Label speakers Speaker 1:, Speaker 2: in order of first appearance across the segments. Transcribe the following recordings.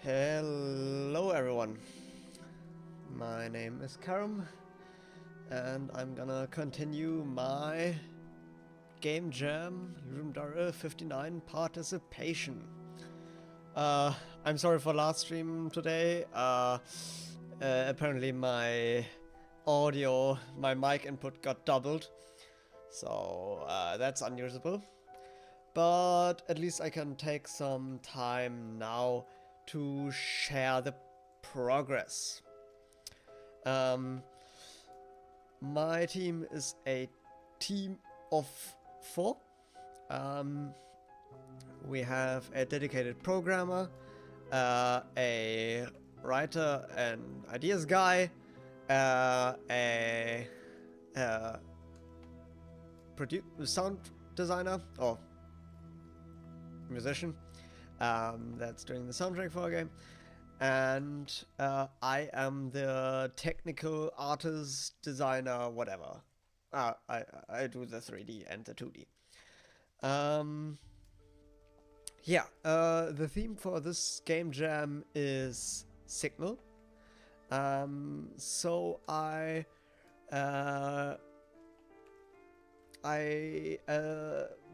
Speaker 1: Hello everyone, my name is Karam and I'm gonna continue my game jam Ludum 59 participation. I'm sorry for last stream today. Apparently my audio, my mic input got doubled, so that's unusable. But at least I can take some time now to share the progress. My team is a team of 4. We have a dedicated programmer, a writer and ideas guy, a sound designer or musician that's doing the soundtrack for a game, and I am the technical artist, designer, whatever. I do the 3D and the 2D. Yeah, the theme for this game jam is Signal. So I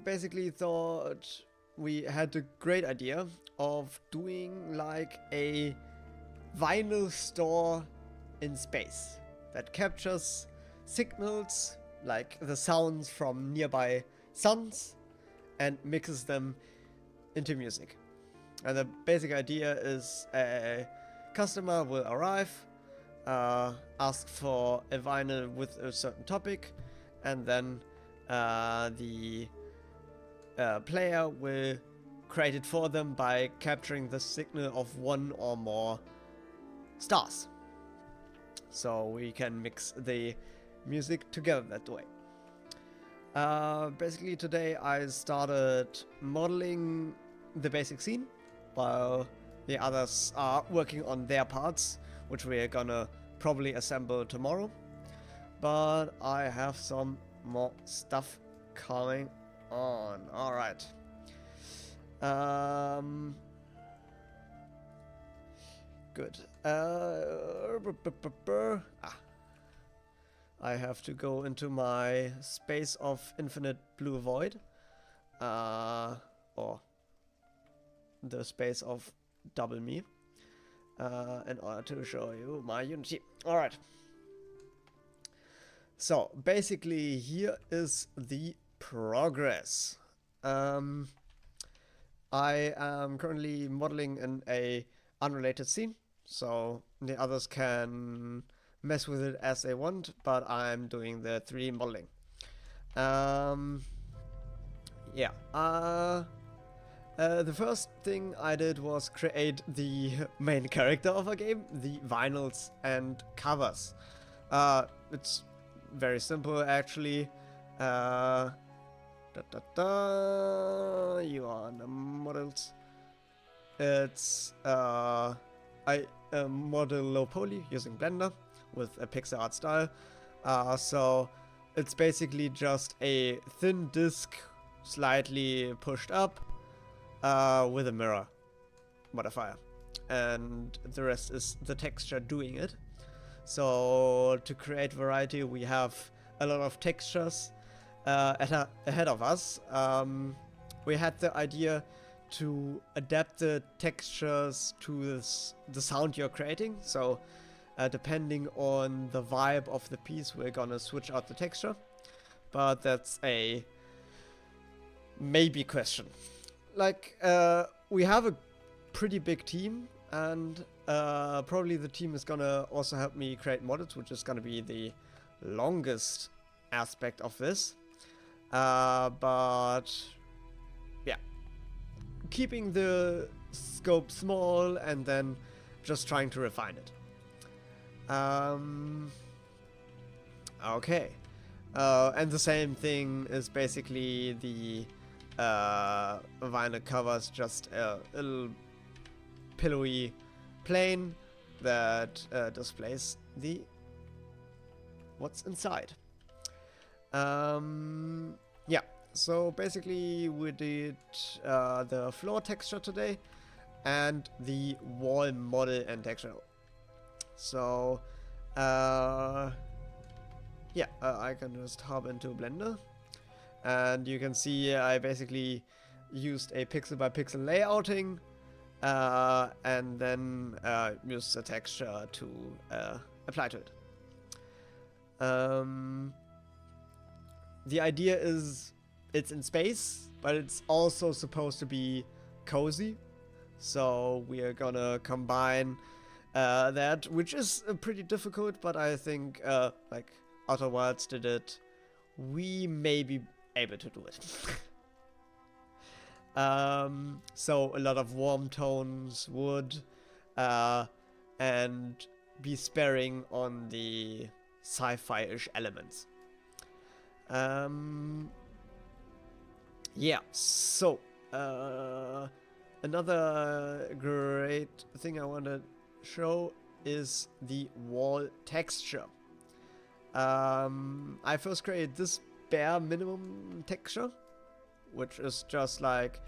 Speaker 1: basically thought we had a great idea of doing like a vinyl store in space that captures signals like the sounds from nearby suns and mixes them into music. And the basic idea is a customer will arrive, ask for a vinyl with a certain topic, and then the player will create it for them by capturing the signal of one or more stars. So we can mix the music together that way. Basically today I started modeling the basic scene while the others are working on their parts, which we're gonna probably assemble tomorrow. But I have some more stuff coming on. Alright. Good. I have to go into my space of infinite blue void. Or the space of double me. In order to show you my Unity. Alright. So, basically, here is the progress. I am currently modeling in a unrelated scene, so the others can mess with it as they want, but I'm doing the 3D modeling. Yeah. The first thing I did was create the main character of a game, the vinyls and covers. It's very simple actually. You are on the models. It's I model low poly using Blender with a pixel art style. So it's basically just a thin disc slightly pushed up with a mirror modifier, and the rest is the texture doing it. So to create variety, we have a lot of textures ahead of us. We had the idea to adapt the textures to the sound you're creating. So depending on the vibe of the piece, we're gonna switch out the texture. But that's a maybe question. Like, we have a pretty big team, and probably the team is gonna also help me create models, which is gonna be the longest aspect of this. But yeah, keeping the scope small and then just trying to refine it. Okay. And the same thing is basically the vinyl covers, just a little pillowy plane that displays the what's inside. Yeah, so basically we did the floor texture today, and the wall model and texture. So, yeah, I can just hop into Blender, and you can see I basically used a pixel by pixel layouting, and then used the texture to apply to it. The idea is it's in space, but it's also supposed to be cozy. So we are gonna combine that, which is pretty difficult, but I think like Outer Wilds did it, we may be able to do it. So a lot of warm tones would, and be sparing on the sci-fi-ish elements. Yeah, so another great thing I want to show is the wall texture. I first created this bare minimum texture, which is just like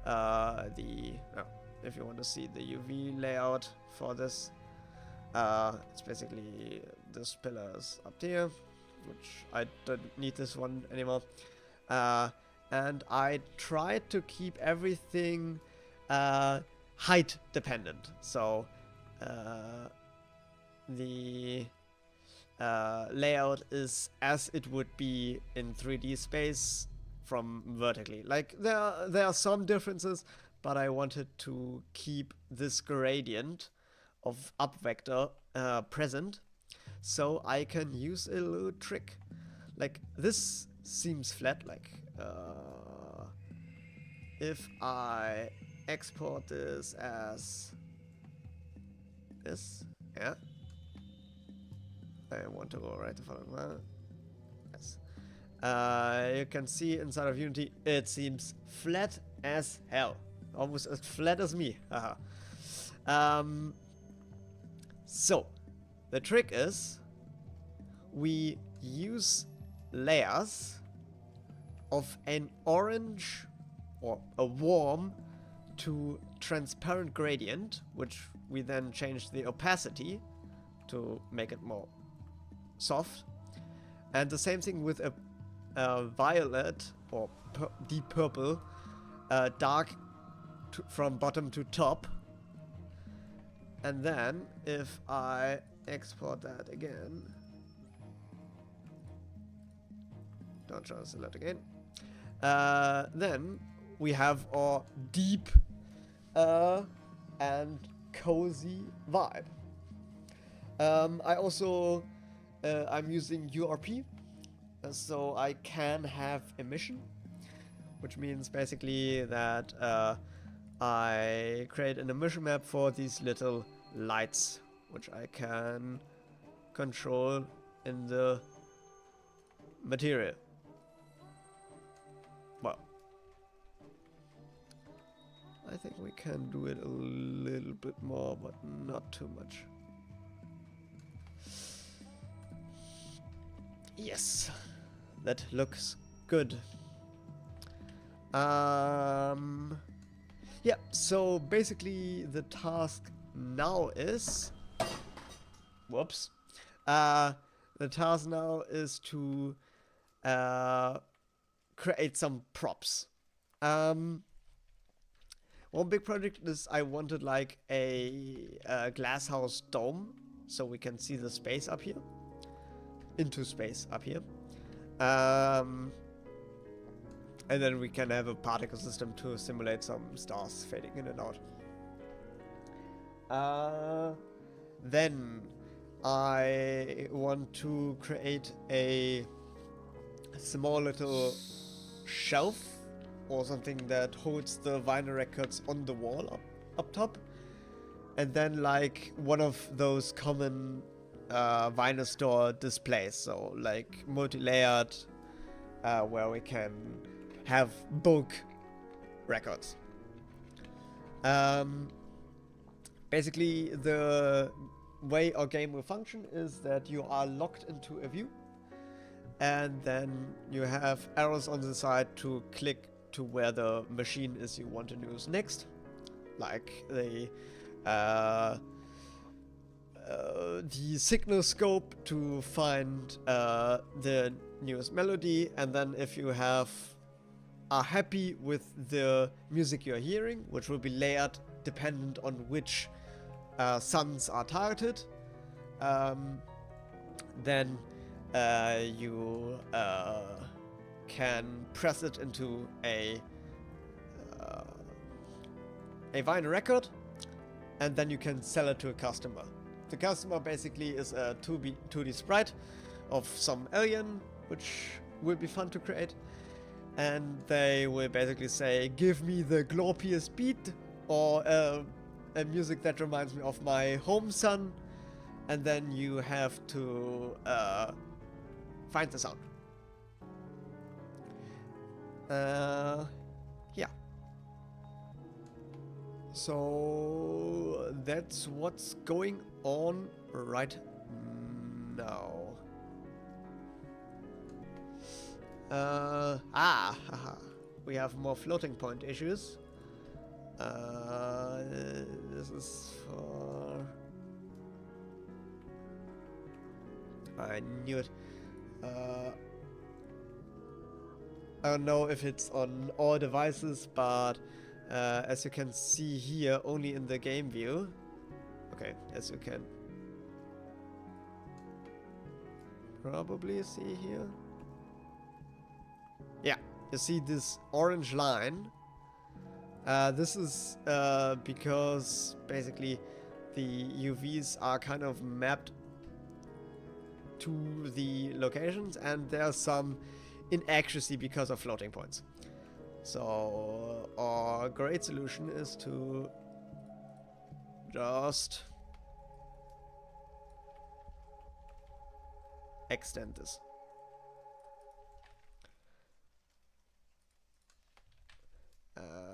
Speaker 1: if you want to see the UV layout for this, it's basically this pillars up there, which I don't need this one anymore. And I tried to keep everything height dependent. So the layout is as it would be in 3D space from vertically. Like there are some differences, but I wanted to keep this gradient of up vector present, so I can use a little trick. Like this seems flat, like if I export this as this, yeah, I want to write the following one. Yes. You can see inside of Unity it seems flat as hell, almost as flat as me. So the trick is we use layers of an orange or a warm to transparent gradient, which we then change the opacity to make it more soft. And the same thing with a violet or deep purple, dark from bottom to top. And then if I export that again, don't show us a lot again, then we have our deep and cozy vibe. I also I'm using URP, so I can have emission, which means basically that I create an emission map for these little lights, which I can control in the material. Well, I think we can do it a little bit more, but not too much. Yes, that looks good. Yeah, so basically the task now is, whoops, the task now is to create some props. One big project is I wanted like a glass house dome, so we can see the space up here, into space up here. And then we can have a particle system to simulate some stars fading in and out. Then I want to create a small little shelf or something that holds the vinyl records on the wall up top. And then like one of those common vinyl store displays, so like multi-layered, where we can have bulk records. Basically the way our game will function is that you are locked into a view, and then you have arrows on the side to click to where the machine is you want to use next. like the signal scope to find the newest melody, and then if you are happy with the music you're hearing, which will be layered dependent on which suns are targeted, then you can press it into a vinyl record, and then you can sell it to a customer. The customer basically is a 2D sprite of some alien, which will be fun to create, and they will basically say, give me the glorious beat, or a music that reminds me of my home sun, and then you have to find the sound. Yeah. So that's what's going on right now. We have more floating point issues. This is for... I knew it. I don't know if it's on all devices, but as you can see here, only in the game view. Okay, as you can probably see here. Yeah, you see this orange line. This is because basically the UVs are kind of mapped to the locations, and there's some inaccuracy because of floating points. So our great solution is to just extend this.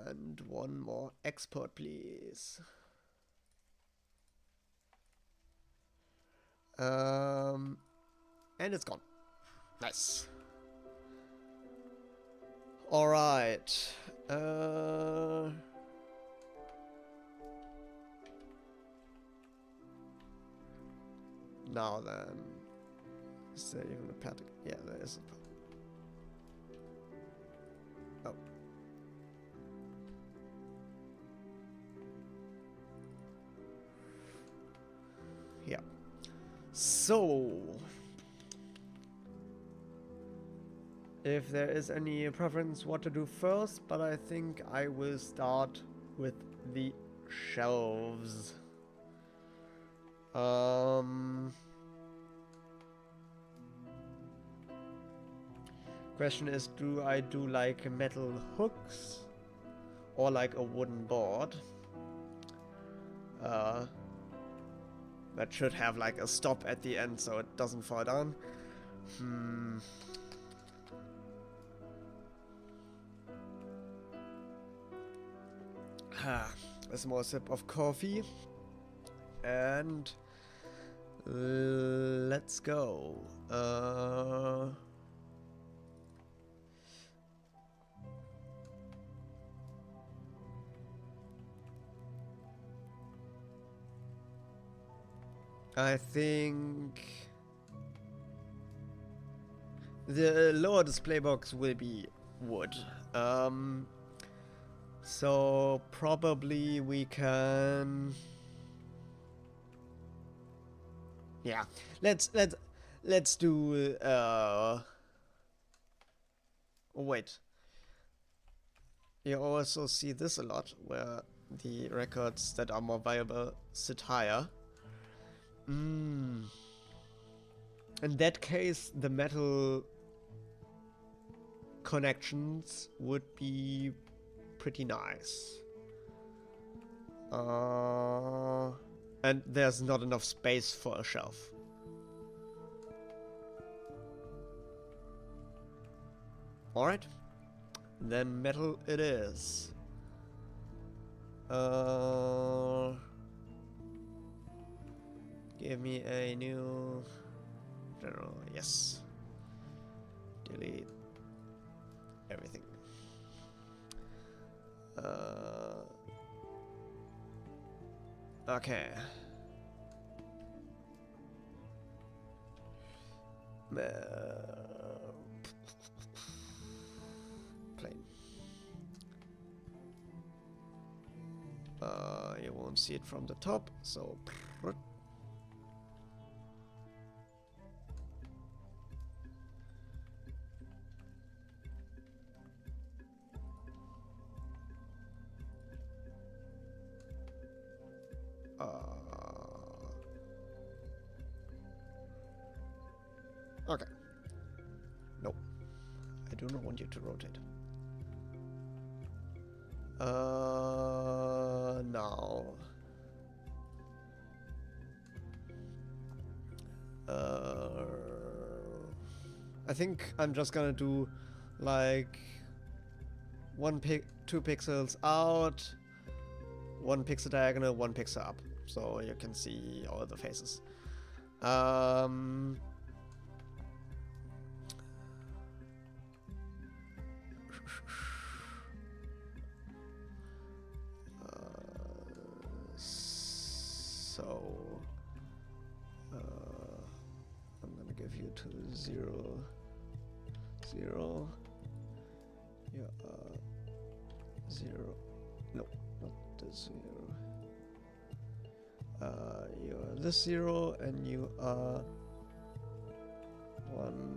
Speaker 1: And one more export, please. And it's gone. Nice. All right. Now then, is there even a pattern? Yeah, there is a pattern. Oh. Yeah. So, if there is any preference what to do first, but I think I will start with the shelves. Question is, do I do like metal hooks or like a wooden board? That should have like a stop at the end so it doesn't fall down. A small sip of coffee, and let's go. I think the lower display box will be wood. So probably we can... Yeah, let's do... Wait. You also see this a lot, where the records that are more viable sit higher. In that case, the metal connections would be pretty nice. And there's not enough space for a shelf. Alright. Then metal it is. Give me a new general. Yes. Delete everything. Okay. Plane. You won't see it from the top, so. Okay. No. I do not want you to rotate. Now. I think I'm just gonna do like 2 pixels out, 1 pixel diagonal, 1 pixel up, so you can see all the faces. So I'm gonna give you to 0, 0. You are 0. No, not the 0. You are this 0, and you are 1.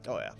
Speaker 1: Oh yeah.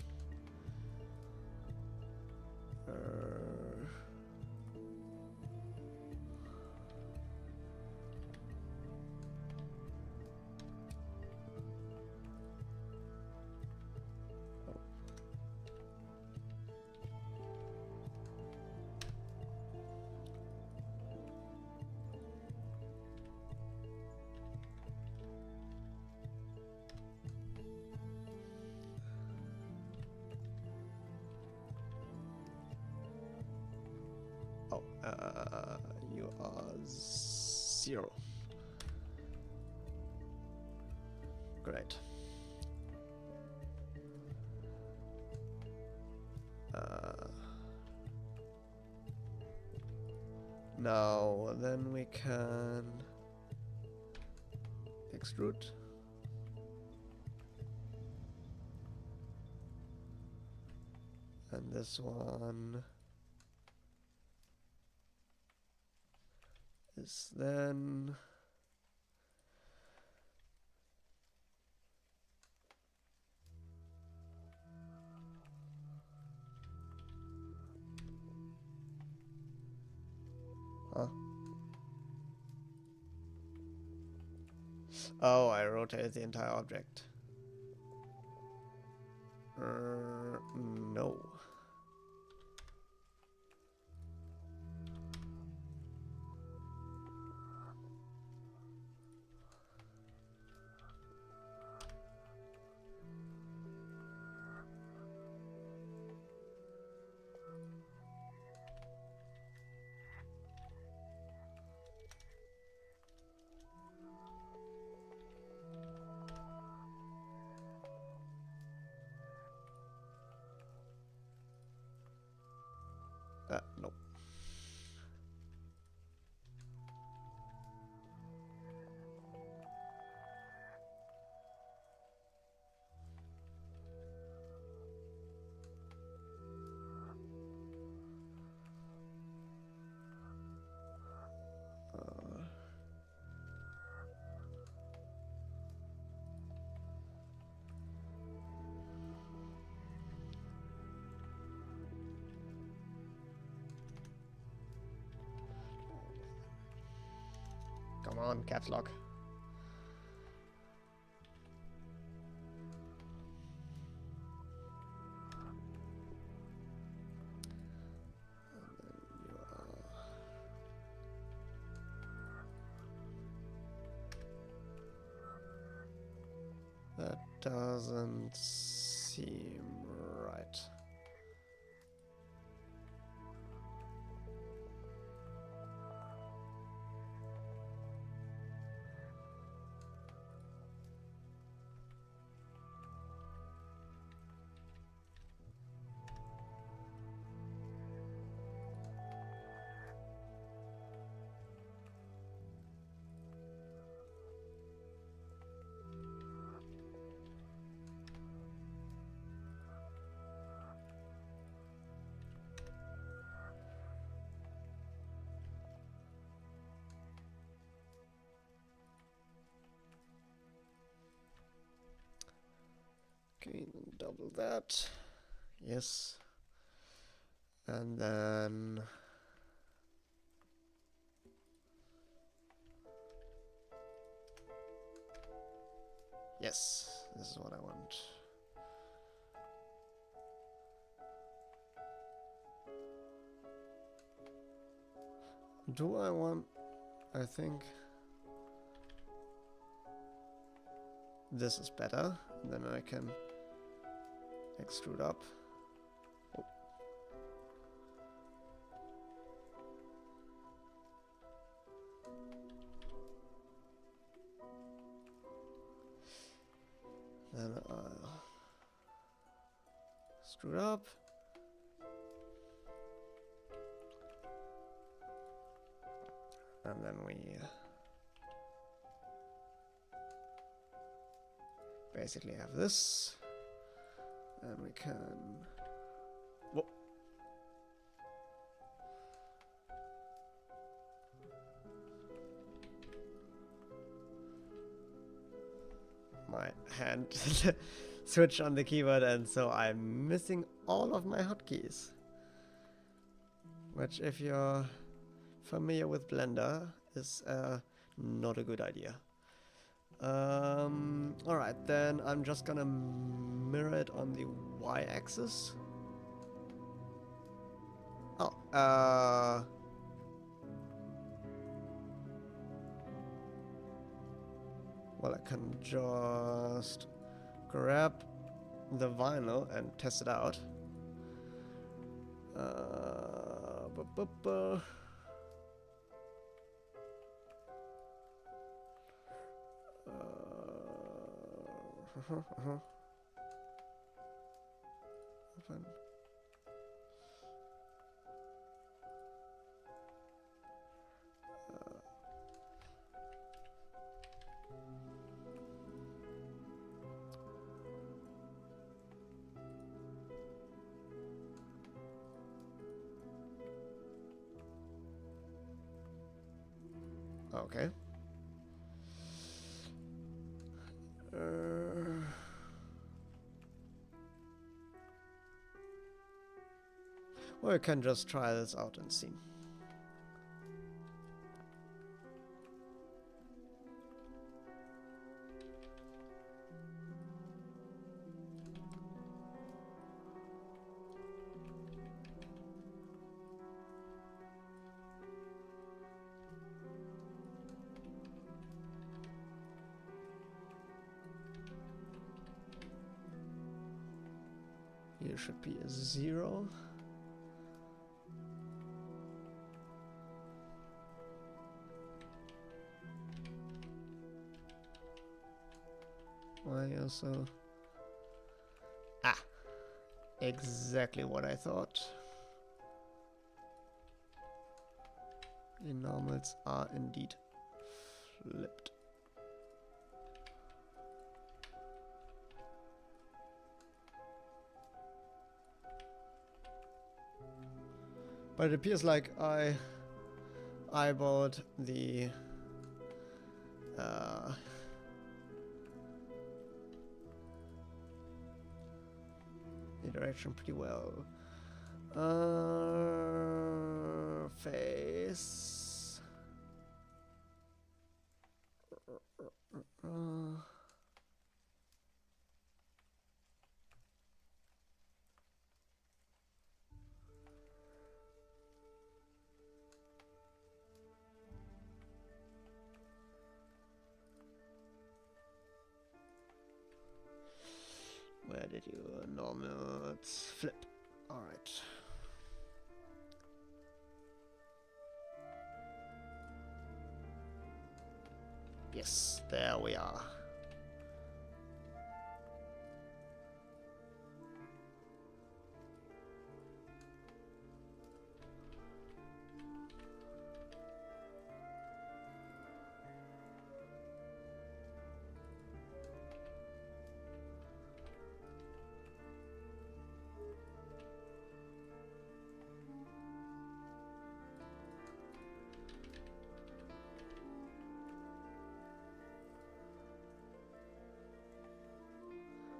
Speaker 1: You are 0. Great. Now, then we can extrude. And this one is then oh, I rotated the entire object. No. No. Come on, caps lock. That doesn't seem right. Okay, double that. Yes. And then yes, this is what I want. Do I want, I think this is better. Then I can extrude up. Oh. Then I'll extrude up. And then we basically have this. And we can... Whoa. My hand switched on the keyboard, and so I'm missing all of my hotkeys. Which, if you're familiar with Blender, is not a good idea. Alright, then I'm just gonna mirror it on the y-axis. Oh, well, I can just grab the vinyl and test it out. Open. Okay. Or you can just try this out and see. Here should be a 0. I also... Ah! Exactly what I thought. The normals are indeed flipped. But it appears like I eyeballed the direction pretty well. Face. Where did you normal flip? All right. Yes, there we are.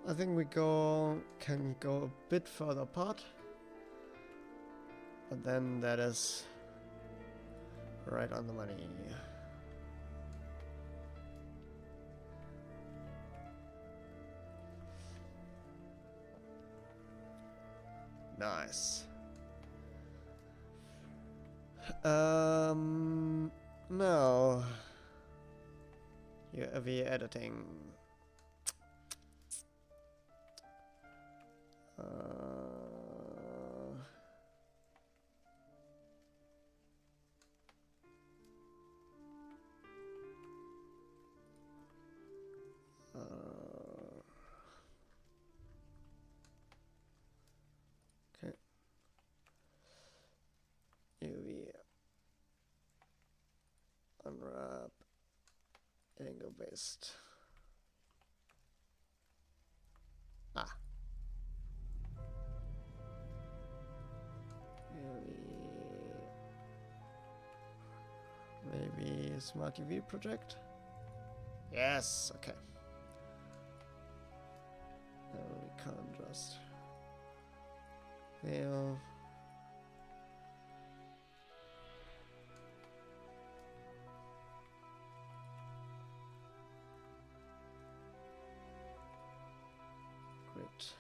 Speaker 1: I think we can go a bit further apart. But then that is right on the money. Nice. Now UAV editing. Okay. UV unwrap angle based. Ah. Maybe smart UV project. Yes. Okay. No, we can't just fail. Great.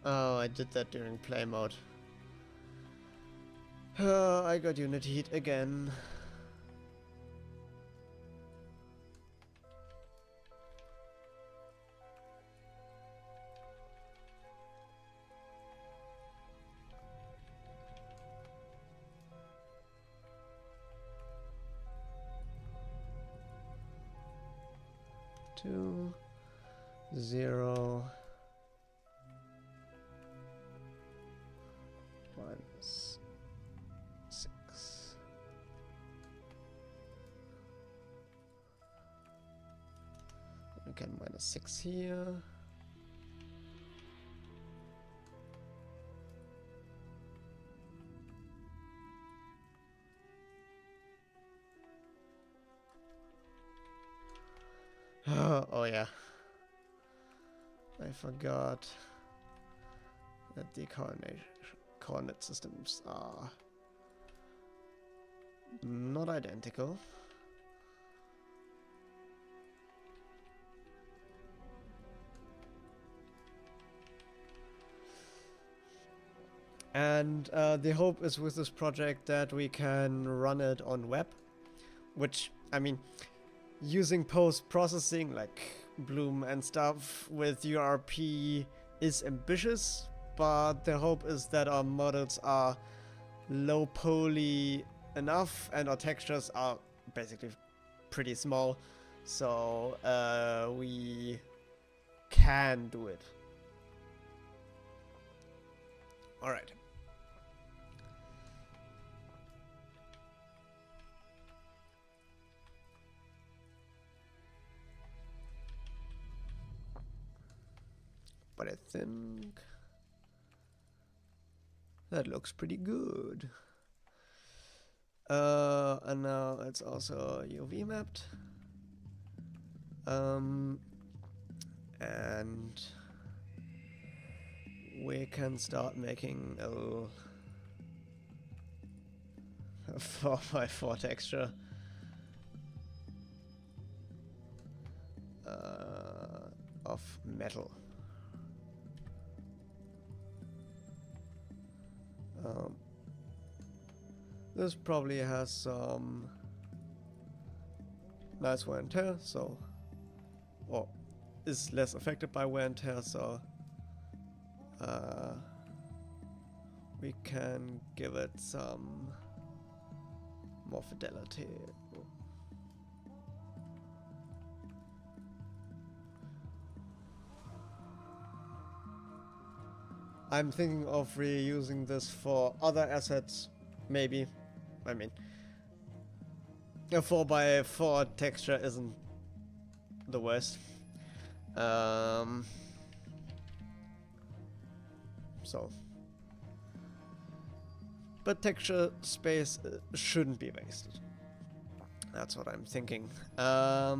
Speaker 1: Oh, I did that during play mode. I got unit heat again. Two, 0, minus 6. Again, minus 6 here. Oh yeah. I forgot that the coordinate systems are not identical. And the hope is with this project that we can run it on web, which, I mean, using post-processing like Bloom and stuff with URP is ambitious, but the hope is that our models are low poly enough and our textures are basically pretty small, so we can do it. Alright. But I think that looks pretty good. And now it's also UV mapped. And we can start making a 4x4 texture. metal. This probably has some nice wear and tear, so, or is less affected by wear and tear, so we can give it some more fidelity. I'm thinking of reusing this for other assets, maybe. I mean, a 4x4 texture isn't the worst. So, but texture space shouldn't be wasted. That's what I'm thinking. Well,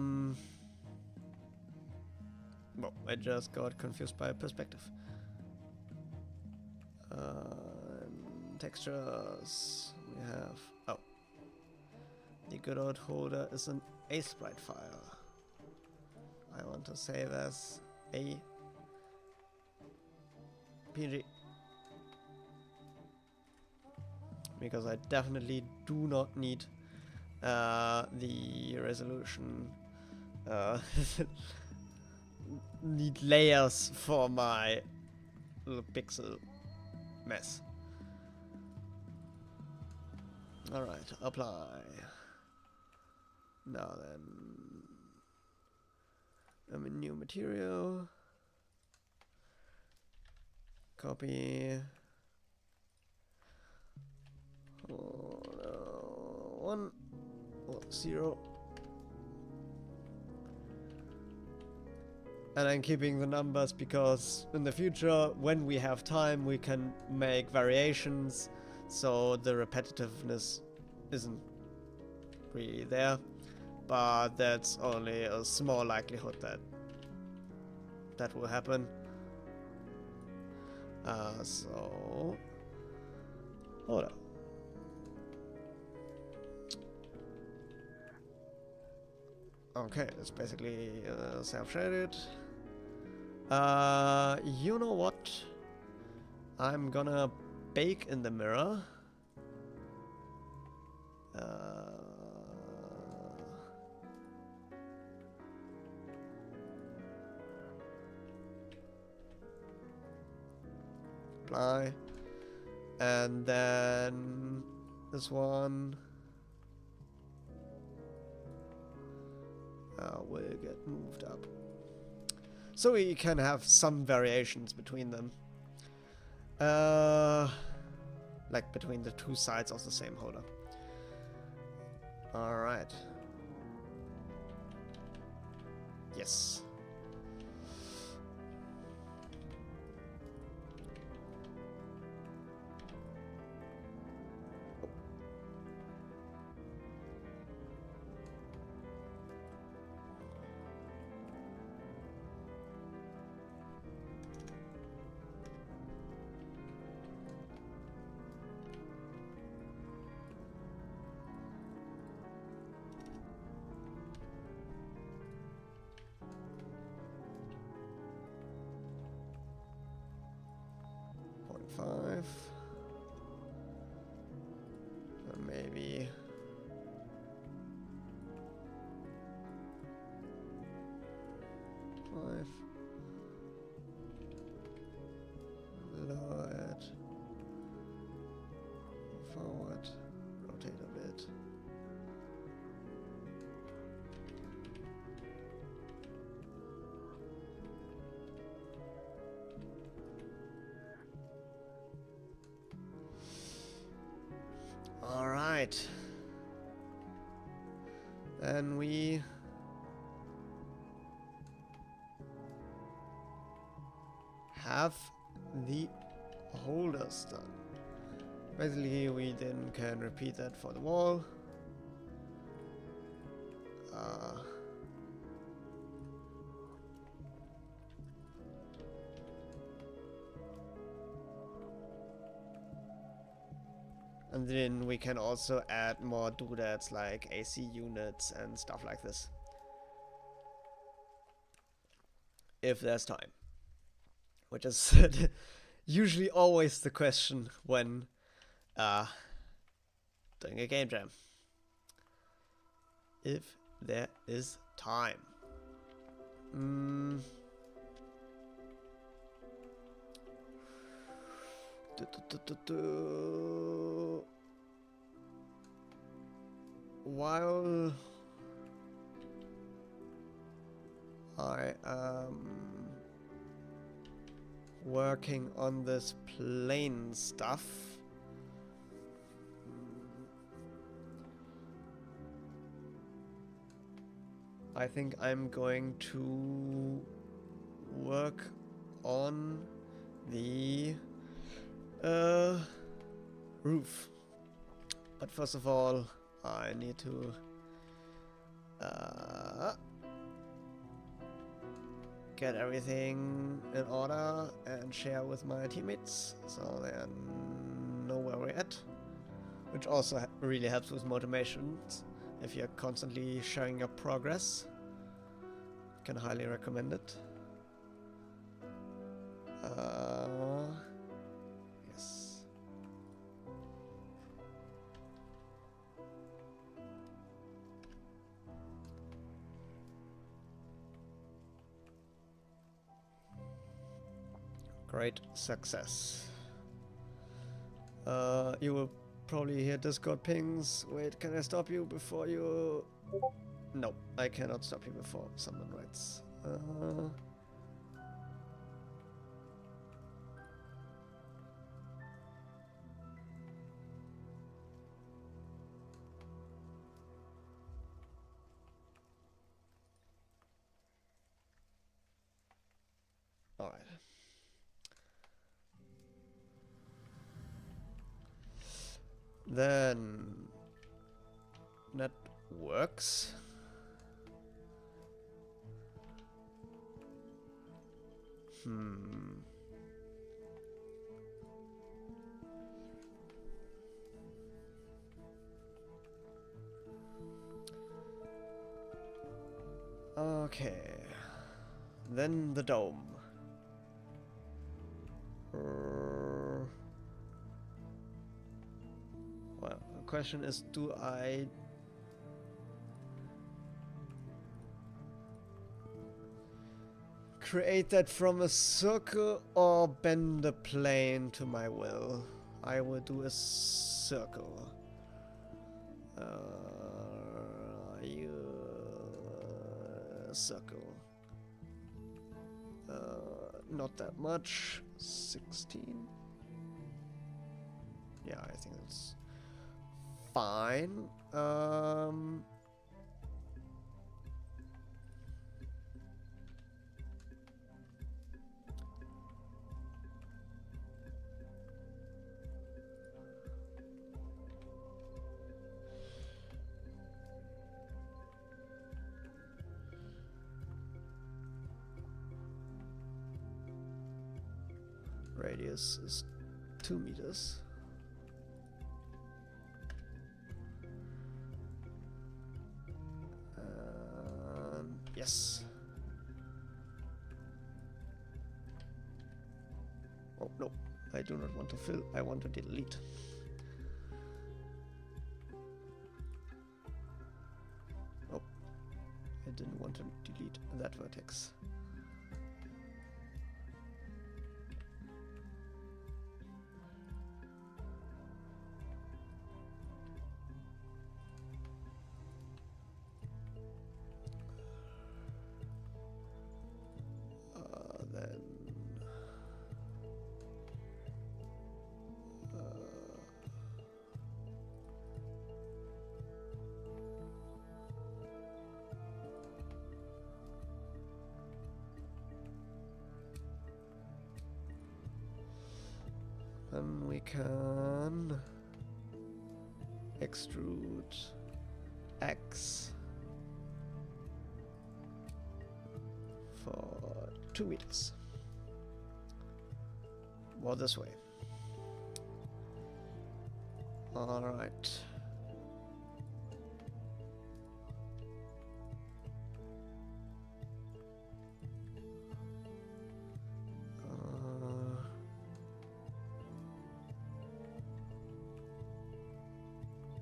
Speaker 1: I just got confused by perspective. Textures we have. Oh, the good old holder is an A sprite file. I want to save as a PNG because I definitely do not need the resolution. Need layers for my little pixel mess. Alright, apply. Now then, I'm in new material. Copy. 1 or 0. And I'm keeping the numbers because in the future, when we have time, we can make variations, so the repetitiveness isn't really there. But that's only a small likelihood that that will happen. So hold up. Okay, it's basically self-shaded. You know what? I'm gonna bake in the mirror. Apply. And then this one will get moved up. So we can have some variations between them. Like between the two sides of the same holder. Alright. Yes. Five. Maybe. Five. Lower it. Forward. Rotate a bit. Alright. Then we have the holders done. Basically, we then can repeat that for the wall. And then we can also add more doodads like AC units and stuff like this. if there's time, which is usually always the question when doing a game jam. If there is time. While I am working on this plane stuff, I think I'm going to work on the roof. But first of all, I need to get everything in order and share with my teammates so they know where we're at, which also really helps with motivation if you're constantly sharing your progress. Can highly recommend it. Yes. Great success. You will probably hear Discord pings. Wait, can I stop you before you... No, I cannot stop you before someone writes. All right. Then that works. Okay. Then the dome. Well, the question is, do I create that from a circle or bend the plane to my will? I will do a circle. Circle. Not that much. 16. Yeah, I think that's fine. Radius is 2 meters. Yes. Oh, no. I do not want to fill. I want to delete. Oh. I didn't want to delete that vertex. Then we can extrude X for 2 meters. More this way. All right.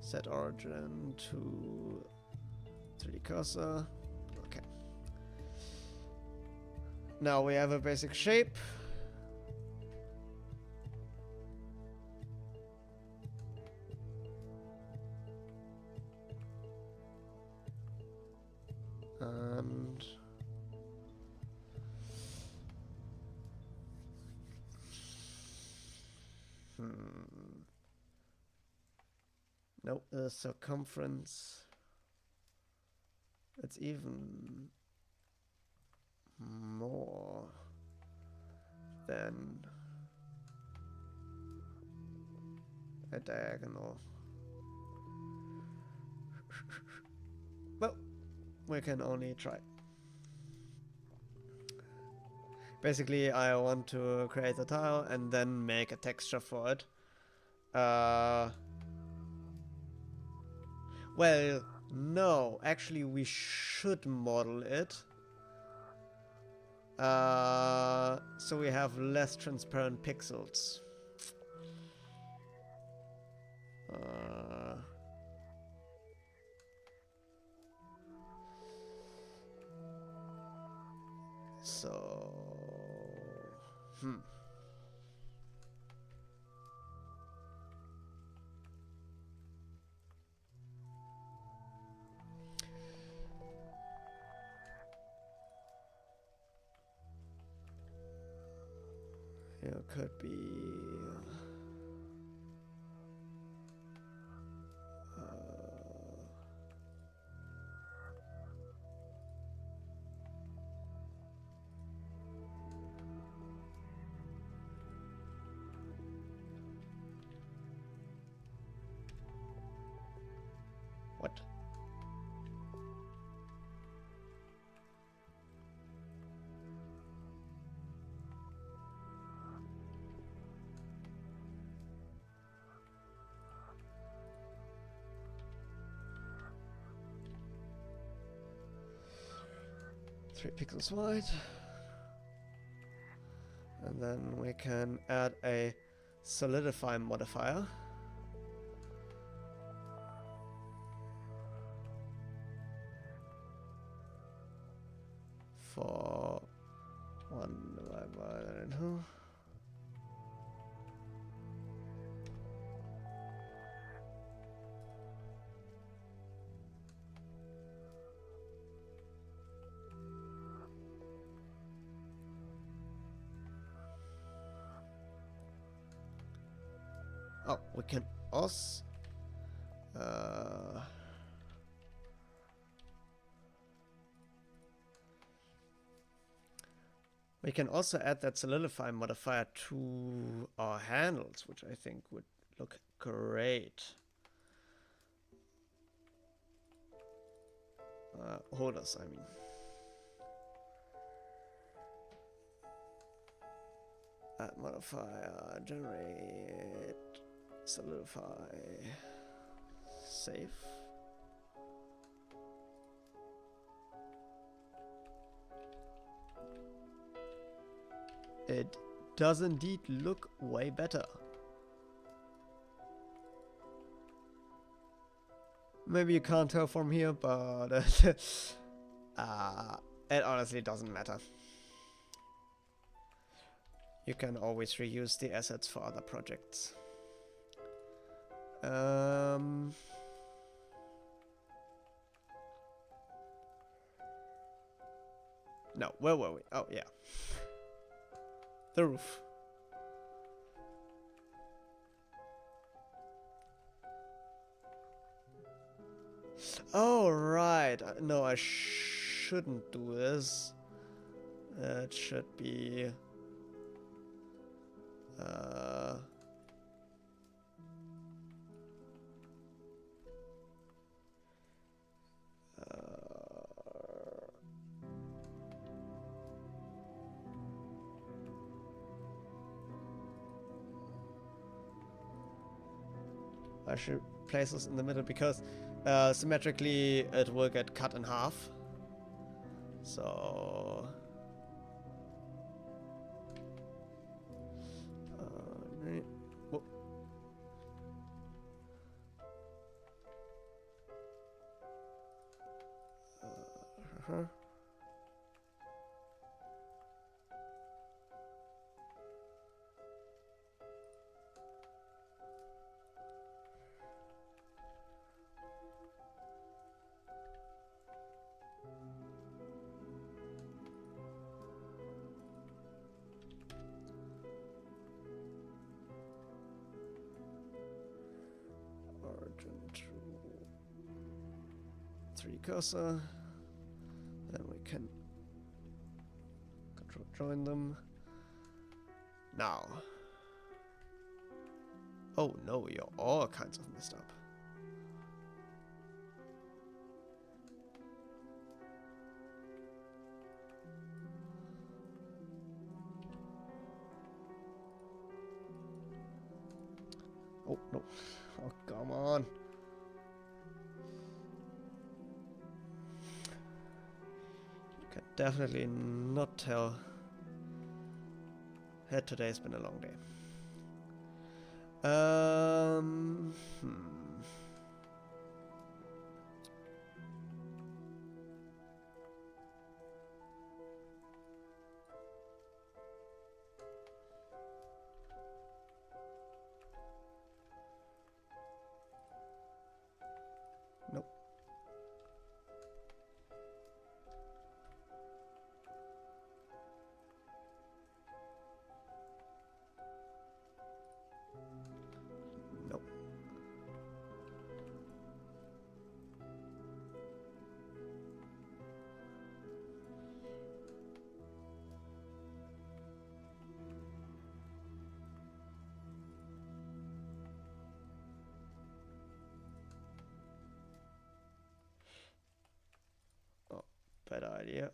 Speaker 1: Set origin to 3D cursor. Okay. Now we have a basic shape. And no, the circumference. It's even more than a diagonal. Well, we can only try. Basically, I want to create a tile and then make a texture for it. Well, no, actually we should model it. So we have less transparent pixels. It could be what? Three pixels wide. And then we can add a solidify modifier. For 1 divided by 2. Oh, we can also we can also add that solidify modifier to our handles, which I think would look great. Holders, I mean. Add modifier, generate, solidify, save. It does indeed look way better. Maybe you can't tell from here, but it honestly doesn't matter. You can always reuse the assets for other projects. No, where were we? Oh, yeah. The roof. Oh, right. No, I shouldn't do this. It should be... I should place this in the middle because symmetrically it will get cut in half. So Uh-huh. Origin to 3 cursor. Then we can control join them. Now. Oh no, you're all kinds of messed up. Oh no. Oh, come on. Can definitely not tell. Today's been a long day. Nope. Nope. Oh, bad idea.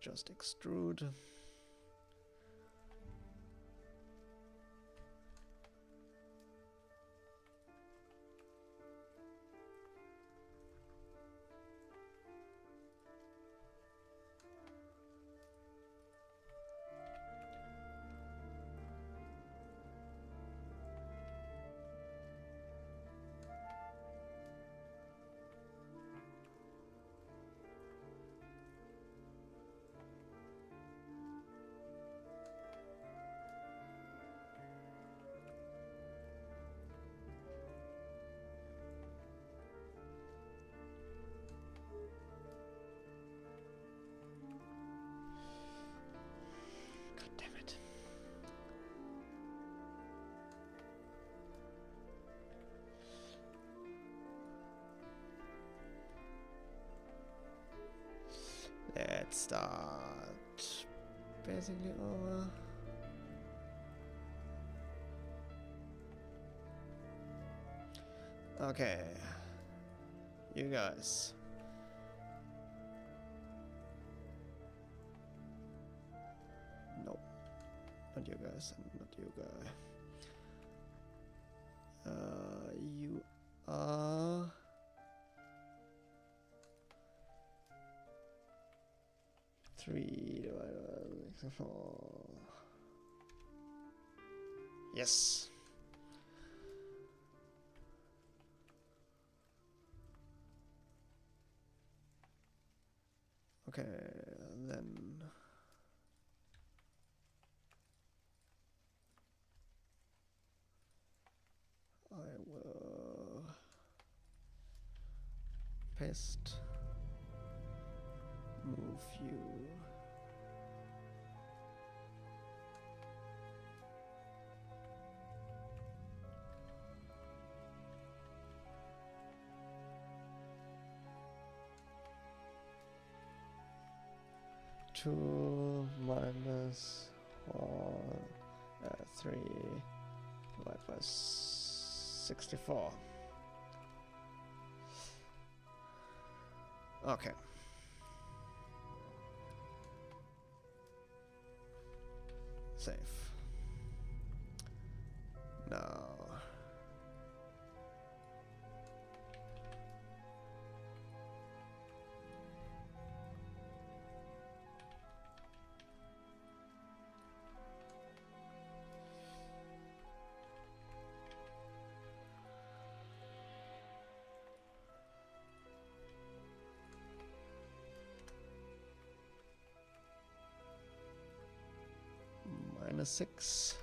Speaker 1: Just extrude. God damn it. Let's start basically over. Okay. You guys. Nope. Not you guys, and not you guy. You are... Three divided by 4. Yes. Okay, then I will paste, move you. Two minus 3 divided by 64. Okay. Save. Now. 6.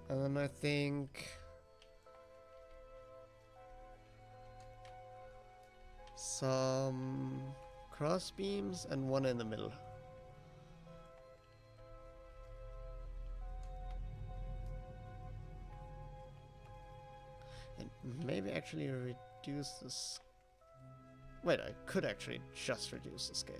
Speaker 1: And then I think some cross beams and one in the middle. And maybe actually reduce this. Wait, I could actually just reduce the scale.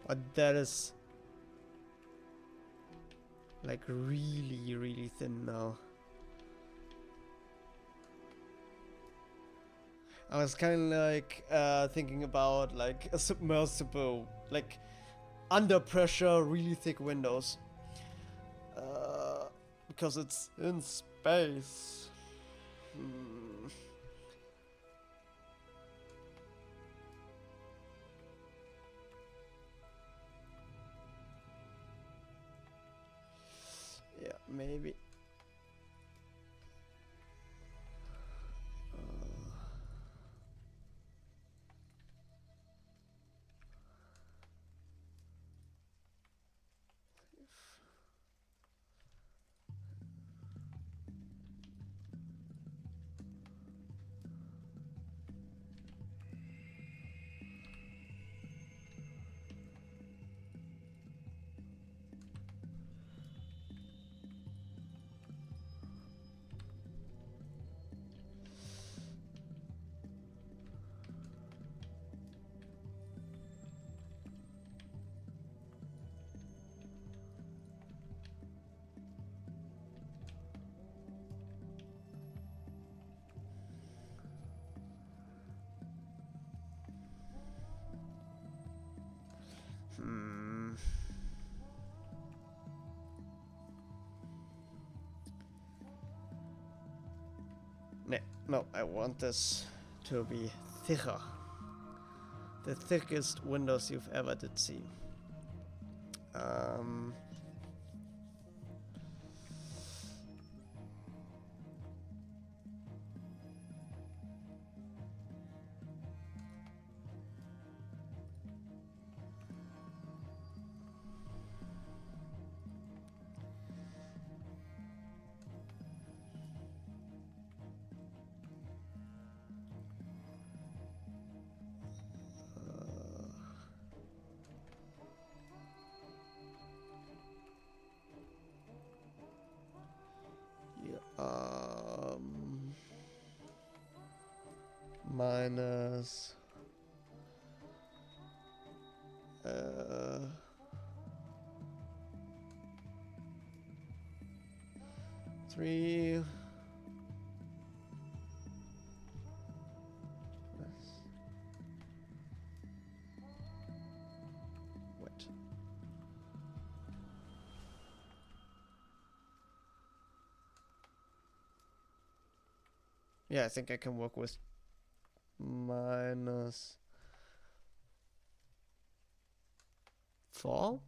Speaker 1: But that is like really, really thin now. I was kind of like thinking about like a submersible, like under pressure, really thick windows. Because it's in space. Yeah, maybe. No, I want this to be thicker. The thickest windows you've ever did see. Minus 3. Wait. Yeah, I think I can work with minus 4.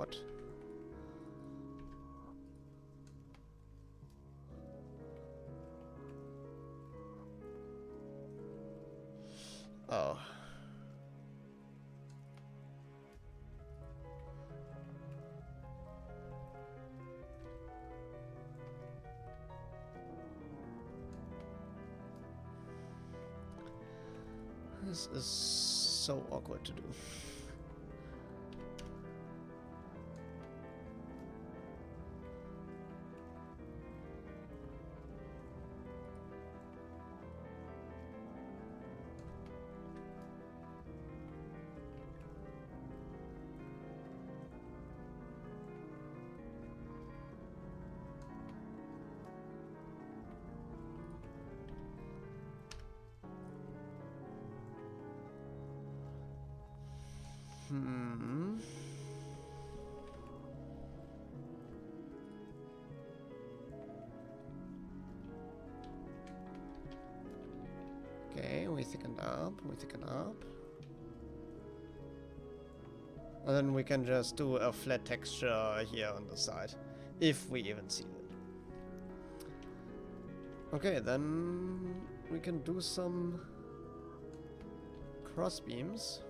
Speaker 1: What? Oh. This is so awkward to do. Hmm. Okay, we thicken up, we thicken up. And then we can just do a flat texture here on the side, if we even see it. Okay, then we can do some cross beams.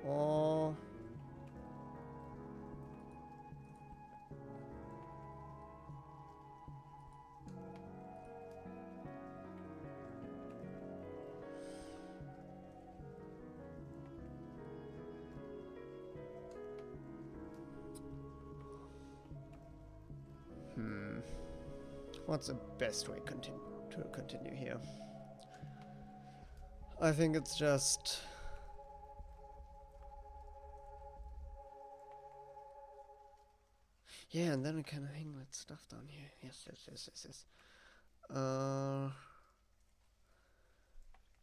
Speaker 1: Or what's the best way to continue here? I think it's just yeah, and then we can hang that stuff down here. Yes.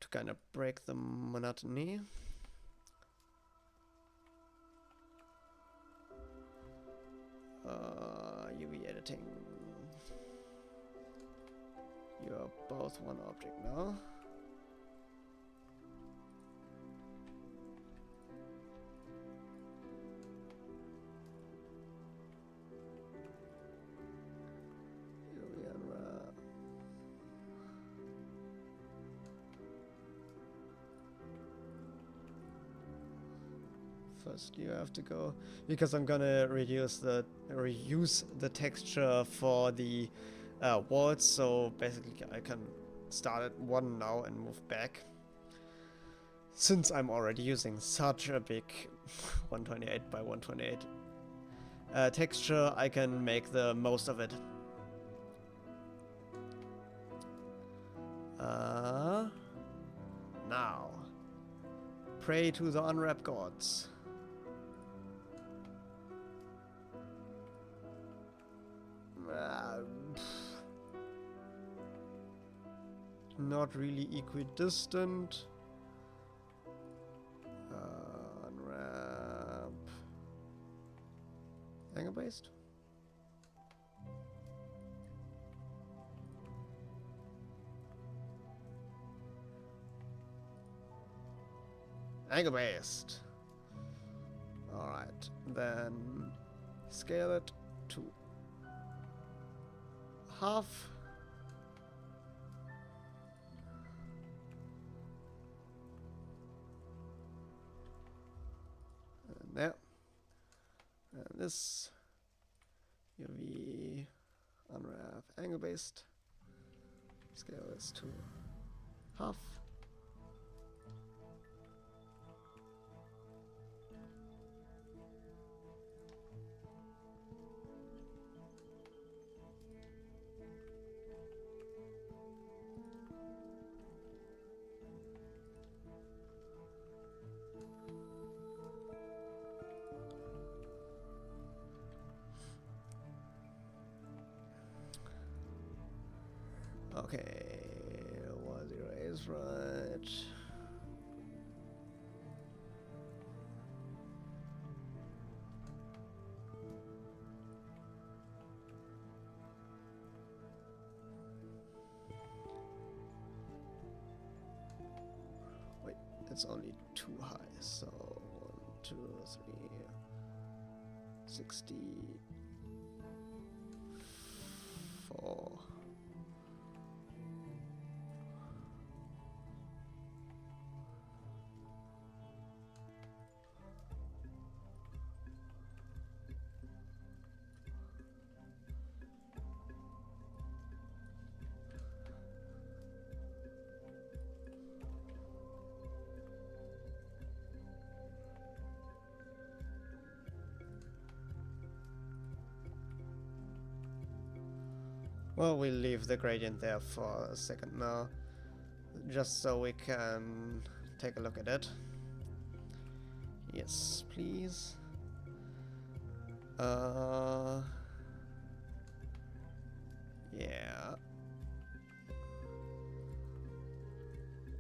Speaker 1: To kind of break the monotony. UV editing. You are both one object now. First you have to go, because I'm gonna reuse the texture for the walls, so basically I can start at 1 now and move back. Since I'm already using such a big 128 by 128 texture, I can make the most of it. Now, pray to the unwrapped gods. Not really equidistant. Unwrap. Angle based. Angle based. Alright, then scale it to half. And there. And this UV unwrap angle based. Scale this to half. Okay, 10 is right. it's only too high. So 1, 2, 3, 64. Well, we'll leave the gradient there for a second now, just so we can take a look at it. Yes, please. Yeah.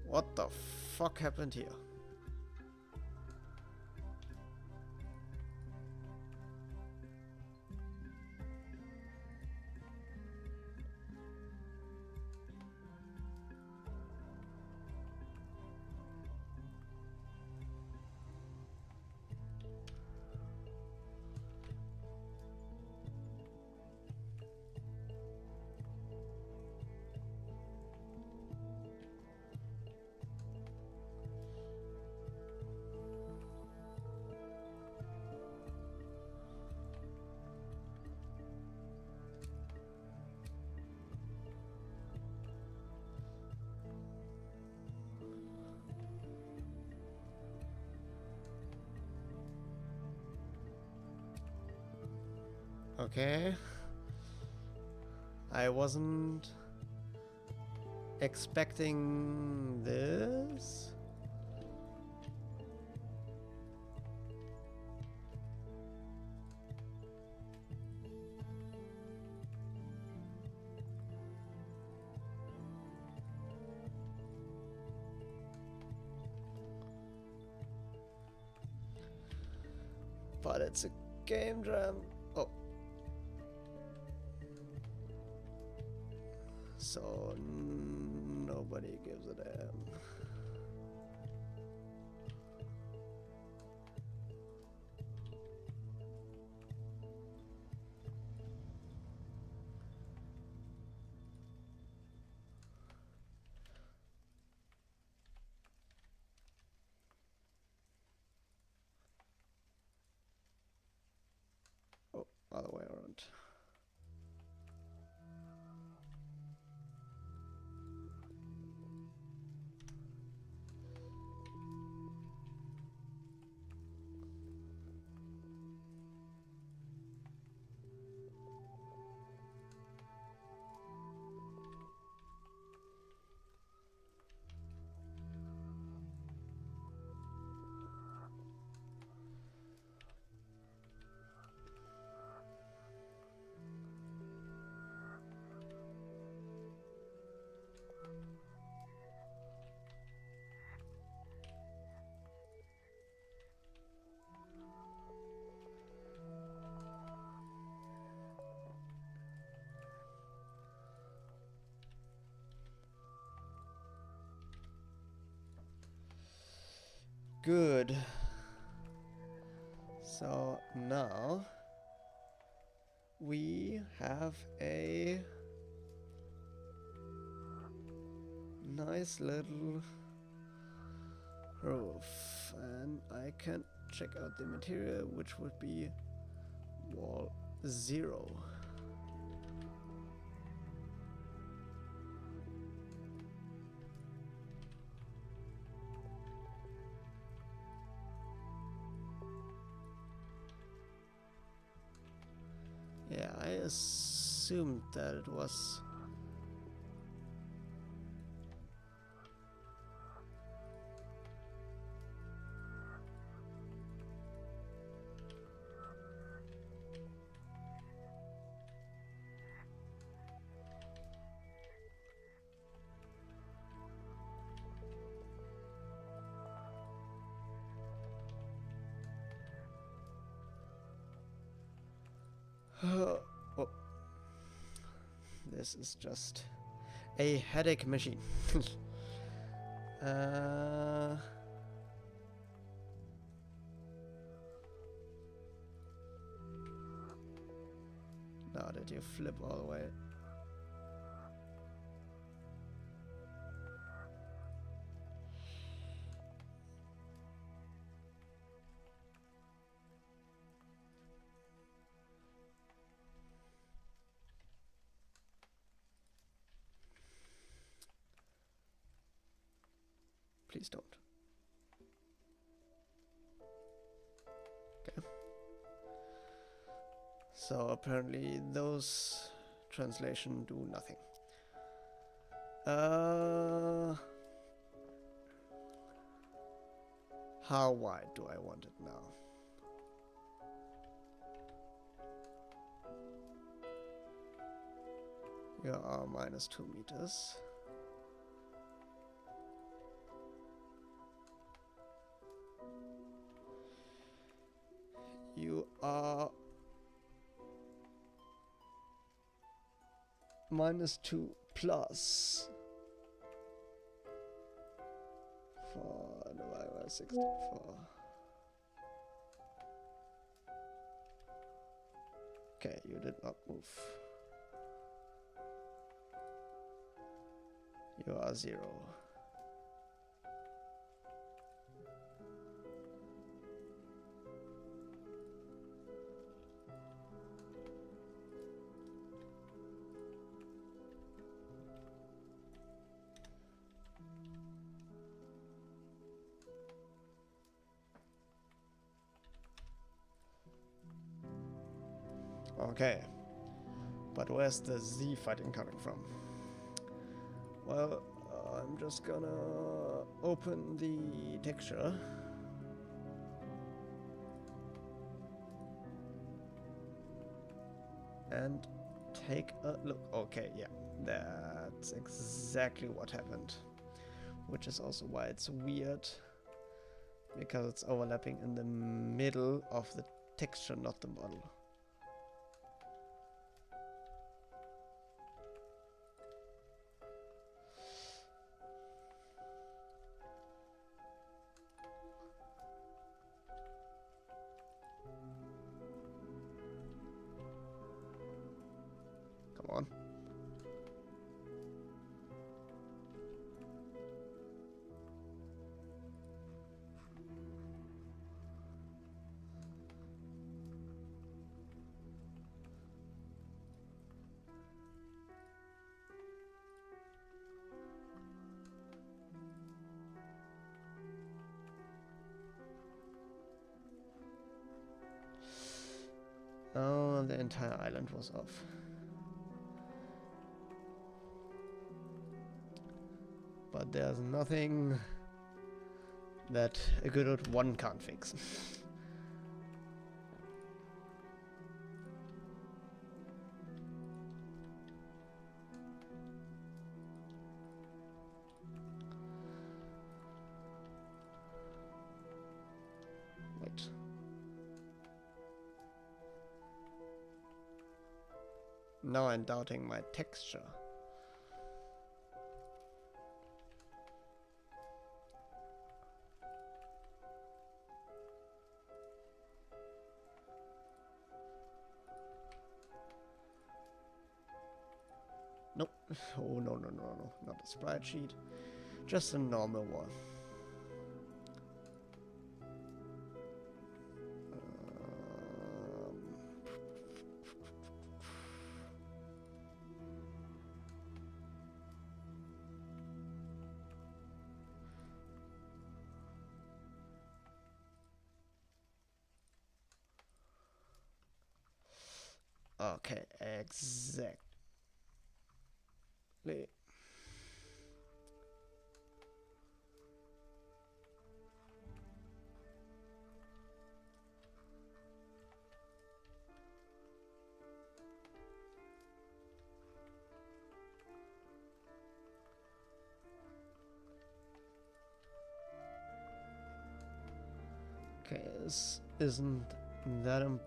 Speaker 1: What the fuck happened here? Okay. I wasn't expecting this. But it's a game jam. Oh. So nobody gives a damn. Oh, other way around. Good. So now we have a nice little roof, and I can check out the material, which would be wall 0. Yeah, I assumed that it was. Oh, this is just a headache machine. did you flip all the way? Please don't. Okay. So apparently those translation do nothing. How wide do I want it now? You are minus 2 meters. You are minus 2 plus 4 divided by 64. Okay, you did not move. You are 0. Okay, but where's the Z fighting coming from? Well, I'm just gonna open the texture. And take a look. Okay, yeah, that's exactly what happened. Which is also why it's weird. Because it's overlapping in the middle of the texture, not the model. Come on. Oh, the entire island was off. But there's nothing that a good old one can't fix. Wait. Now I'm doubting my texture. Nope. Oh, no, no, no, no. Not a sprite sheet. Just a normal one. Okay, exactly. Okay, this isn't that important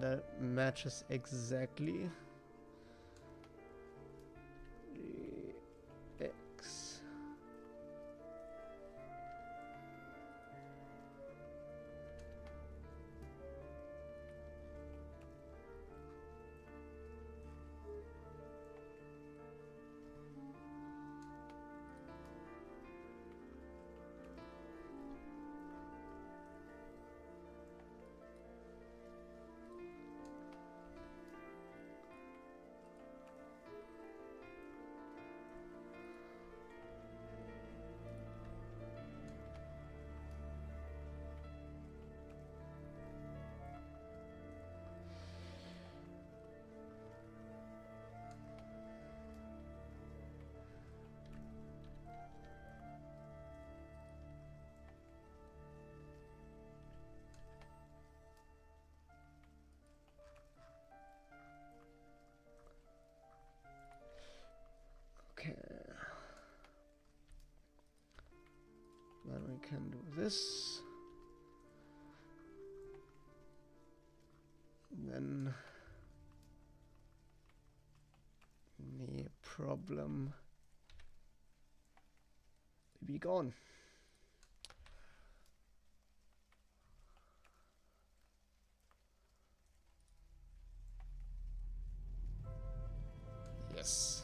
Speaker 1: that it matches exactly. X. Then we can do this. Then the problem will be gone. Yes.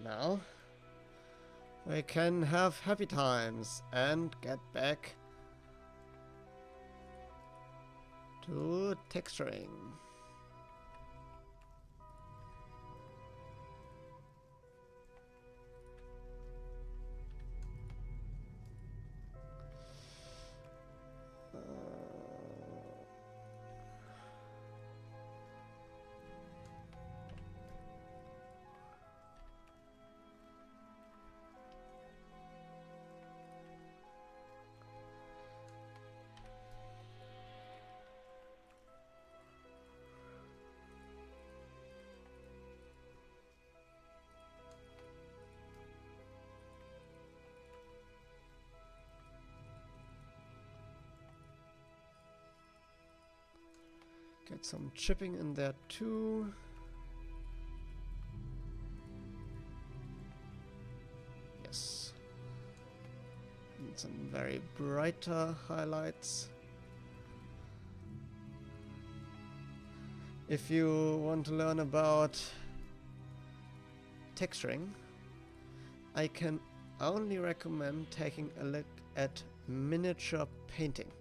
Speaker 1: Now we can have happy times and get back to texturing. Get some chipping in there too. Yes. And some very brighter highlights. If you want to learn about texturing, I can only recommend taking a look at miniature painting.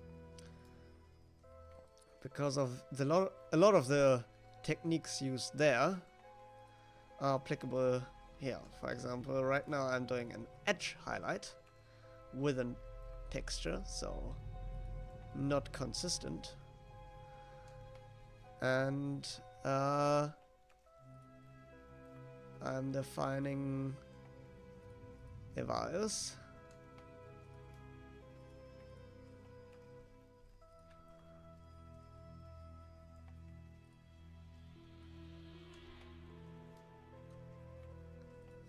Speaker 1: Because of a lot of the techniques used there are applicable here. For example, right now I'm doing an edge highlight with a texture, so not consistent. And I'm defining a virus.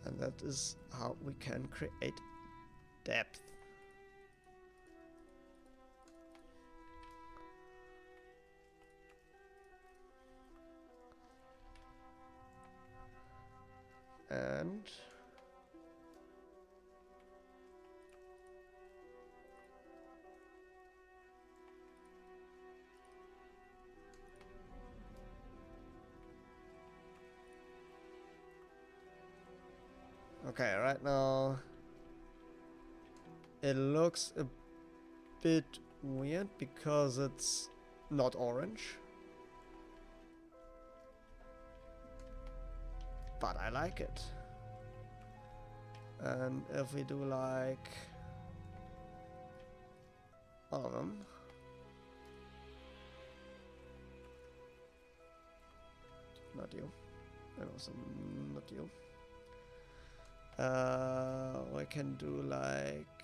Speaker 1: And that is how we can create depth. And okay, right now it looks a bit weird because it's not orange. But I like it. And if we do like all of them, not you, and also not you. We can do like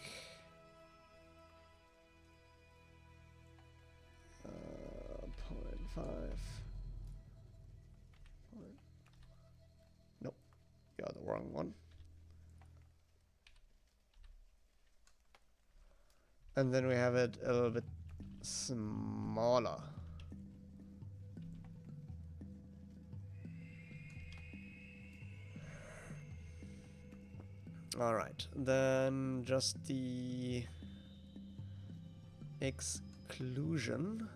Speaker 1: 0.5. Nope, you're the wrong one. And then we have it a little bit smaller. Alright, then just the exclusion.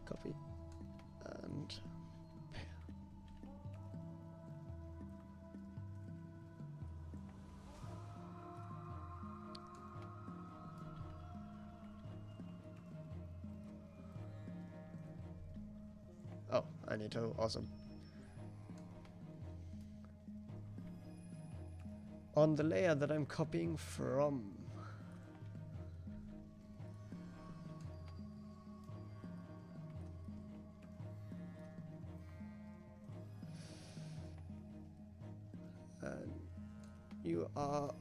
Speaker 1: Copy and paste. Oh, I need to also... On the layer that I'm copying from. And you are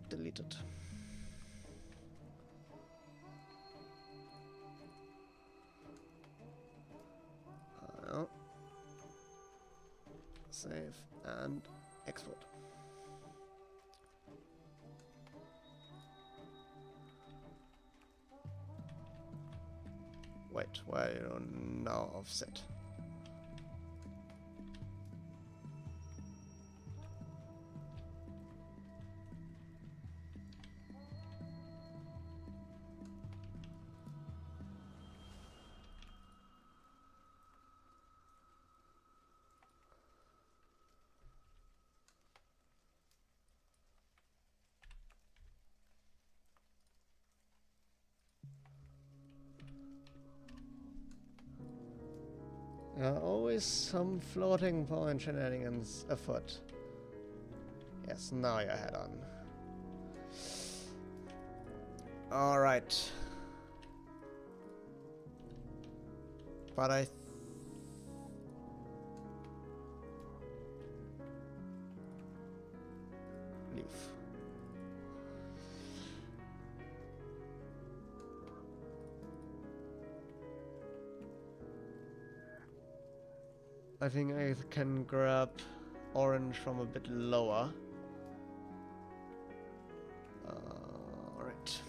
Speaker 1: deleted. Save and export. Wait, why don't now offset? Always some floating point shenanigans afoot. Yes, now you're head on. Alright. But I... leave. I think I can grab orange from a bit lower. Alright.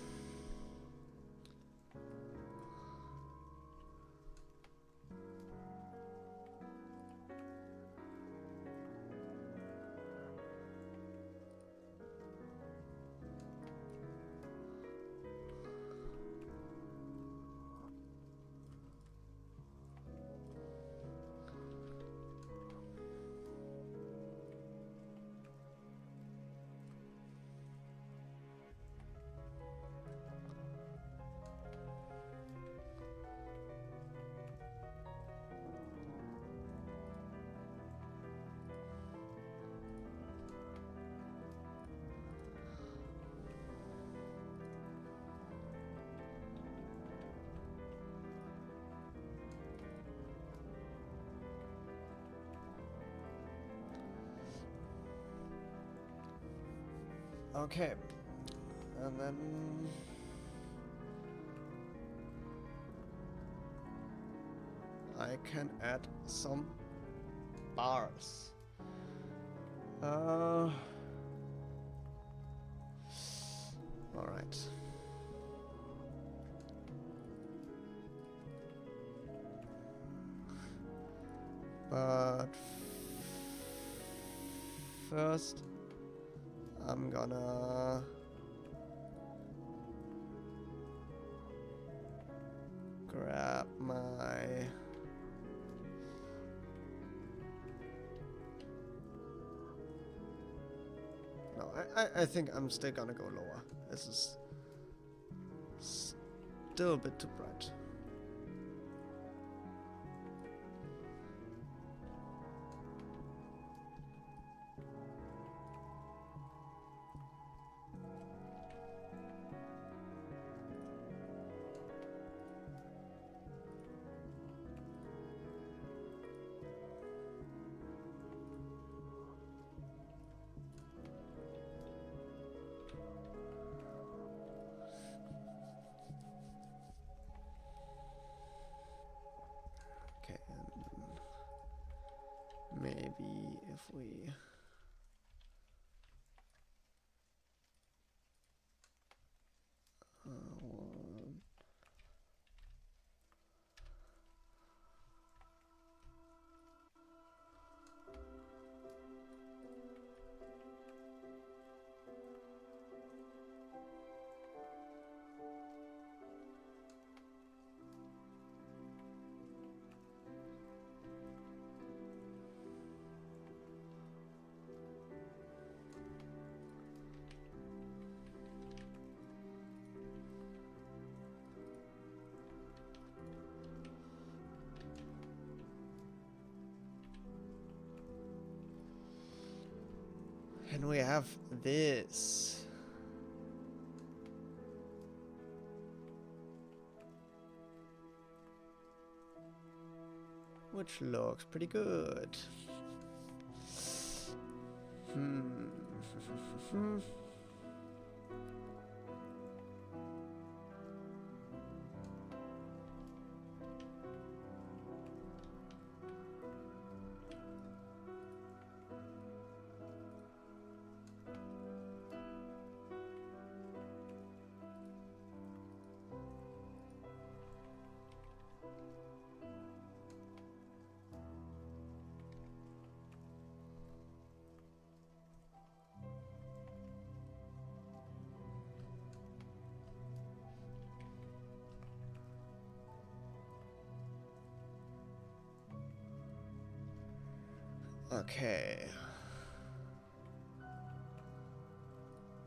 Speaker 1: Okay. And then... I can add some bars. Alright. But first I'm gonna grab my no, I think I'm still gonna go lower. This is still a bit too bright. Okay, and maybe if we want then we have this. Which looks pretty good. Okay.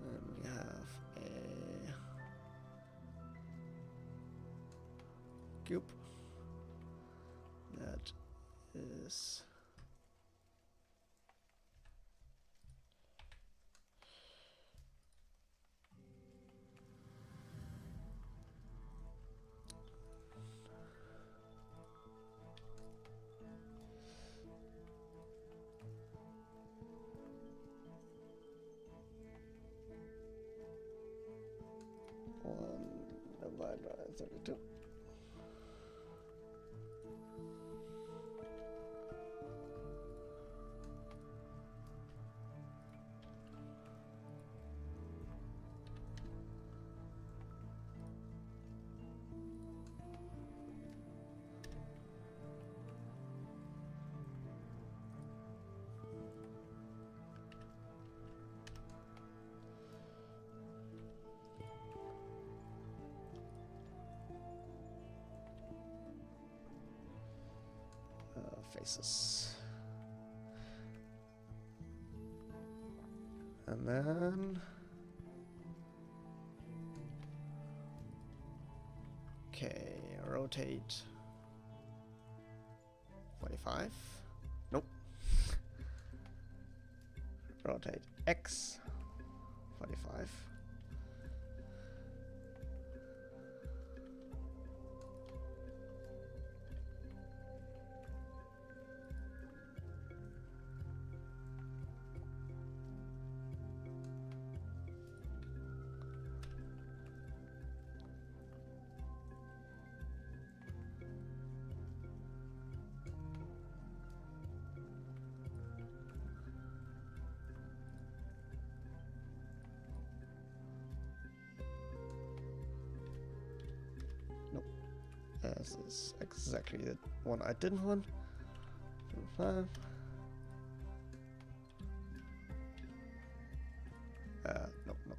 Speaker 1: Then we have a cube that is divided by 32. Faces. And then okay, rotate 45. Nope. Rotate X 45. This is exactly the one I didn't want. 5. Nope, point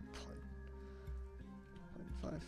Speaker 1: 5. 0.5.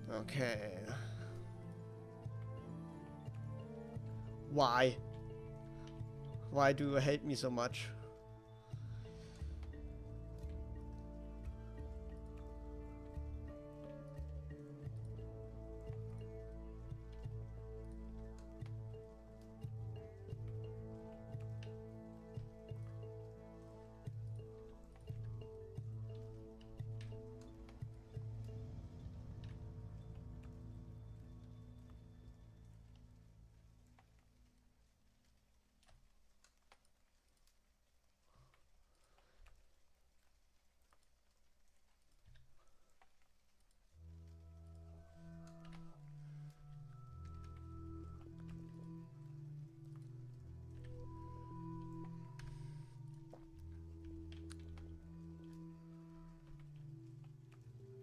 Speaker 1: Okay. Why? Why do you hate me so much?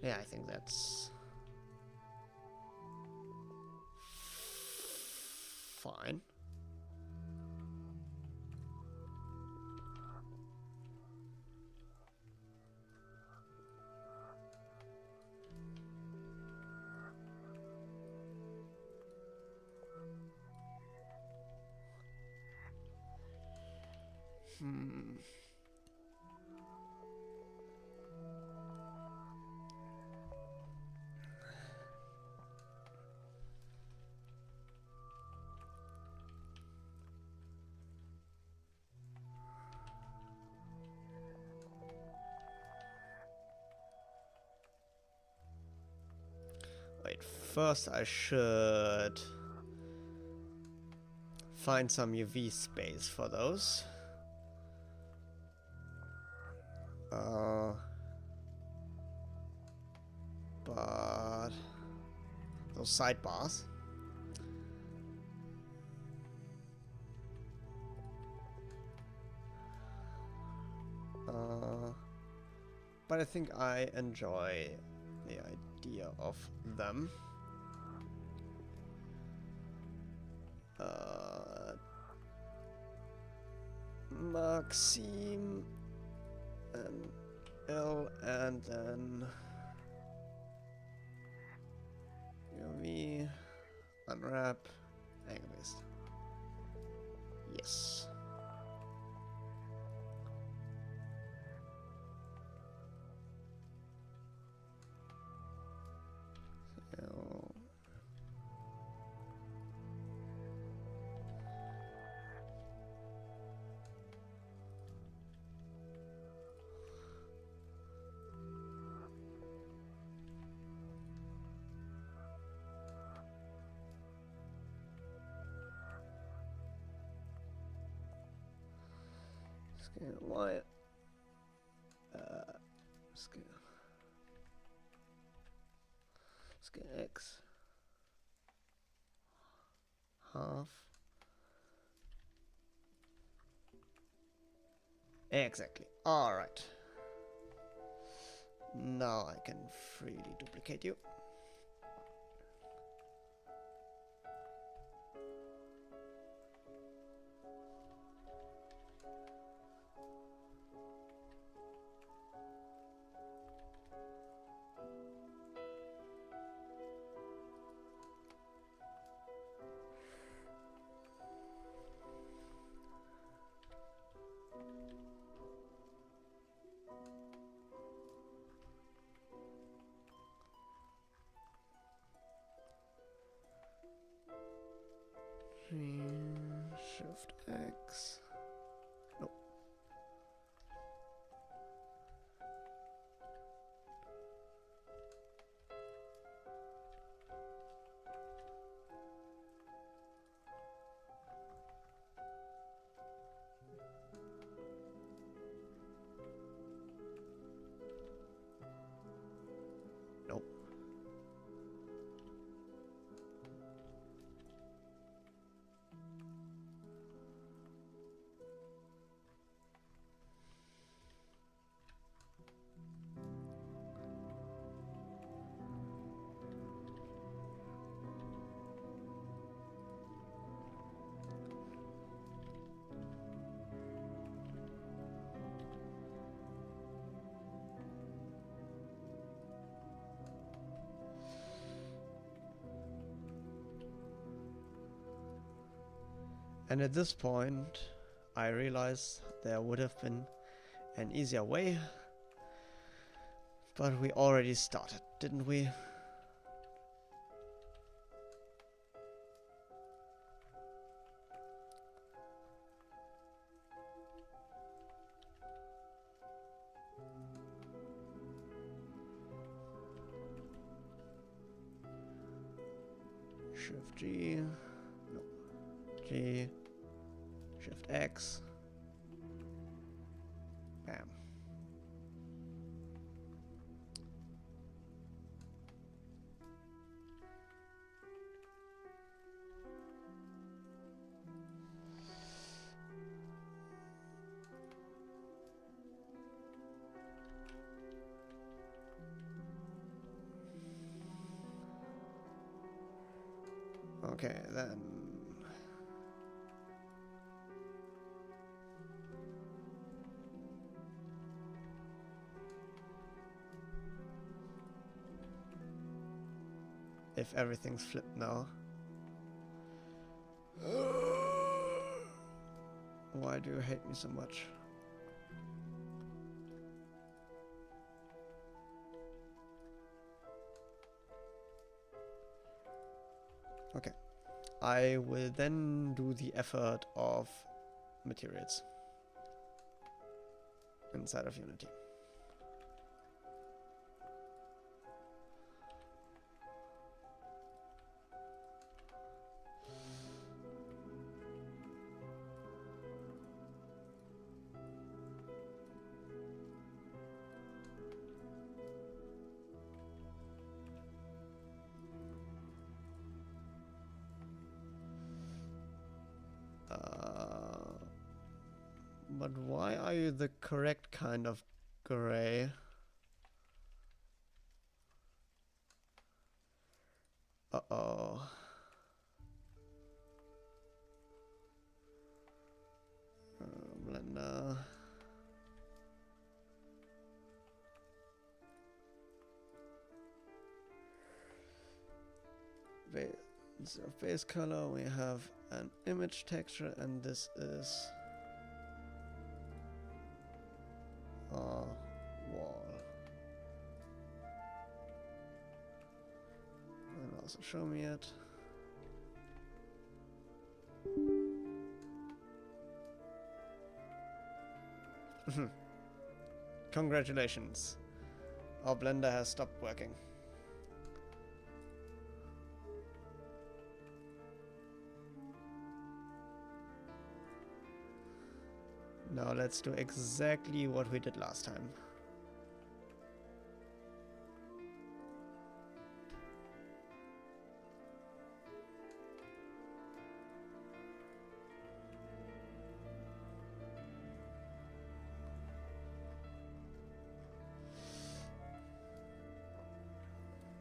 Speaker 1: Yeah, I think that's fine. Wait, first I should find some UV space for those. But those sidebars. But I think I enjoy the idea of them. Maxime and L, and then UV, unwrap, anglist. Yes. So scale Y, scale X, half. Exactly. All right. Now I can freely duplicate you. Shift X. Nope. Nope. And at this point, I realized there would have been an easier way, but we already started, didn't we? Shift G, no, G, Shift X, bam. Okay, then. If everything's flipped now. Why do you hate me so much? Okay. I will then do the effort of materials inside of Unity. But why are you the correct kind of gray? Uh-oh. Blender. Instead of base color, we have an image texture, and this is our wall. And also show me it. Congratulations. Our blender has stopped working. Now let's do exactly what we did last time.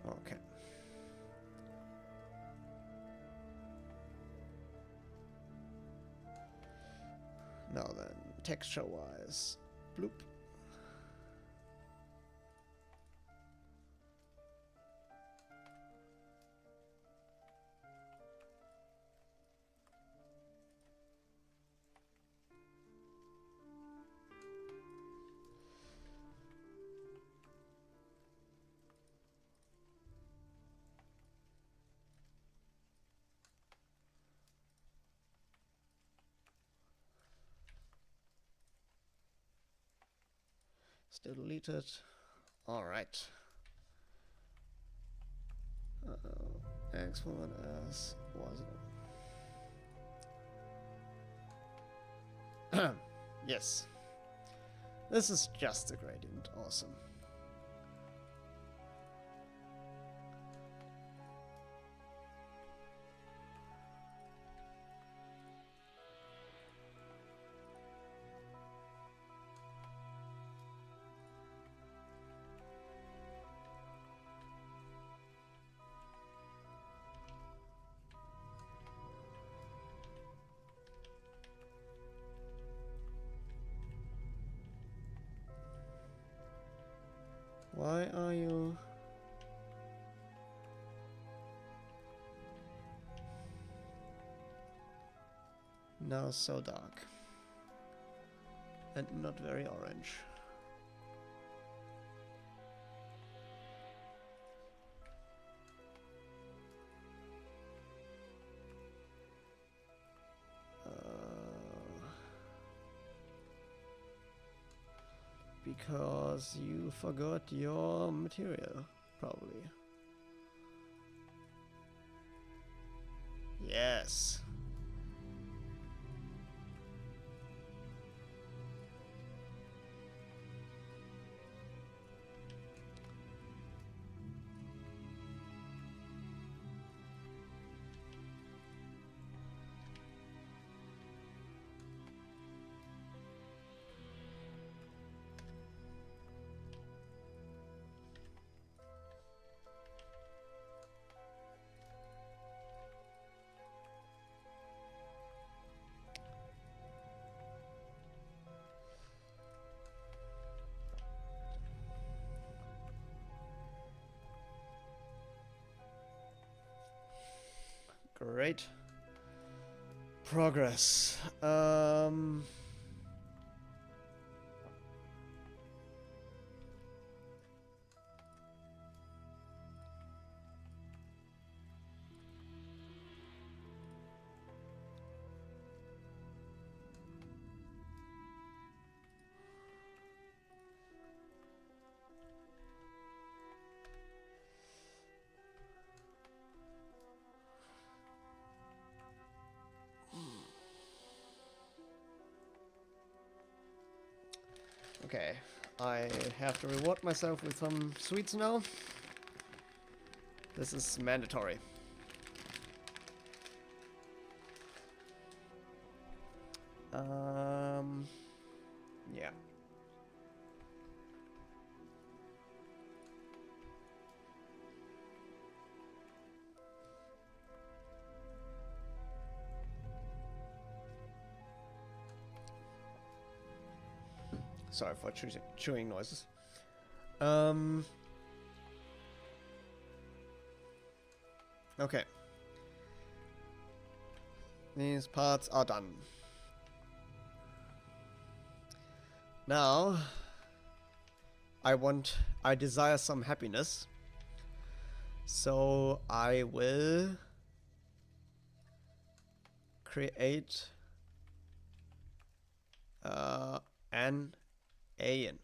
Speaker 1: Okay. Now then, texture-wise, bloop. Still deleted. All right. X1 as was it? Yes. This is just a gradient. Awesome. Why are you... now so dark? And not very orange. Because you forgot your material, probably. Yes. Alright. Progress. Okay, I have to reward myself with some sweets now. This is mandatory. Yeah. Sorry for chewing noises. Okay. These parts are done. Now, I desire some happiness. So I will create an alien.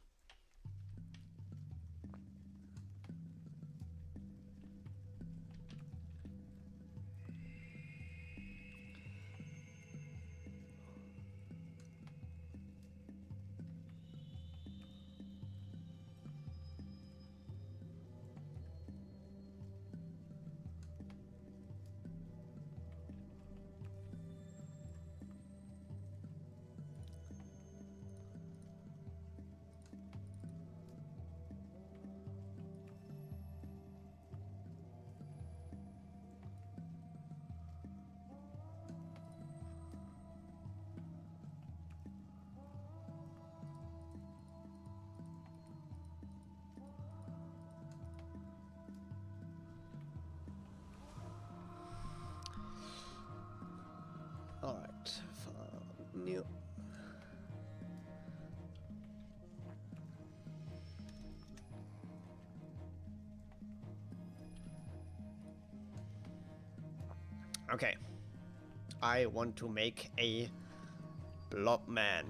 Speaker 1: Alright, new. Okay. I want to make a blob man.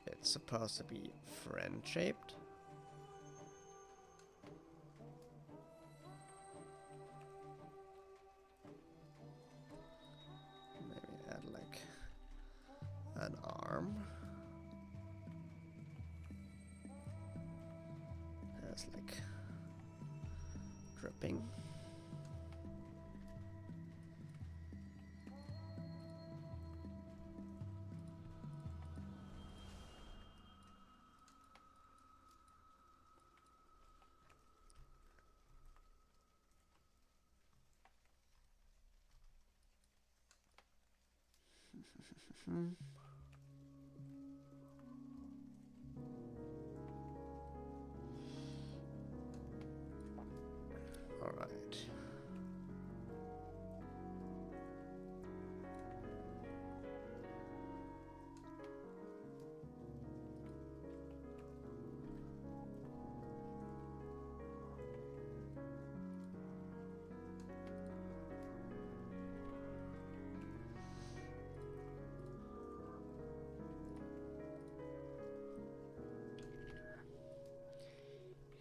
Speaker 1: It's supposed to be friend-shaped. Maybe add like an arm. Has like dripping. All right.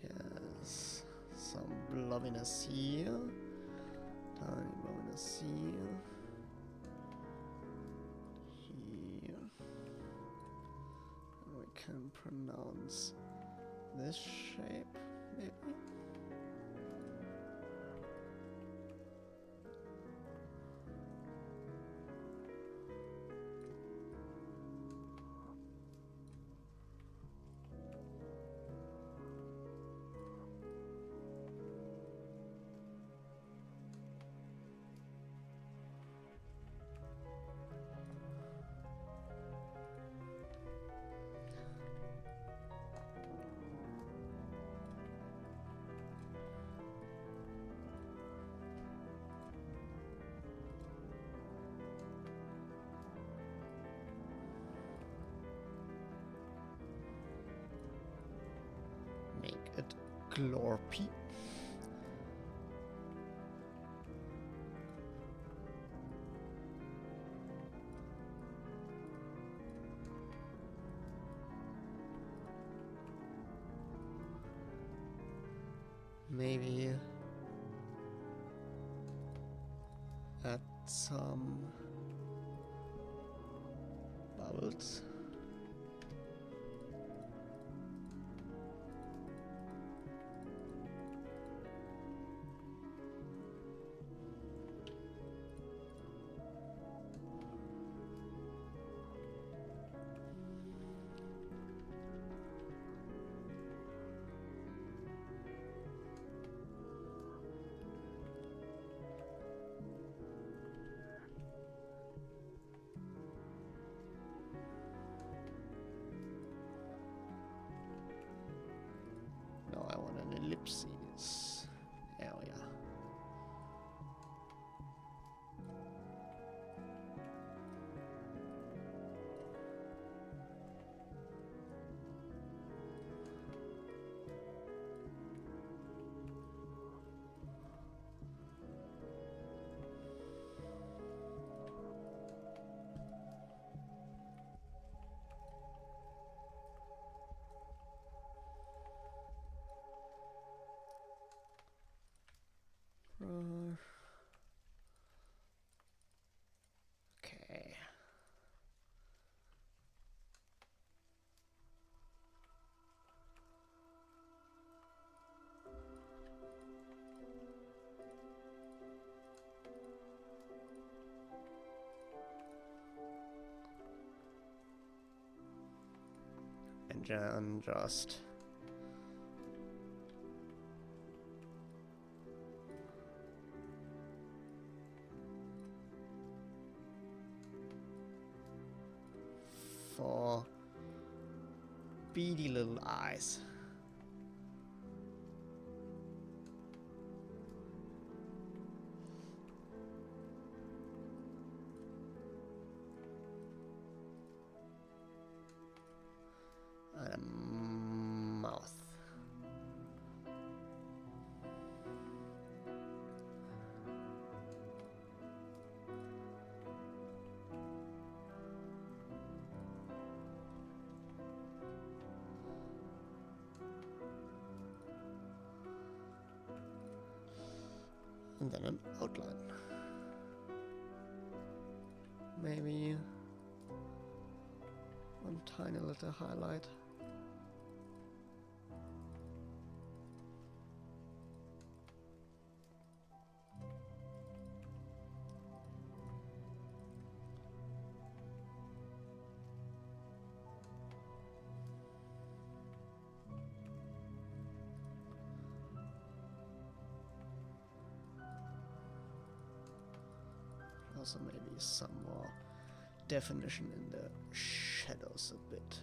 Speaker 1: Yes, some blobbiness here. Tiny blobbiness here. Here. And we can pronounce this shape, maybe. Glorpy. Maybe add some bubbles. No, I want an ellipses area. Okay. And then just for beady little eyes. And a mouth. And then an outline. Maybe one tiny little highlight. Also maybe some more definition in the shadows a bit.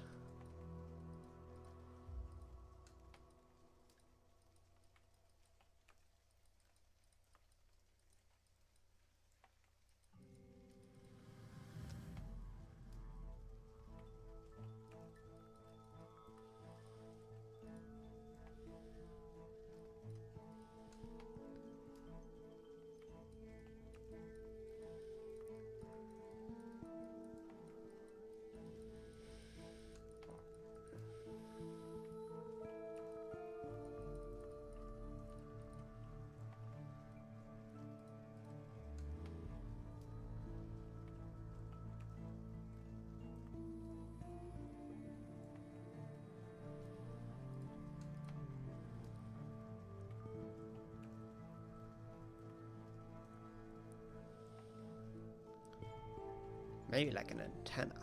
Speaker 1: Maybe like an antenna.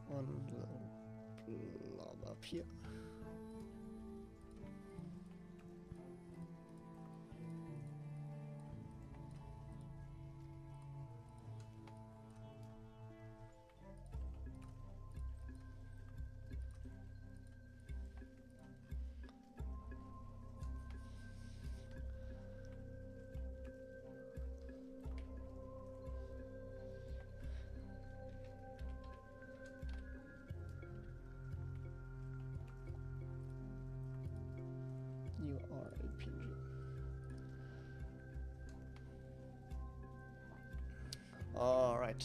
Speaker 1: One little blob up here. All right.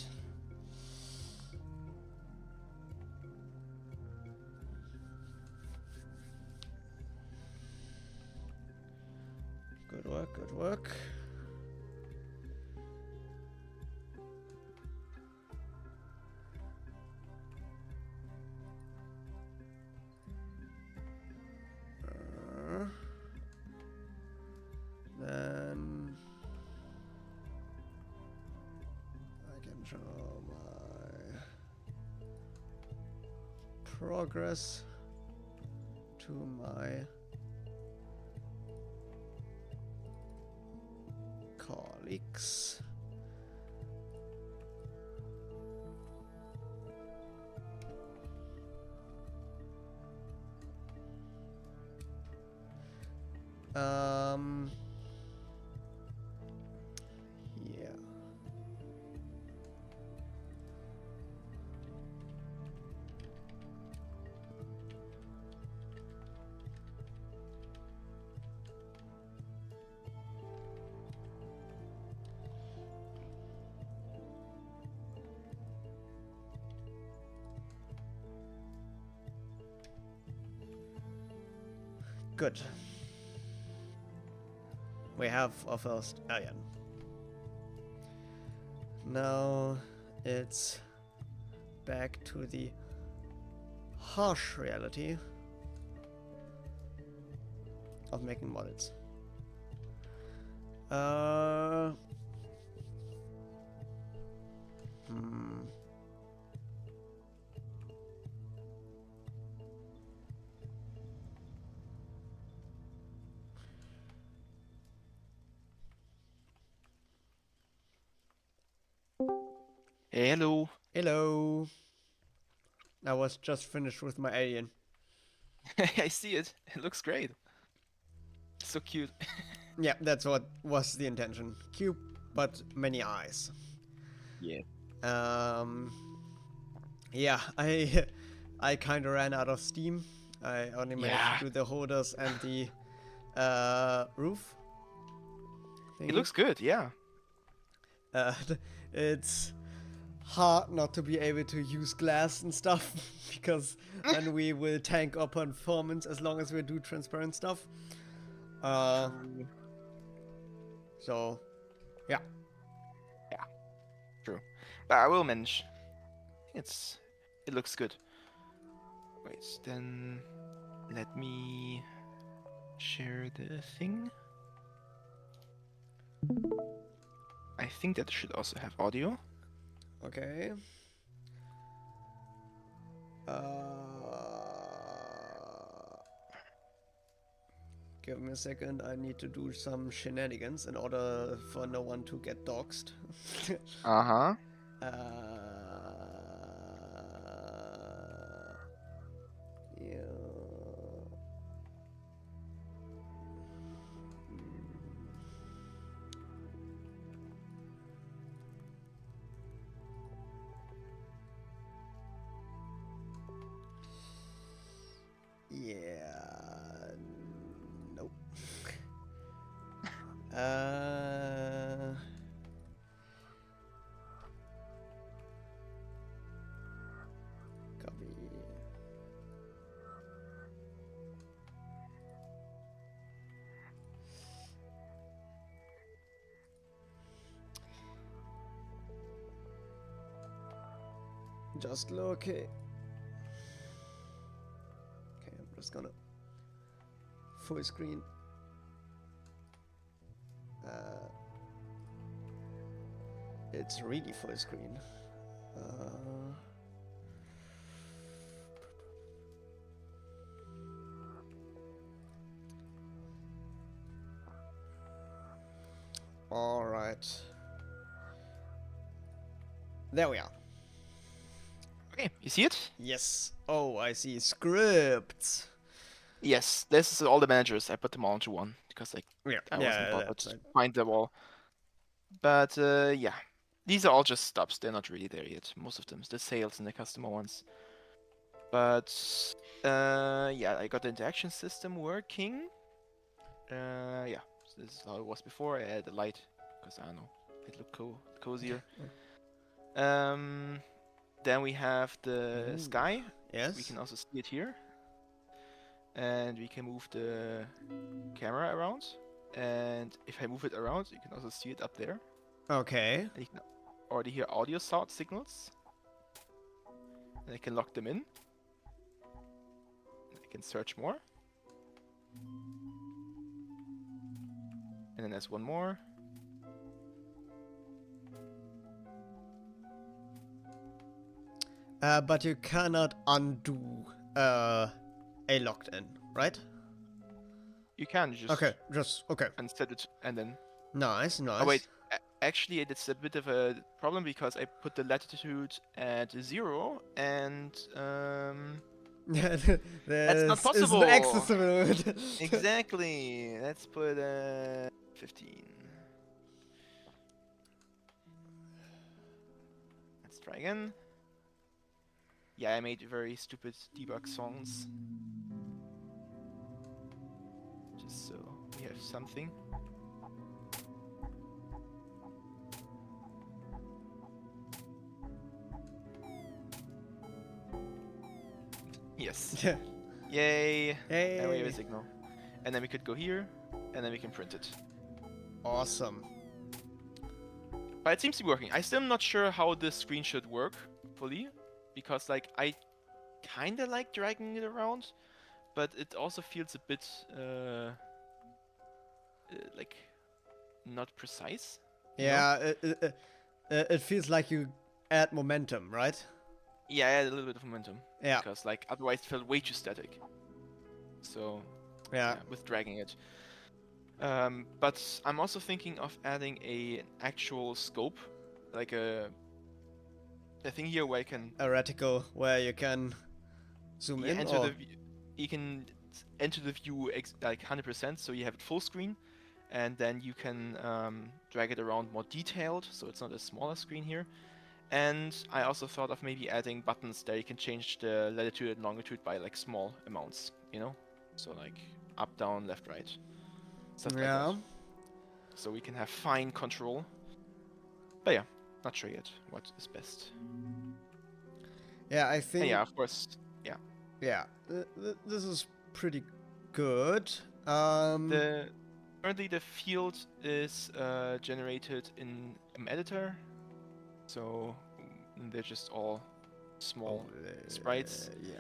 Speaker 1: Good work, good work. Then I can show my progress to my colleagues. Yeah. Good. We have our first alien. Now it's back to the harsh reality of making models.
Speaker 2: Hello.
Speaker 1: Hello. I was just finished with my alien.
Speaker 2: I see it. It looks great. So cute.
Speaker 1: Yeah, that's what was the intention. Cube, but many eyes.
Speaker 2: Yeah.
Speaker 1: Yeah, I kind of ran out of steam. I only managed
Speaker 2: Yeah.
Speaker 1: to do the holders and the roof
Speaker 2: It
Speaker 1: thingy.
Speaker 2: looks good, yeah.
Speaker 1: Uh, it's hard not to be able to use glass and stuff because then we will tank our performance as long as we do transparent stuff.
Speaker 2: True.
Speaker 1: So, yeah.
Speaker 2: Yeah, true. But I will manage. It looks good. Wait, then let me share the thing. I think that should also have audio.
Speaker 1: Okay. Give me a second. I need to do some shenanigans in order for no one to get doxxed.
Speaker 2: Uh-huh.
Speaker 1: uh, yeah. Yeah. Nope. Copy. Just look. Okay, I'm just gonna full screen. It's really full screen. All right. There we are.
Speaker 2: Okay, you see it?
Speaker 1: Yes. Oh, I see scripts.
Speaker 2: Yes, this is all the managers. I put them all into one because
Speaker 1: Yeah,
Speaker 2: I wasn't
Speaker 1: yeah,
Speaker 2: bothered
Speaker 1: that's
Speaker 2: to
Speaker 1: it.
Speaker 2: find them all. But yeah, these are all just stops. They're not really there yet. Most of them, the sales and the customer ones. But yeah, I got the interaction system working. Yeah, so this is how it was before. I added the light because I don't know, it looked cozier. Then we have the
Speaker 1: Ooh,
Speaker 2: sky.
Speaker 1: yes.
Speaker 2: We can also see it here. And we can move the camera around. And if I move it around, you can also see it up there.
Speaker 1: Okay.
Speaker 2: And you can already hear audio sound signals. And I can lock them in. And I can search more. And then there's one more.
Speaker 1: But you cannot undo a locked in, right?
Speaker 2: You can just
Speaker 1: Okay, just okay.
Speaker 2: unset it and then.
Speaker 1: Nice, nice.
Speaker 2: Oh wait, actually it's a bit of a problem because I put the latitude at 0 and
Speaker 1: That's
Speaker 2: not possible.
Speaker 1: Isn't accessible.
Speaker 2: Exactly. Let's put 15. Let's try again. Yeah, I made very stupid debug songs. Just so we have something. Yes.
Speaker 1: Yeah.
Speaker 2: Yay. Now we have a
Speaker 1: Hey.
Speaker 2: signal. And then we could go here, and then we can print it.
Speaker 1: Awesome.
Speaker 2: But it seems to be working. I still am not sure how this screen should work fully, because like I kinda like dragging it around, but it also feels a bit like not precise. You know?
Speaker 1: Yeah, it feels like you add momentum, right?
Speaker 2: Yeah, I had a little bit of momentum.
Speaker 1: Yeah.
Speaker 2: Because like otherwise it felt way too static. So
Speaker 1: Yeah.
Speaker 2: with dragging it. But I'm also thinking of adding an actual scope, like a thing here where I can
Speaker 1: A reticle where you can zoom in
Speaker 2: enter
Speaker 1: or
Speaker 2: the you can enter the view like 100%, so you have it full screen, and then you can drag it around more detailed, so it's not a smaller screen here. And I also thought of maybe adding buttons that you can change the latitude and longitude by like small amounts, you know? So like up, down, left, right, stuff like that. So we can have fine control. But yeah, not sure yet what is best.
Speaker 1: Yeah, I
Speaker 2: And
Speaker 1: think
Speaker 2: yeah, of course, yeah.
Speaker 1: yeah, this is pretty good.
Speaker 2: Currently the field is generated in an editor, so they're just all small sprites.
Speaker 1: Yeah.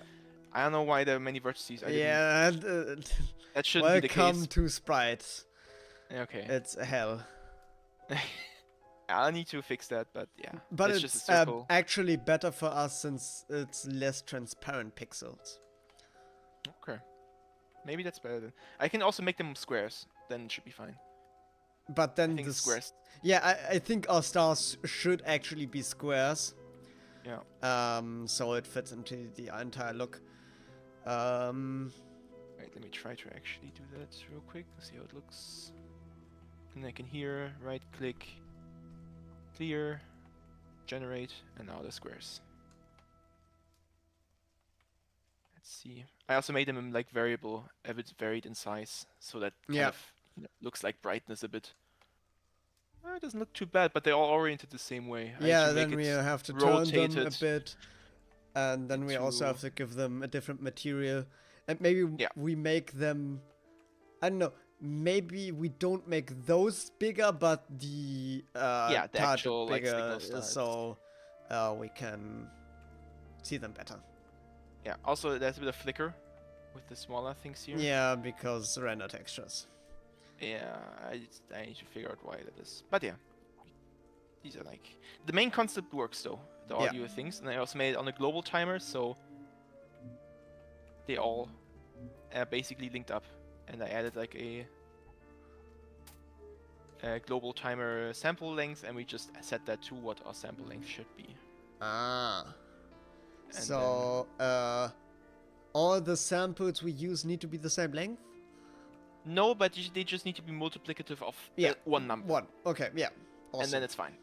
Speaker 2: I don't know why there are many vertices.
Speaker 1: Yeah.
Speaker 2: That shouldn't be the
Speaker 1: Welcome
Speaker 2: case.
Speaker 1: to sprites.
Speaker 2: Okay.
Speaker 1: It's hell.
Speaker 2: I need to fix that, but yeah.
Speaker 1: But
Speaker 2: it's just a circle.
Speaker 1: actually better for us since it's less transparent pixels.
Speaker 2: Okay. Maybe that's better then. I can also make them squares. Then it should be fine.
Speaker 1: But
Speaker 2: I
Speaker 1: then
Speaker 2: think
Speaker 1: the
Speaker 2: squares.
Speaker 1: Yeah, I think our stars should actually be squares.
Speaker 2: Yeah.
Speaker 1: So it fits into the entire look.
Speaker 2: Wait, let me try to actually do that real quick. See how it looks. And I can here right click, clear, generate, and now the squares. Let's see. I also made them in like variable, if it's varied in size, so that kind of looks like brightness a bit. It doesn't look too bad, but they're all oriented the same way.
Speaker 1: Yeah, then we have to turn them a bit, and then we also have to give them a different material, and maybe we make them. I don't know. Maybe we don't make those bigger, but the
Speaker 2: the
Speaker 1: target
Speaker 2: actual
Speaker 1: bigger,
Speaker 2: like,
Speaker 1: so we can see them better.
Speaker 2: Yeah. Also, there's a bit of flicker with the smaller things here.
Speaker 1: Yeah, because render textures.
Speaker 2: Yeah, I need to figure out why that is. But yeah, these are like the main concept works though, the audio things, and I also made it on a global timer, so they all basically linked up, and I added like a global timer sample length, and we just set that to what our sample length should be.
Speaker 1: Ah. And so all the samples we use need to be the same length?
Speaker 2: No, but they just need to be multiplicative of one number.
Speaker 1: One. Okay, yeah. Awesome.
Speaker 2: And then it's fine.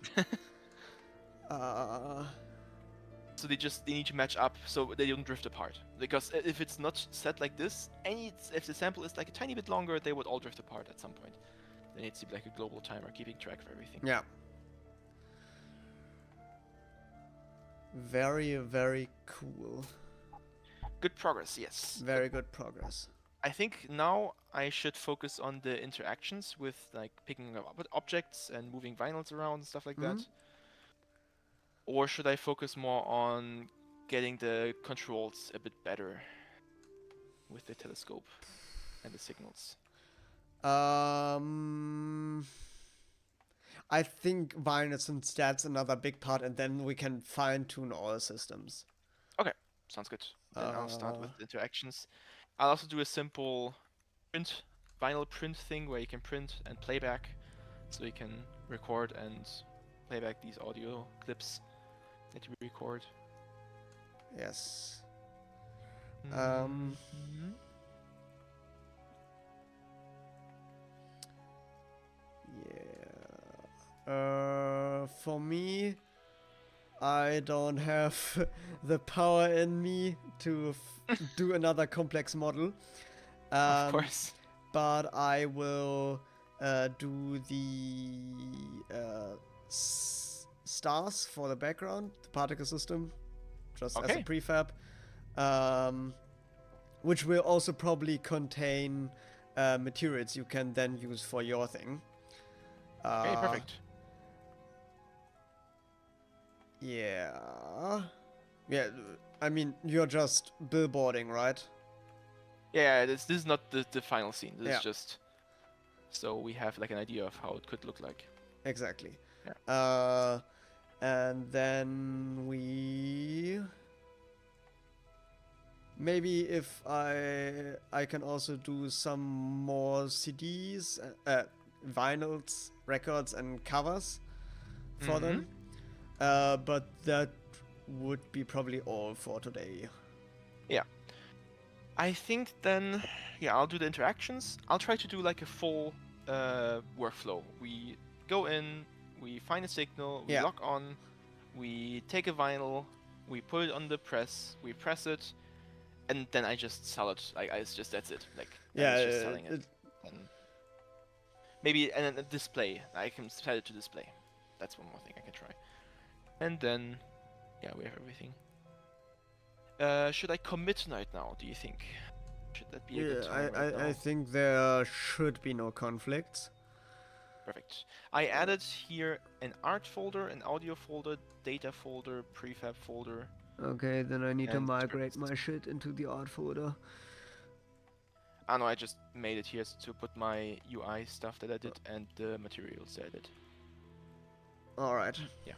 Speaker 2: So they need to match up so they don't drift apart. Because if it's not set like this, if the sample is like a tiny bit longer, they would all drift apart at some point. There needs to be like a global timer keeping track of everything.
Speaker 1: Yeah. Very, very cool.
Speaker 2: Good progress, yes.
Speaker 1: Very good progress.
Speaker 2: I think now I should focus on the interactions with like picking up objects and moving vinyls around and stuff like that. Or should I focus more on getting the controls a bit better with the telescope and the signals?
Speaker 1: I think vinyls and stats another big part, and then we can fine tune all systems.
Speaker 2: Okay, sounds good. Then I'll start with the interactions. I'll also do a simple vinyl print thing where you can print and playback, so you can record and playback these audio clips that you record.
Speaker 1: Yes. Yeah. For me, I don't have the power in me to do another complex model.
Speaker 2: Of course.
Speaker 1: But I will do the stars for the background, the particle system, just as a prefab, which will also probably contain materials you can then use for your thing.
Speaker 2: Okay, perfect.
Speaker 1: Yeah. Yeah, I mean, you're just billboarding, right?
Speaker 2: Yeah, this is not the final scene. This is just so we have like an idea of how it could look like.
Speaker 1: Exactly.
Speaker 2: Yeah.
Speaker 1: And then we maybe if I can also do some more CDs, vinyls, records, and covers for them. But that would be probably all for today.
Speaker 2: Yeah. I think then, yeah, I'll do the interactions. I'll try to do like a full workflow. We go in, we find a signal, we lock on, we take a vinyl, we put it on the press, we press it, and then I just sell it. Like it's just that's it. Like it's just selling it. And maybe and a display. I can set it to display. That's one more thing I can try. And then, yeah, we have everything. Should I commit right now, do you think? Should that be a good time right now?
Speaker 1: I think there should be no conflicts.
Speaker 2: Perfect. I added here an art folder, an audio folder, data folder, prefab folder.
Speaker 1: Okay, then I need to migrate my shit into the art folder.
Speaker 2: Ah no, I just made it here to put my UI stuff that I did and the materials that I did.
Speaker 1: Alright.
Speaker 2: Yeah.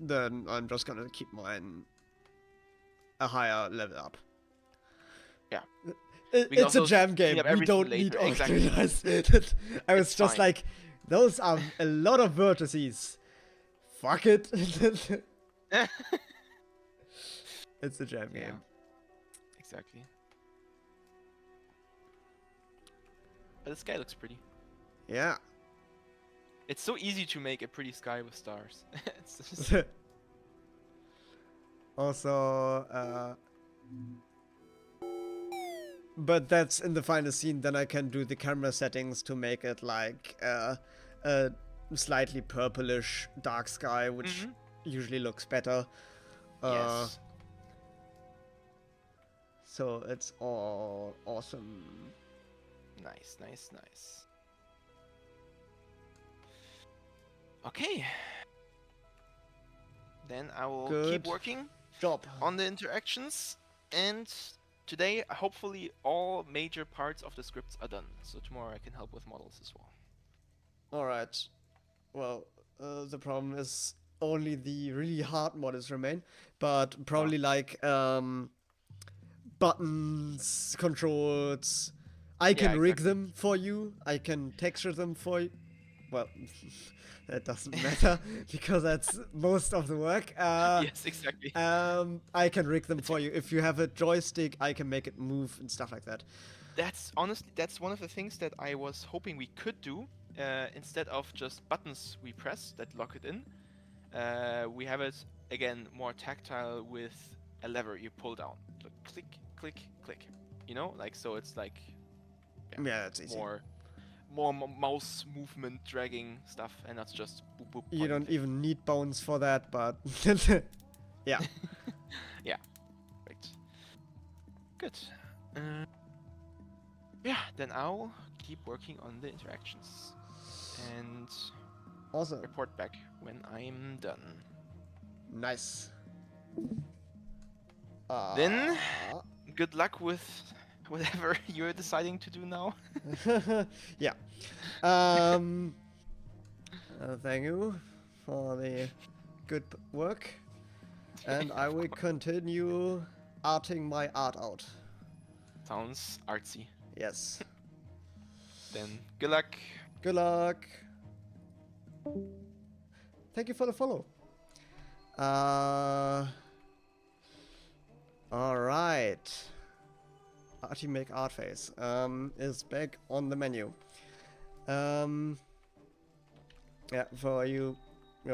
Speaker 1: Then I'm just gonna keep mine a higher level up.
Speaker 2: Yeah.
Speaker 1: It's a jam game. We don't need organized. I was just like, those are a lot of vertices. Fuck it. It's a jam game.
Speaker 2: Exactly. But the sky looks pretty.
Speaker 1: Yeah.
Speaker 2: It's so easy to make a pretty sky with stars.
Speaker 1: Also, but that's in the final scene. Then I can do the camera settings to make it like a slightly purplish dark sky, which usually looks better.
Speaker 2: Yes.
Speaker 1: So it's all awesome.
Speaker 2: Nice, nice, nice. Okay. Then I will keep working on the interactions, and today hopefully all major parts of the scripts are done. So tomorrow I can help with models as well.
Speaker 1: Alright. Well, the problem is only the really hard models remain, but probably like buttons, controls. I can rig them for you. I can texture them for you. Well, that doesn't matter because that's most of the work.
Speaker 2: Yes, exactly.
Speaker 1: I can rig them for you. If you have a joystick, I can make it move and stuff like that.
Speaker 2: That's honestly, that's one of the things that I was hoping we could do. Instead of just buttons we press that lock it in, we have it again more tactile with a lever you pull down. Look, click, click, click. You know, like so it's like
Speaker 1: yeah, that's easy.
Speaker 2: more mouse movement dragging stuff, and not just boop boop.
Speaker 1: You don't
Speaker 2: pointing
Speaker 1: even need bones for that, but yeah.
Speaker 2: thing. Yeah, right. Good. Yeah, then I'll keep working on the interactions and
Speaker 1: Awesome.
Speaker 2: report back when I'm done.
Speaker 1: Nice.
Speaker 2: Then, good luck with whatever you're deciding to do now.
Speaker 1: Yeah. Thank you for the good work. And I will continue arting my art out.
Speaker 2: Sounds artsy.
Speaker 1: Yes.
Speaker 2: Then, good luck.
Speaker 1: Good luck. Thank you for the follow. Alright. Arty Make Art Face is back on the menu. Yeah, for you're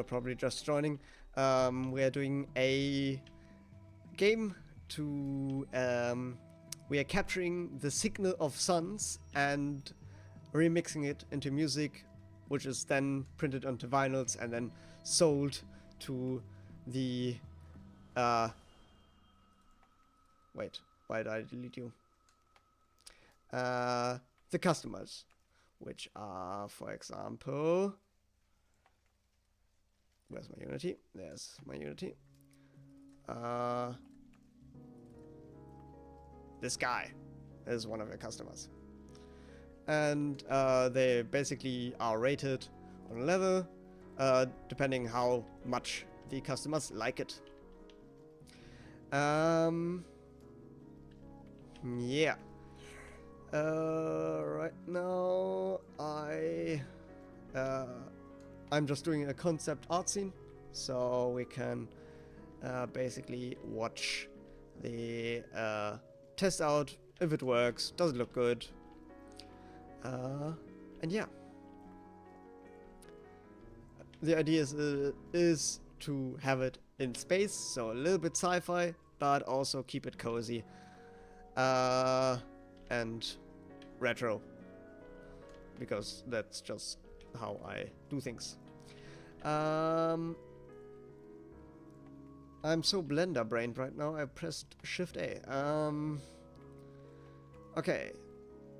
Speaker 1: probably just joining. We're doing a game to we are capturing the signal of suns and remixing it into music, which is then printed onto vinyls and then sold to the wait, why did I delete you? The customers, which are, for example, where's my Unity? There's my Unity. This guy is one of your customers. And they basically are rated on a level, depending how much the customers like it. Yeah. Right now I'm just doing a concept art scene, so we can basically watch the test out if it works, does it look good, and yeah. The idea is to have it in space, so a little bit sci-fi, but also keep it cozy and retro, because that's just how I do things. I'm so Blender brained right now. I pressed Shift A. Okay,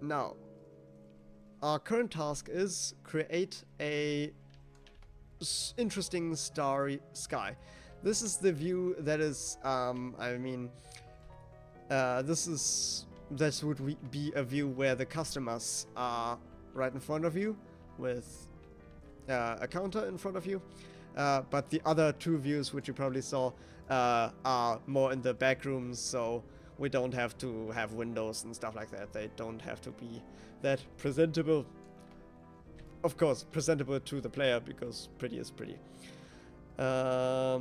Speaker 1: now our current task is create a interesting starry sky. This is the view that is this would be a view where the customers are right in front of you with a counter in front of you, but the other two views, which you probably saw, are more in the back rooms, so we don't have to have windows and stuff like that. They don't have to be that presentable. Of course, presentable to the player, because pretty is pretty. Now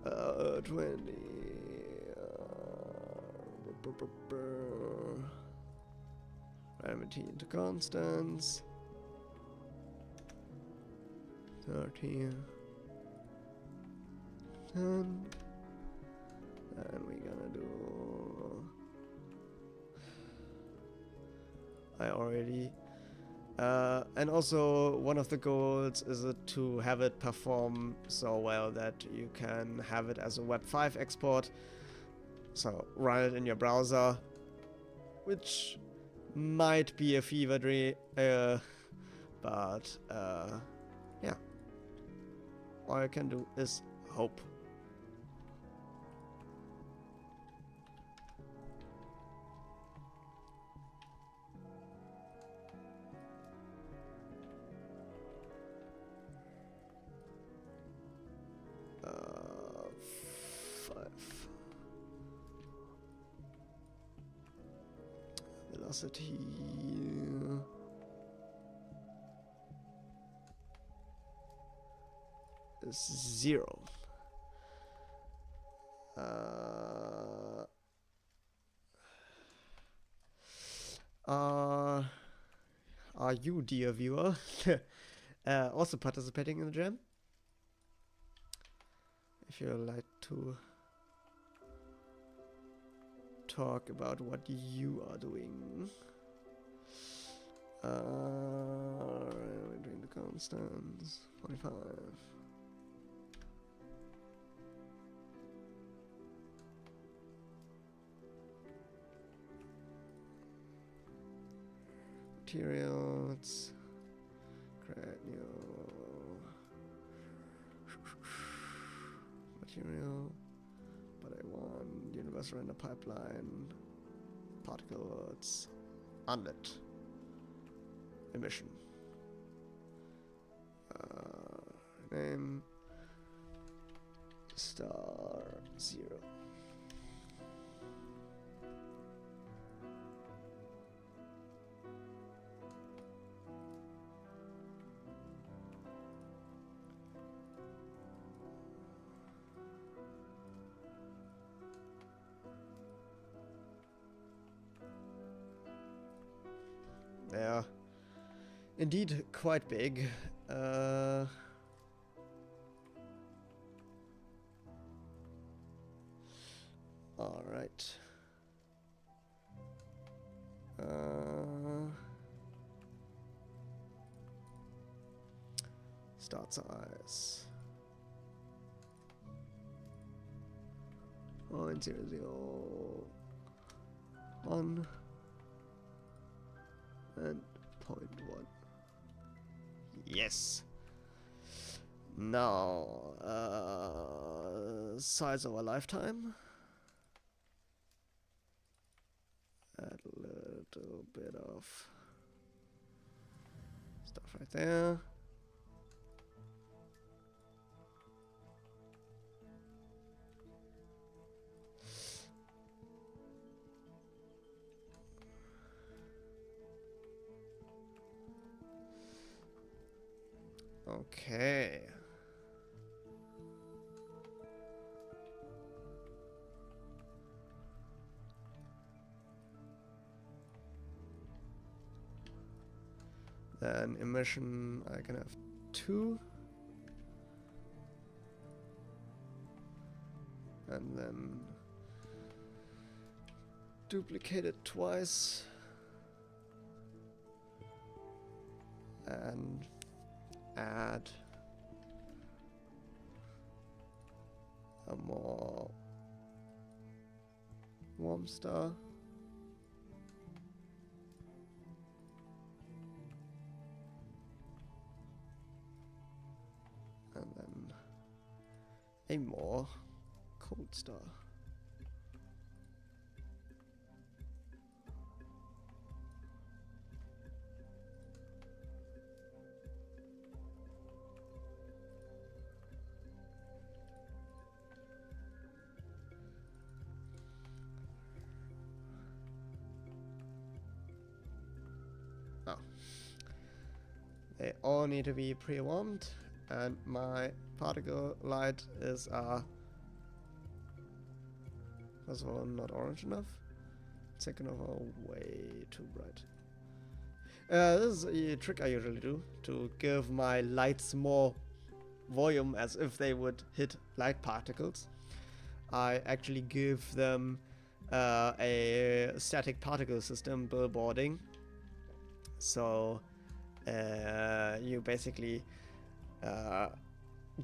Speaker 1: 20 parameter into constants 30 10, and we're gonna do I already and also one of the goals is to have it perform so well that you can have it as a Web5 export, so run it in your browser, which might be a fever dream, but yeah, all I can do is hope. Velocity is 0. Are you, dear viewer, also participating in the jam? If you'd like to talk about what you are doing. We're doing the constants. 45. Materials. Cranial. Material. But I want universal render pipeline. Particles. Unlit. Emission. Name. Star 0. They are indeed quite big. All right. Start size. 0.001 and 0.1. Yes. Now, size over lifetime. Add a little bit of stuff right there. Okay. Then emission, I can have 2. And then duplicate it twice. And add a more warm star. And then a more cold star. Oh. They all need to be pre-warmed, and my particle light is first of all not orange enough. Second of all, way too bright. This is a trick I usually do to give my lights more volume, as if they would hit light particles. I actually give them a static particle system billboarding. So you basically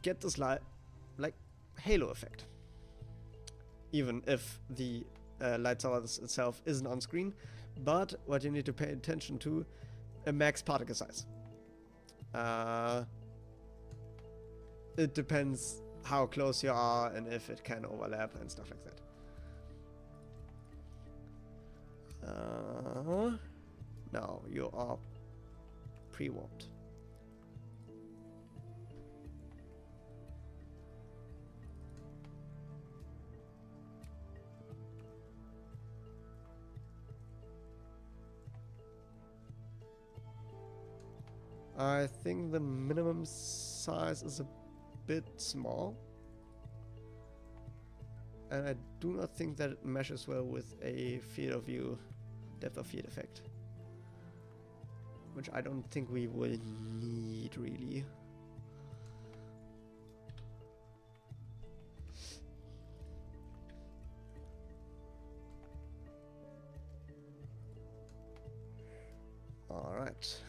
Speaker 1: get this like halo effect, even if the light source itself isn't on screen. But what you need to pay attention to, a max particle size. It depends how close you are and if it can overlap and stuff like that. Now you are pre-warmed. I think the minimum size is a bit small, and I do not think that it meshes well with a field of view depth of field effect, which I don't think we will need really. Alright.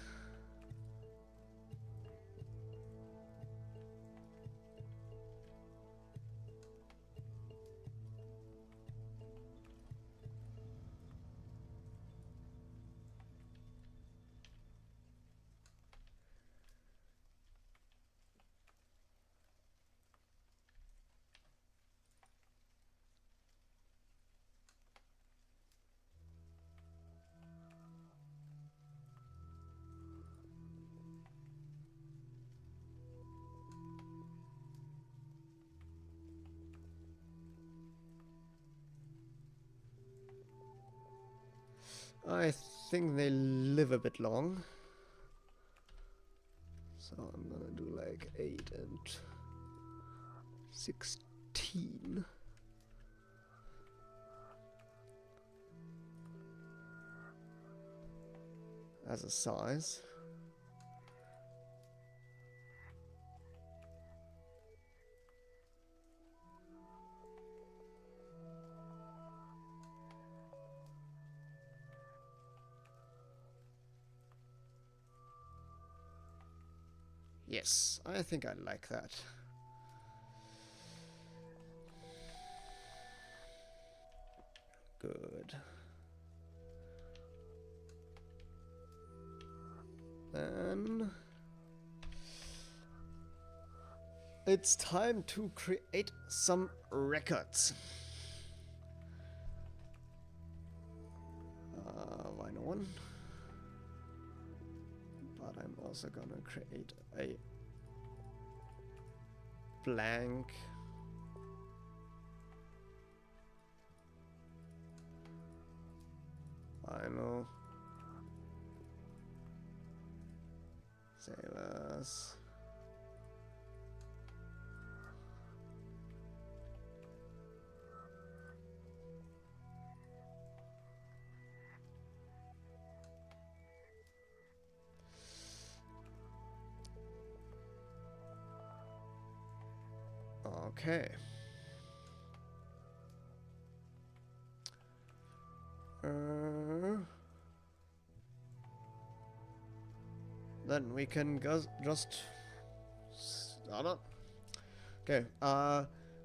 Speaker 1: I think they live a bit long. So I'm gonna do like 8 and 16. As a size. Yes, I think I like that. Good. Then it's time to create some records. Why no one? But I'm also gonna create a blank vinyl. Save as. Okay. Then we can just start up. Okay.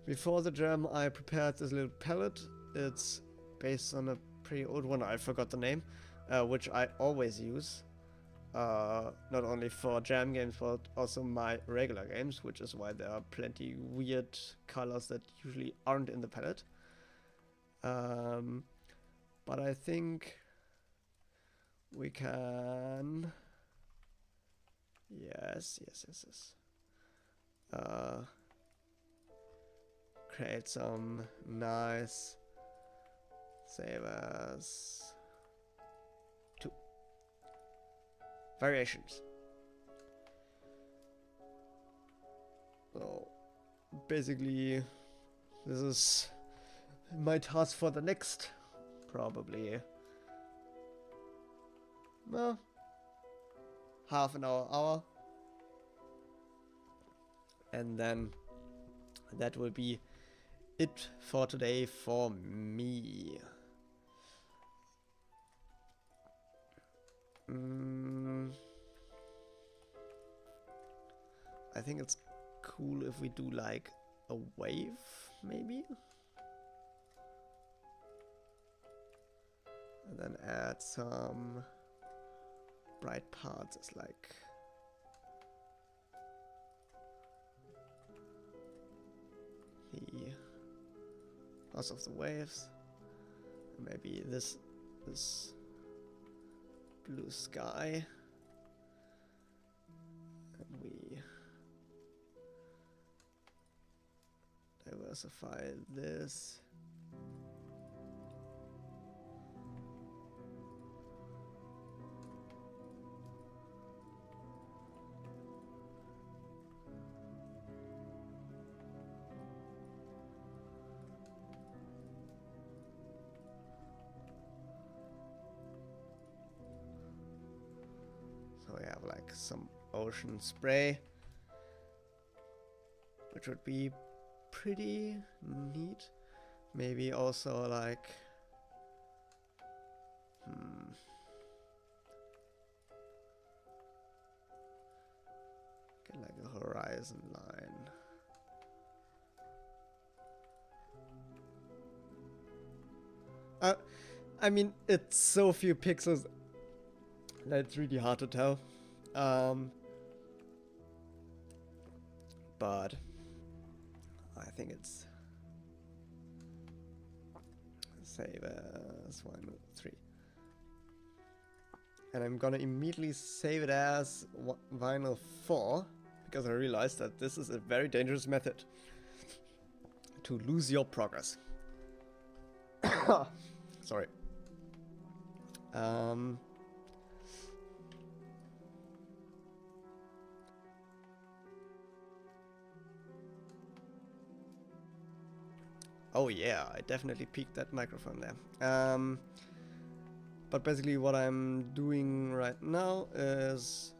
Speaker 1: Before the jam, I prepared this little palette. It's based on a pretty old one. I forgot the name, which I always use. Not only for jam games, but also my regular games, which is why there are plenty weird colors that usually aren't in the palette. But I think we can... Yes. Create some nice save as 2 variations. So basically this is my task for the next probably well half an hour, and then that will be it for today for me. I think it's cool if we do like a wave, maybe, and then add some bright parts as like the loss of the waves, and maybe this blue sky, and we diversify this. So we have like some ocean spray, which would be pretty neat. Maybe also like like a horizon line. I mean, it's so few pixels that it's really hard to tell. But I think it's save as 1.3. And I'm gonna immediately save it as vinyl 4 because I realized that this is a very dangerous method to lose your progress. Sorry. Oh yeah, I definitely peaked that microphone there. But basically what I'm doing right now is...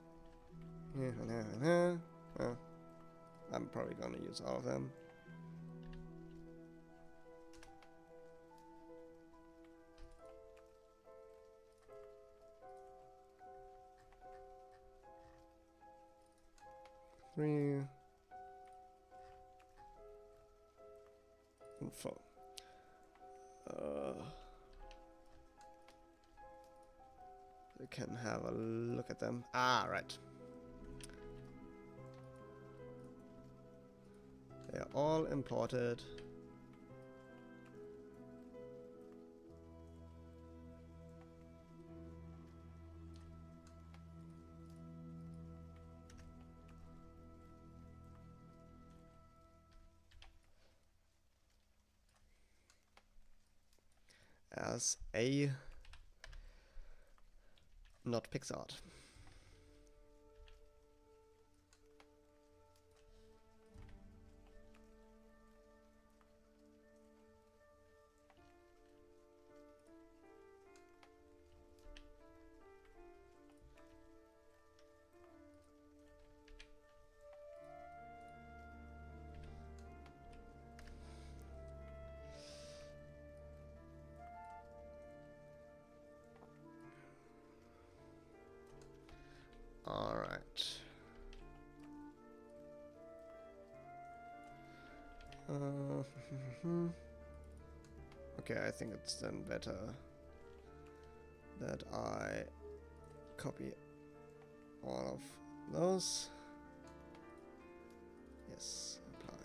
Speaker 1: well, I'm probably gonna use all of them. Three and 4. We can have a look at them. Ah, right. They are all imported. As a not PixArt. All right. Okay, I think it's then better that I copy all of those. Yes, apply.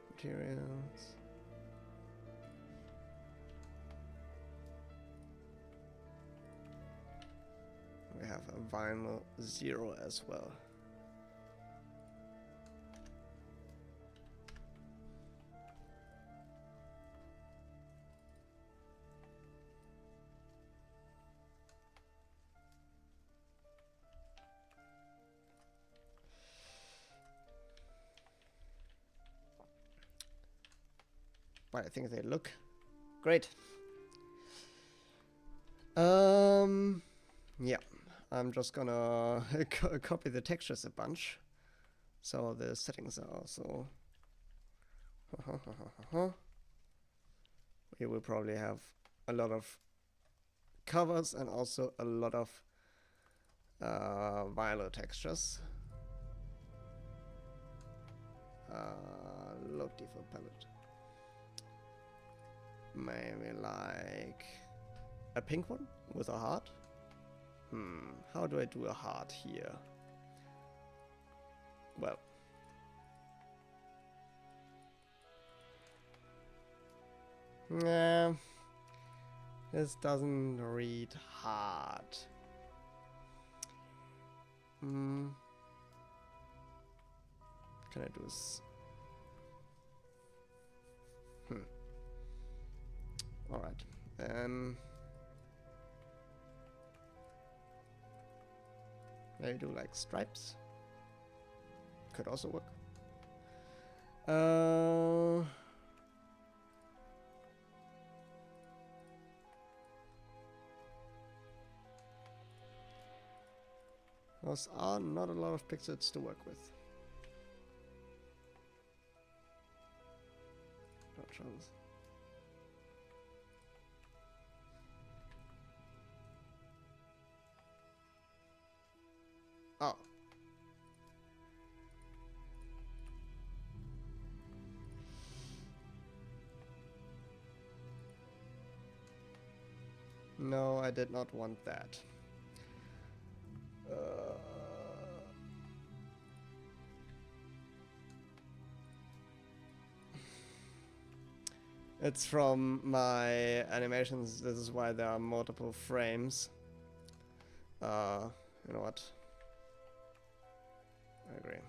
Speaker 1: Materials. We have a vinyl 0 as well. But I think they look great. Yeah, I'm just gonna copy the textures a bunch, so the settings are also. We will probably have a lot of covers and also a lot of violet textures. Load default palette. Maybe like a pink one with a heart. How do I do a heart here? Well, nah, this doesn't read hard. Can I do this? All right, maybe do like stripes. Could also work. Those are not a lot of pixels to work with. controls. Oh. No, I did not want that. It's from my animations. This is why there are multiple frames. You know what? I agree.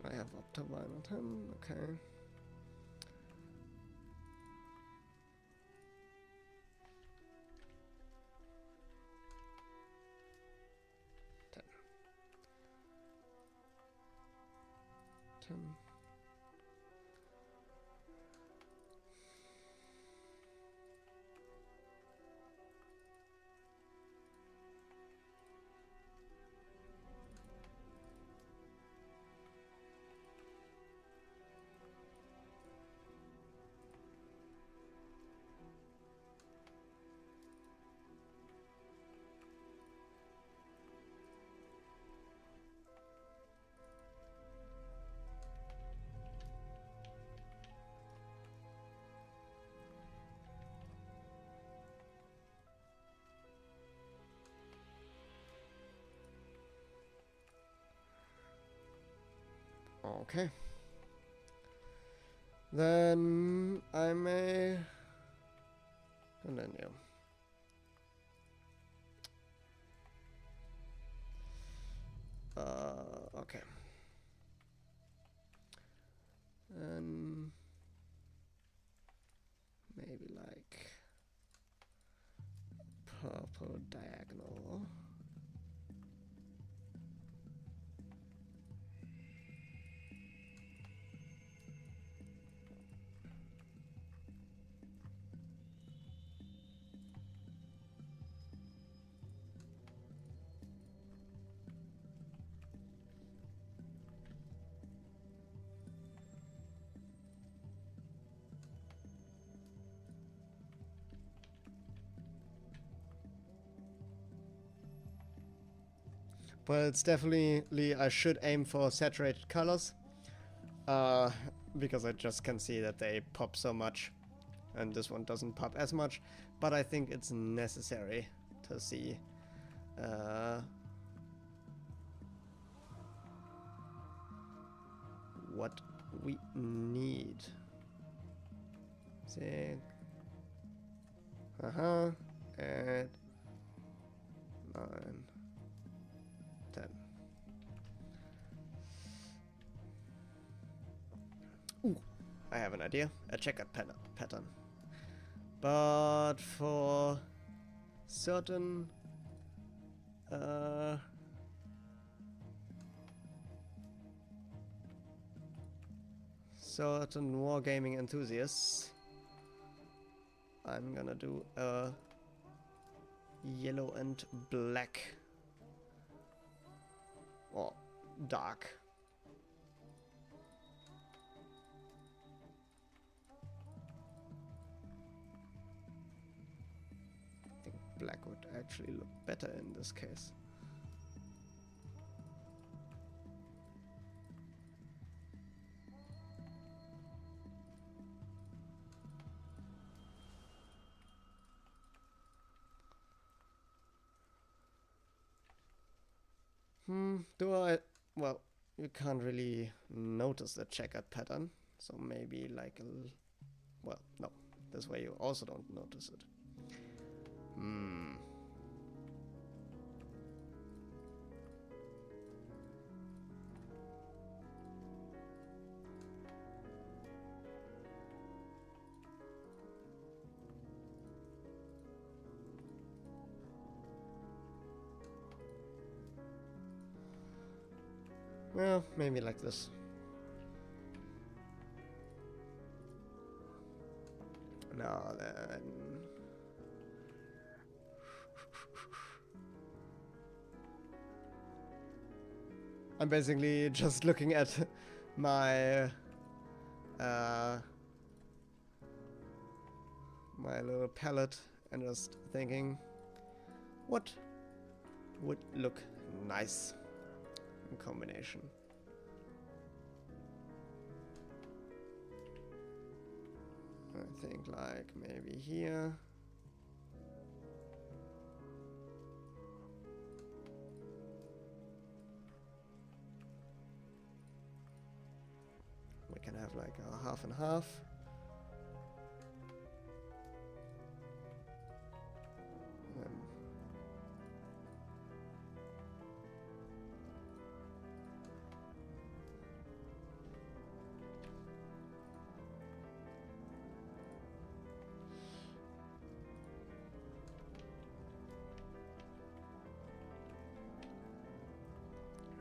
Speaker 1: I have Vtuber on him, okay. Ten. Okay. Then I may continue. Okay. And maybe like purple diagonal. But it's definitely, I should aim for saturated colors. Because I just can see that they pop so much. And this one doesn't pop as much. But I think it's necessary to see what we need. See? And 9, 10. Ooh, I have an idea. A checkered pattern. But for certain certain wargaming enthusiasts, I'm gonna do a yellow and black or dark. I think black would actually look better in this case. Do I? Well, you can't really notice the checkered pattern, so maybe like well, no, this way you also don't notice it. Yeah, maybe like this. Now then. I'm basically just looking at my my little palette and just thinking, what would look nice in combination. I think like maybe here. We can have like a half and half.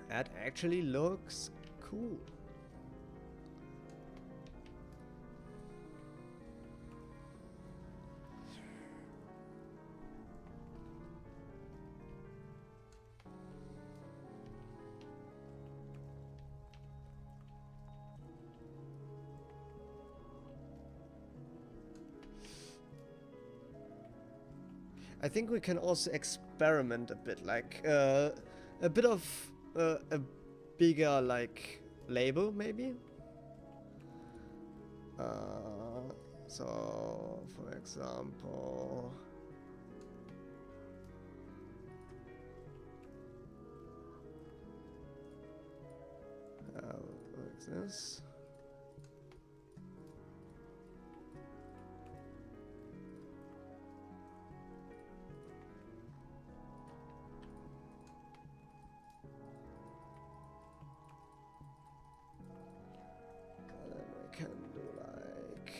Speaker 1: That actually looks cool. I think we can also experiment a bit, like a bit of a bigger like label maybe. So for example, like this. Can do like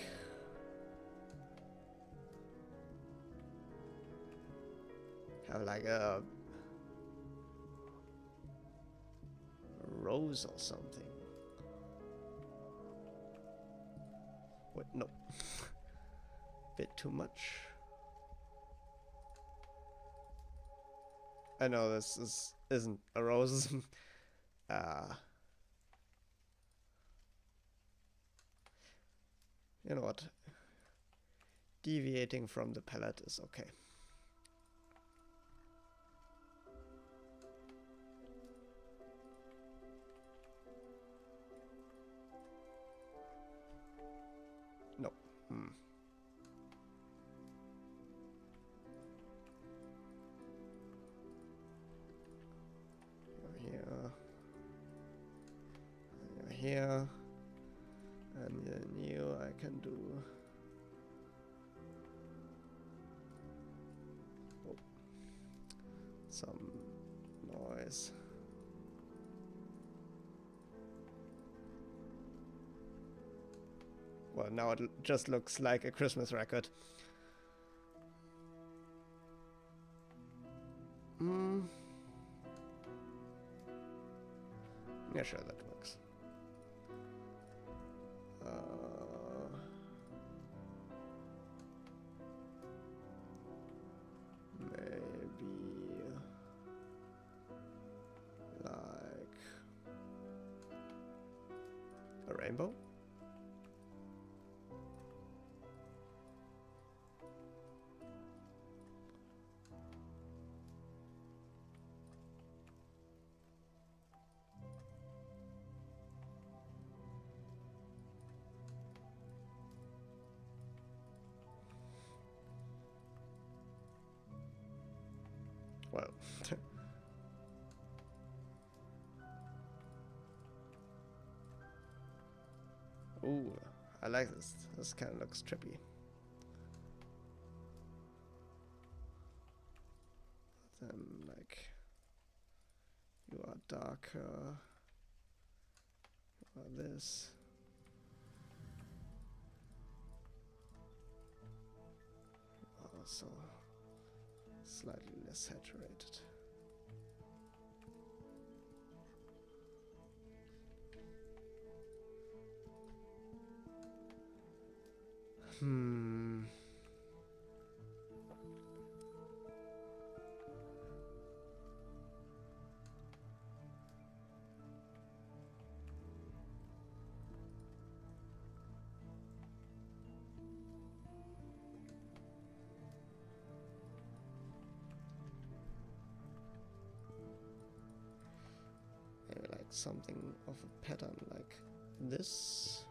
Speaker 1: have like a rose or something. Wait, no. Bit too much. I know this isn't a rose. You know what? Deviating from the palette is okay. No. Here. And then you I can do. Oh. Some noise. Well, now it just looks like a Christmas record. Yeah, sure, that works. Maybe like a rainbow. Well, ooh, I like this. This kind of looks trippy. Then, like, you are darker. You are this. Also slightly less saturated. Hmm. Maybe like something of a pattern like this.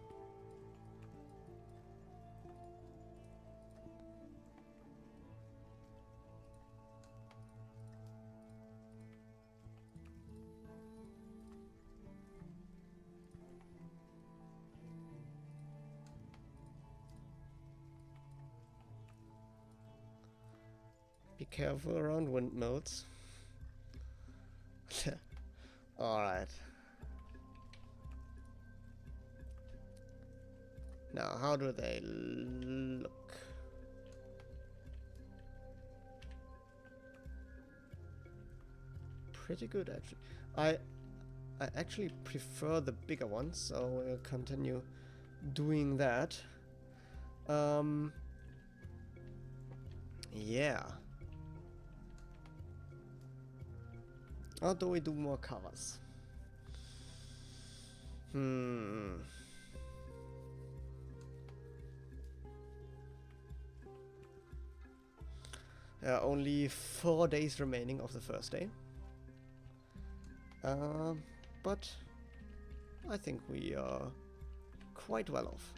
Speaker 1: Be careful around windmills. Alright. Now, how do they look? Pretty good, actually. I actually prefer the bigger ones, so we'll continue doing that. Yeah. Or do we do more covers? Only 4 days remaining of the first day. But I think we are quite well off.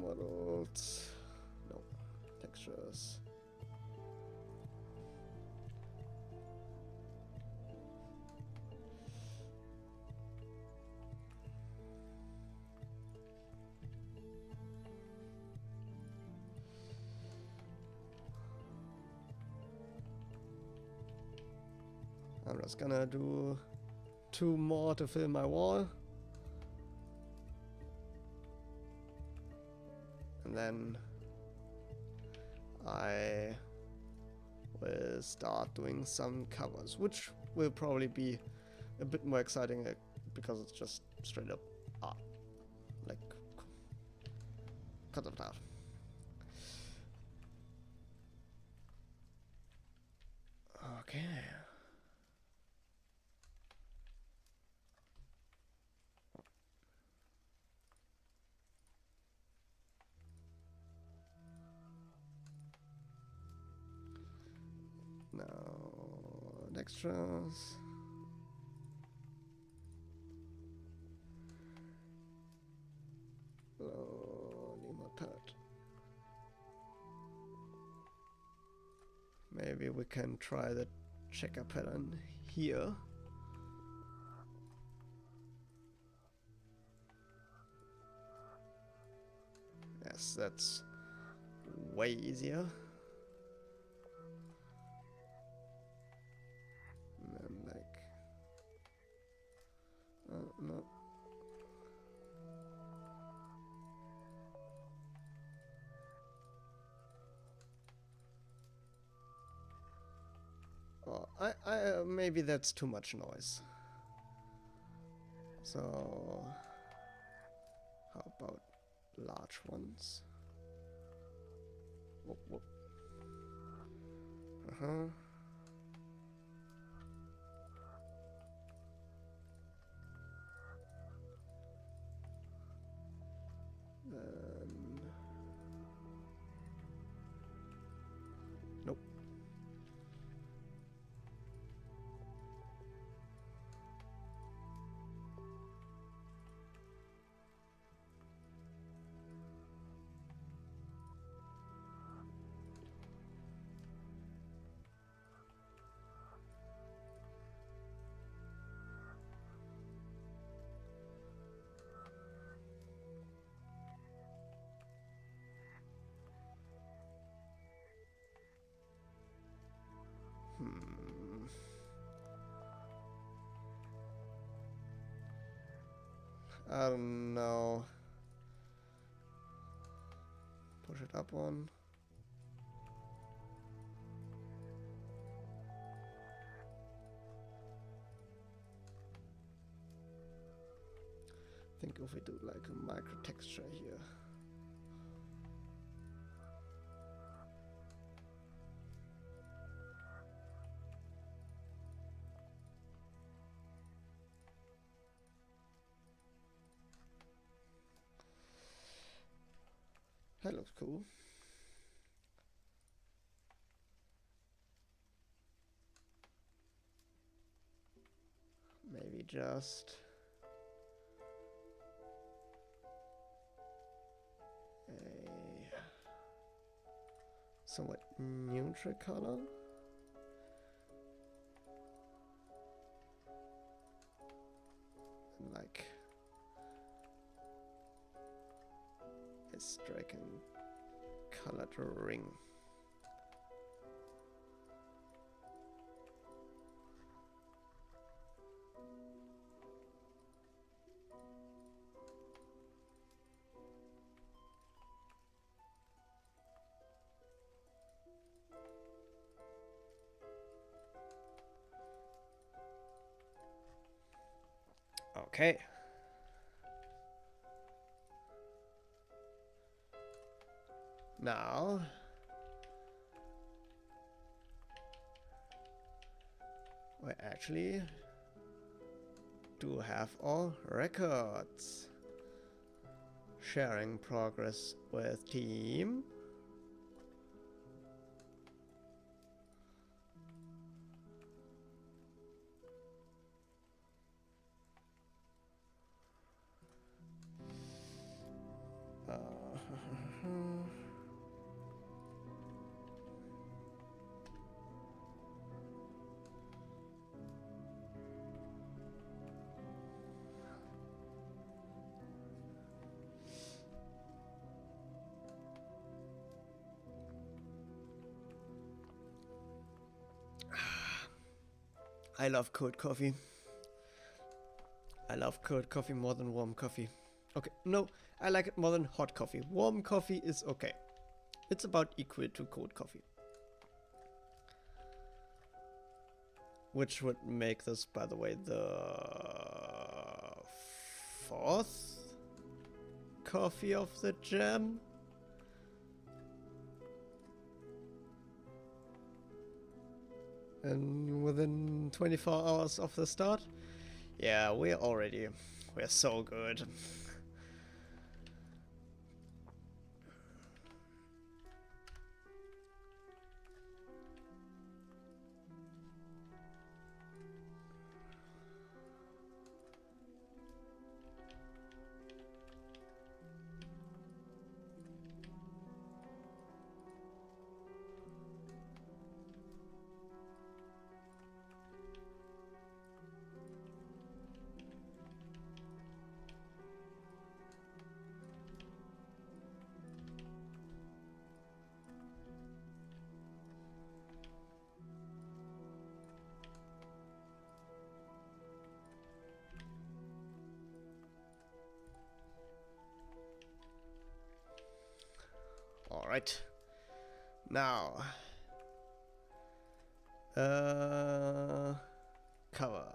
Speaker 1: Models, no, textures. I'm just gonna do 2 more to fill my wall. And then I will start doing some covers, which will probably be a bit more exciting because it's just straight up art. Like, cut it out. Okay. Now, extras. Oh, need more palette. Maybe we can try the checker pattern here. Yes, that's way easier. And then like, no. Oh, maybe that's too much noise. So, how about large ones? Whoop, whoop. Uh-huh. Nope. I don't know. Push it up one. I think if we do like a micro texture here. That looks cool. Maybe just a somewhat neutral color. And like a striking colored ring. Okay. Now we actually do have our records. Sharing progress with team. I love cold coffee. I love cold coffee more than warm coffee. Okay, no, I like it more than hot coffee. Warm coffee is okay. It's about equal to cold coffee. Which would make this, by the way, the 4th coffee of the jam. And within 24 hours of the start? Yeah, we're so good. Alright. Now. Cover.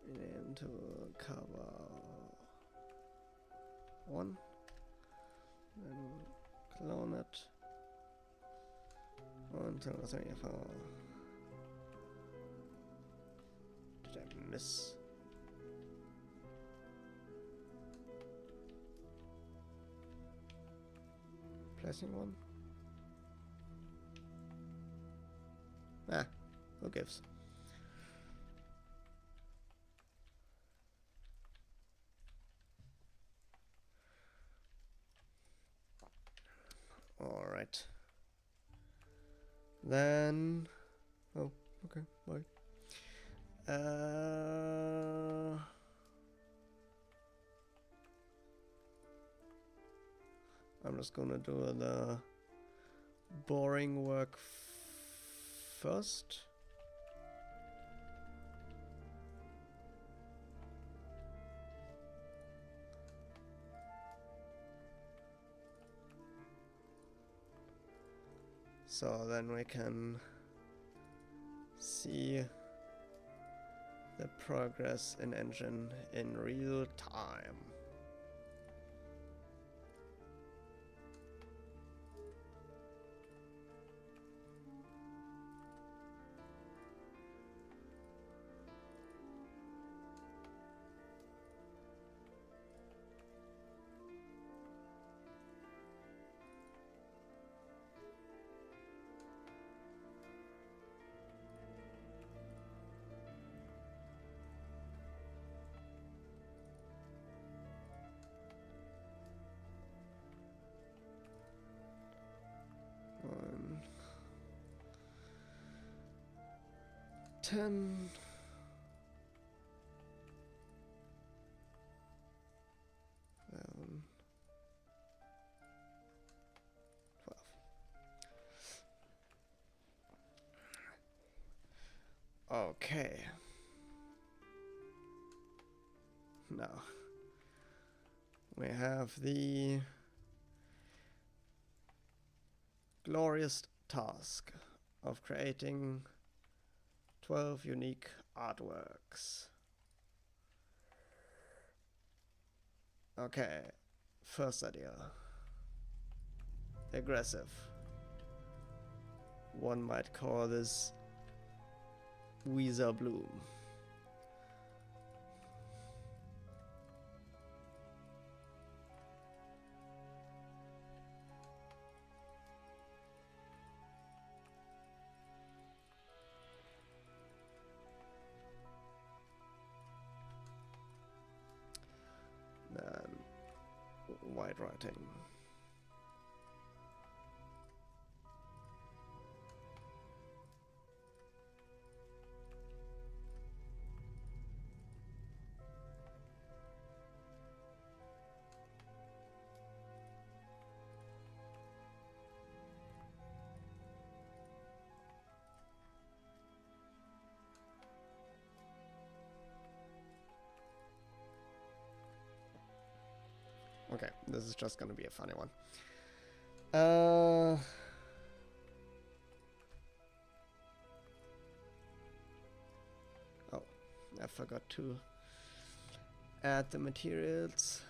Speaker 1: Into cover 1. Then clone it. 1, 2, 3, 4. Did I miss? Placing one? Ah, who gives? Alright. Then... Oh, okay, bye. I'm just gonna do the boring work first. So then we can see the progress in engine in real time. One, 10. Eleven, 12. Okay. Now we have the glorious task of creating 12 unique artworks. Okay, first idea. Aggressive. One might call this Weezer Bloom. Then white writing. Okay, this is just gonna be a funny one. Oh, I forgot to add the materials.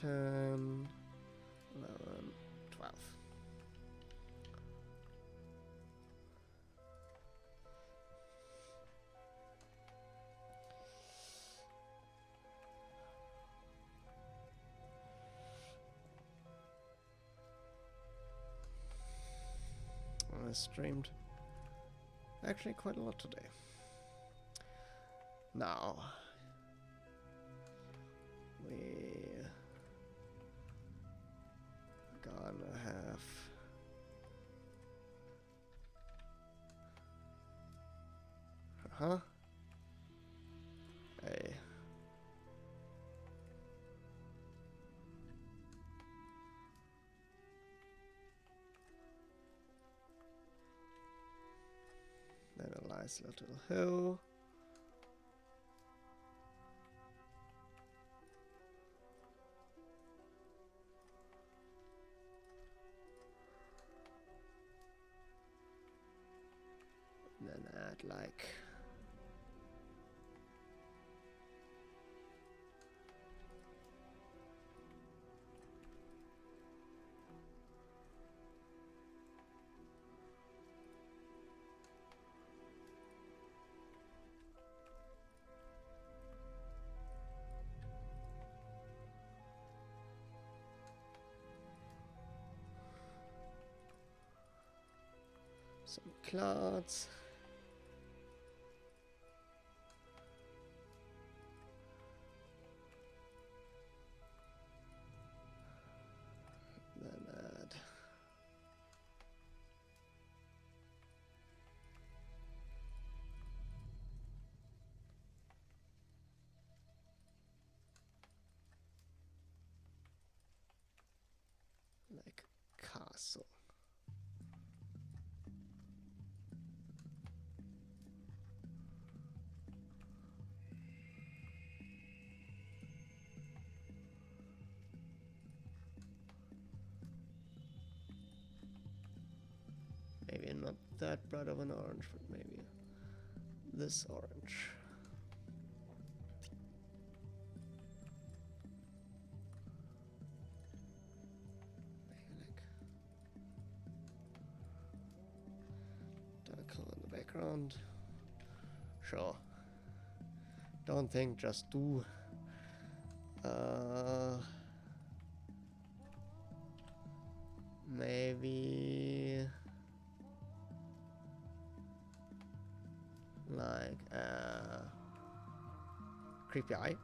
Speaker 1: Ten, 11, 12. I streamed actually quite a lot today. Now we gonna have a then a nice little hill. Then add like some clouds. like castle. Maybe not that bright of an orange, but maybe this orange. Maybe like dark color in the background. Sure. Don't think, just do. Maybe like creepy eye.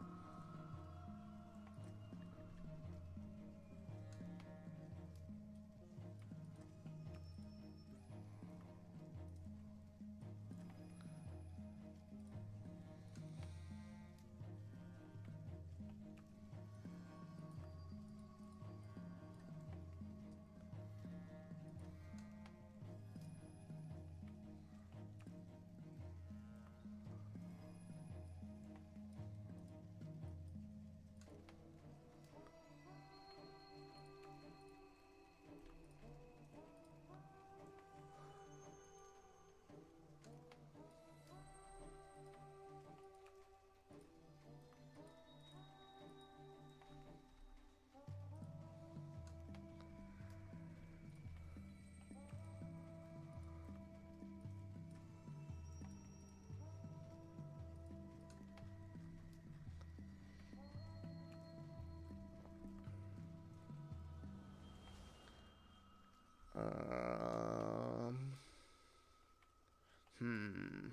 Speaker 1: Hmm.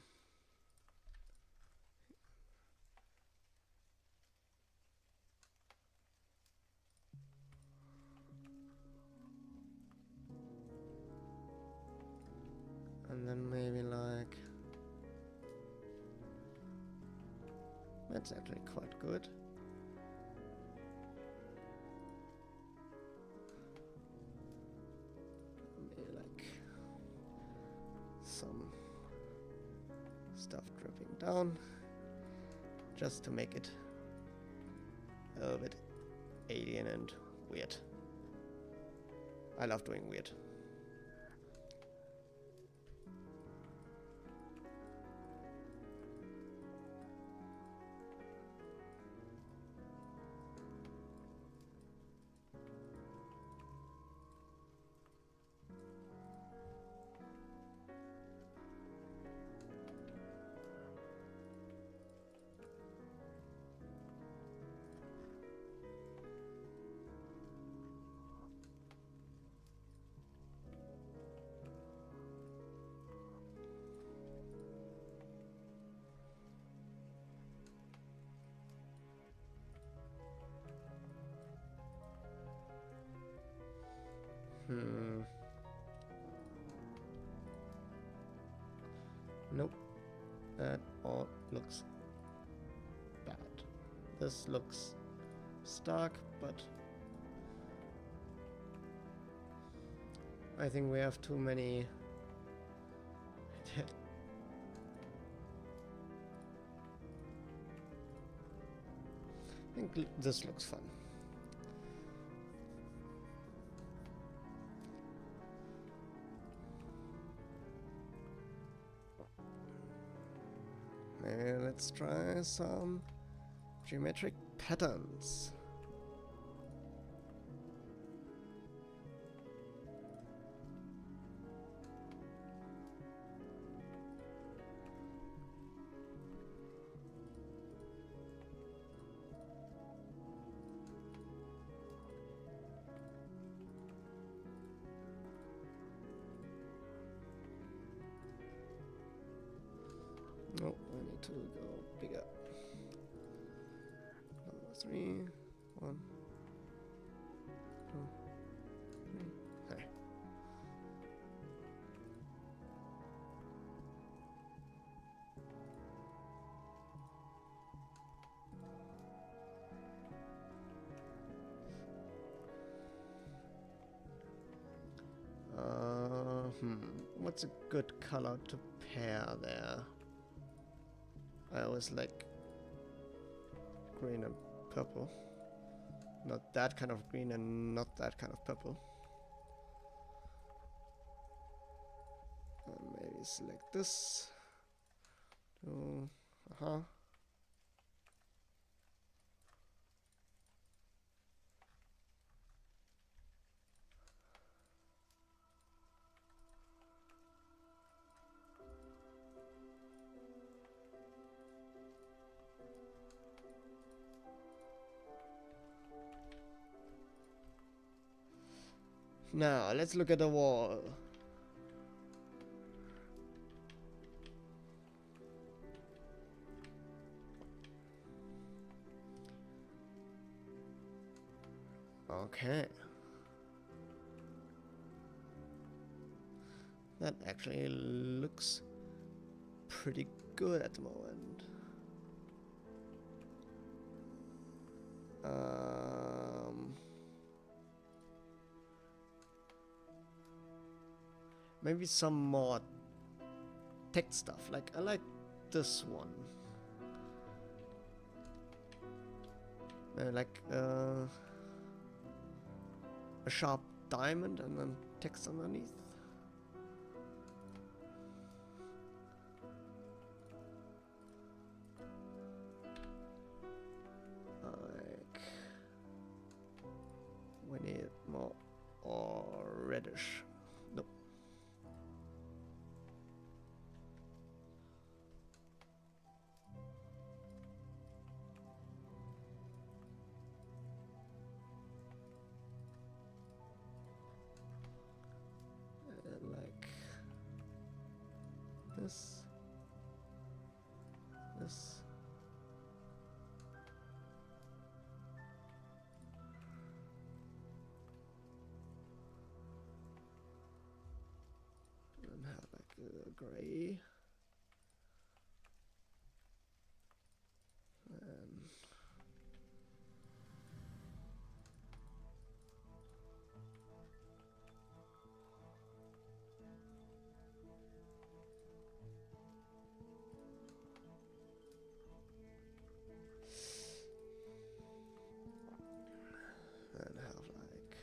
Speaker 1: And then maybe like... That's actually quite good. Maybe like some stuff dripping down, just to make it a little bit alien and weird. I love doing weird. Nope. That all looks bad. This looks stark, but I think we have too many. I think this looks fun. Maybe let's try some geometric patterns. No, I need to go bigger. Number 3, 1, 2, 3. Hey. What's a good color to pair there? I always like green and purple. Not that kind of green and not that kind of purple. And maybe select this. Now, let's look at the wall. Okay. That actually looks pretty good at the moment. Maybe some more text stuff. Like, I like this one. Like a sharp diamond and then text underneath. Like, we need more or reddish. Nope. Like this. And have like a gray. And have like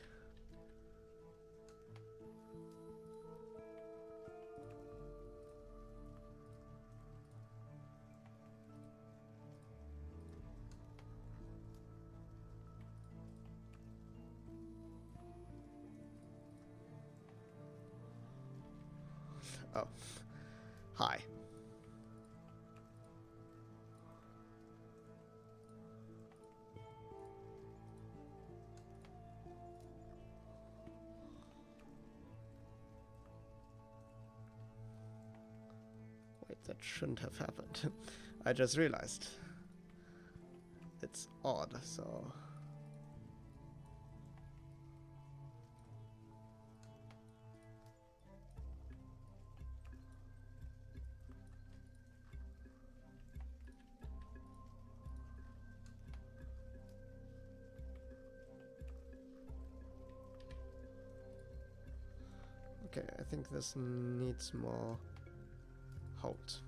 Speaker 1: oh, hi. Wait, that shouldn't have happened. I just realized. It's odd, so... Okay, I think this needs more halt.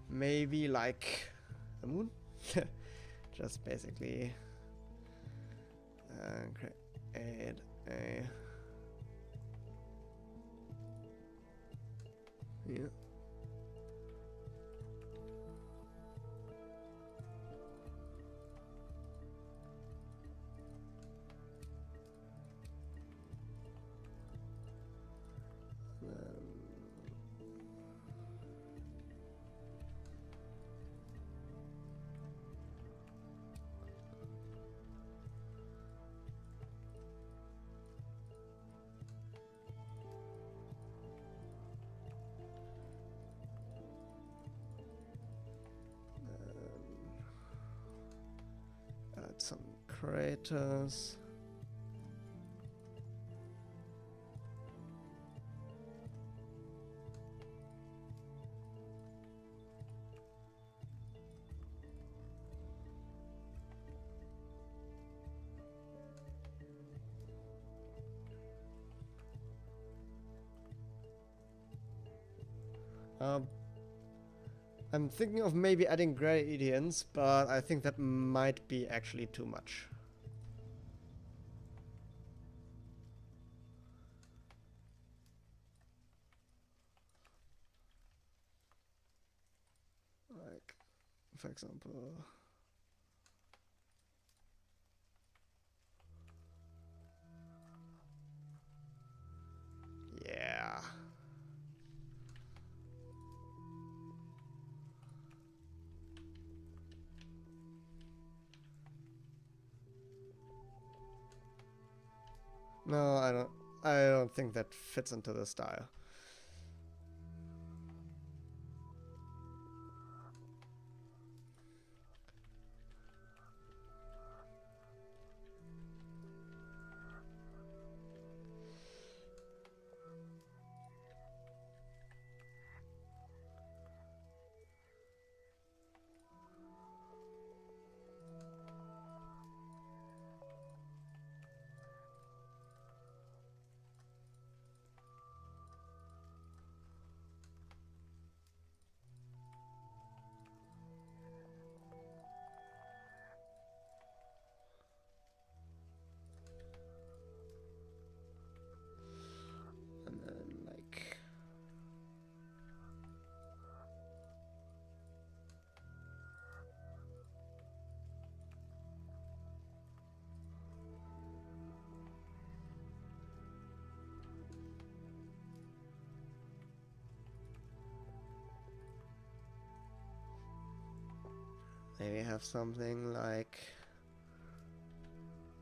Speaker 1: Maybe like a moon. Just basically create a yeah. operators. I'm thinking of maybe adding gradients, but I think that might be actually too much. Like, for example... Yeah. No, I don't. I don't think that fits into the style. And then, like... Maybe have something like...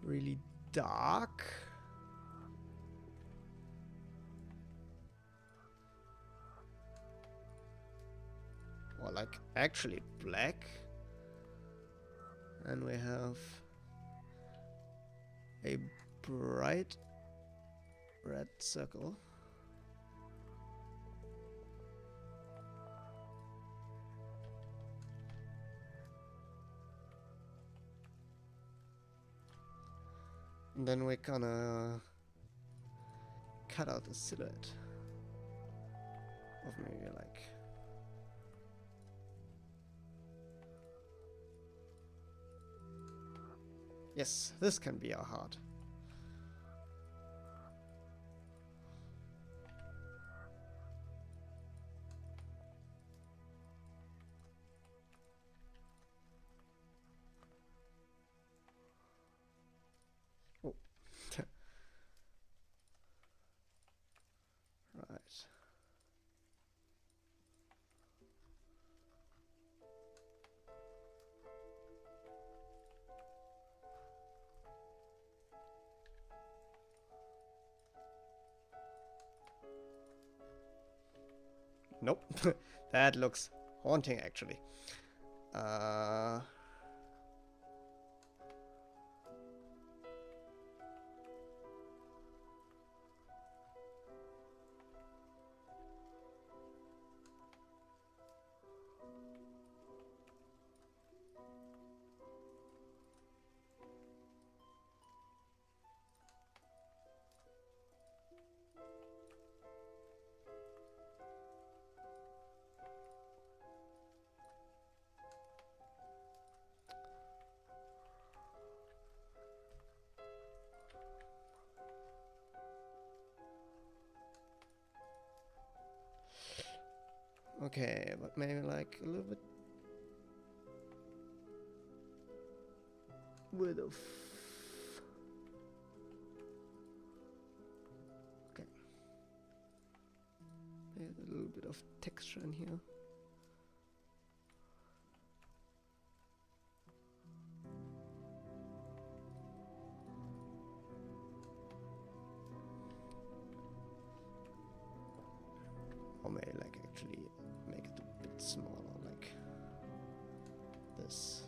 Speaker 1: really dark? Or like actually black? And we have... a bright red circle. And then we're gonna cut out the silhouette of maybe like... Yes, this can be our heart. Oh. Right. Nope. That looks haunting, actually. Okay, but maybe like a little bit width of... Okay. There's a little bit of texture in here. Or maybe like actually make it a bit smaller, like this.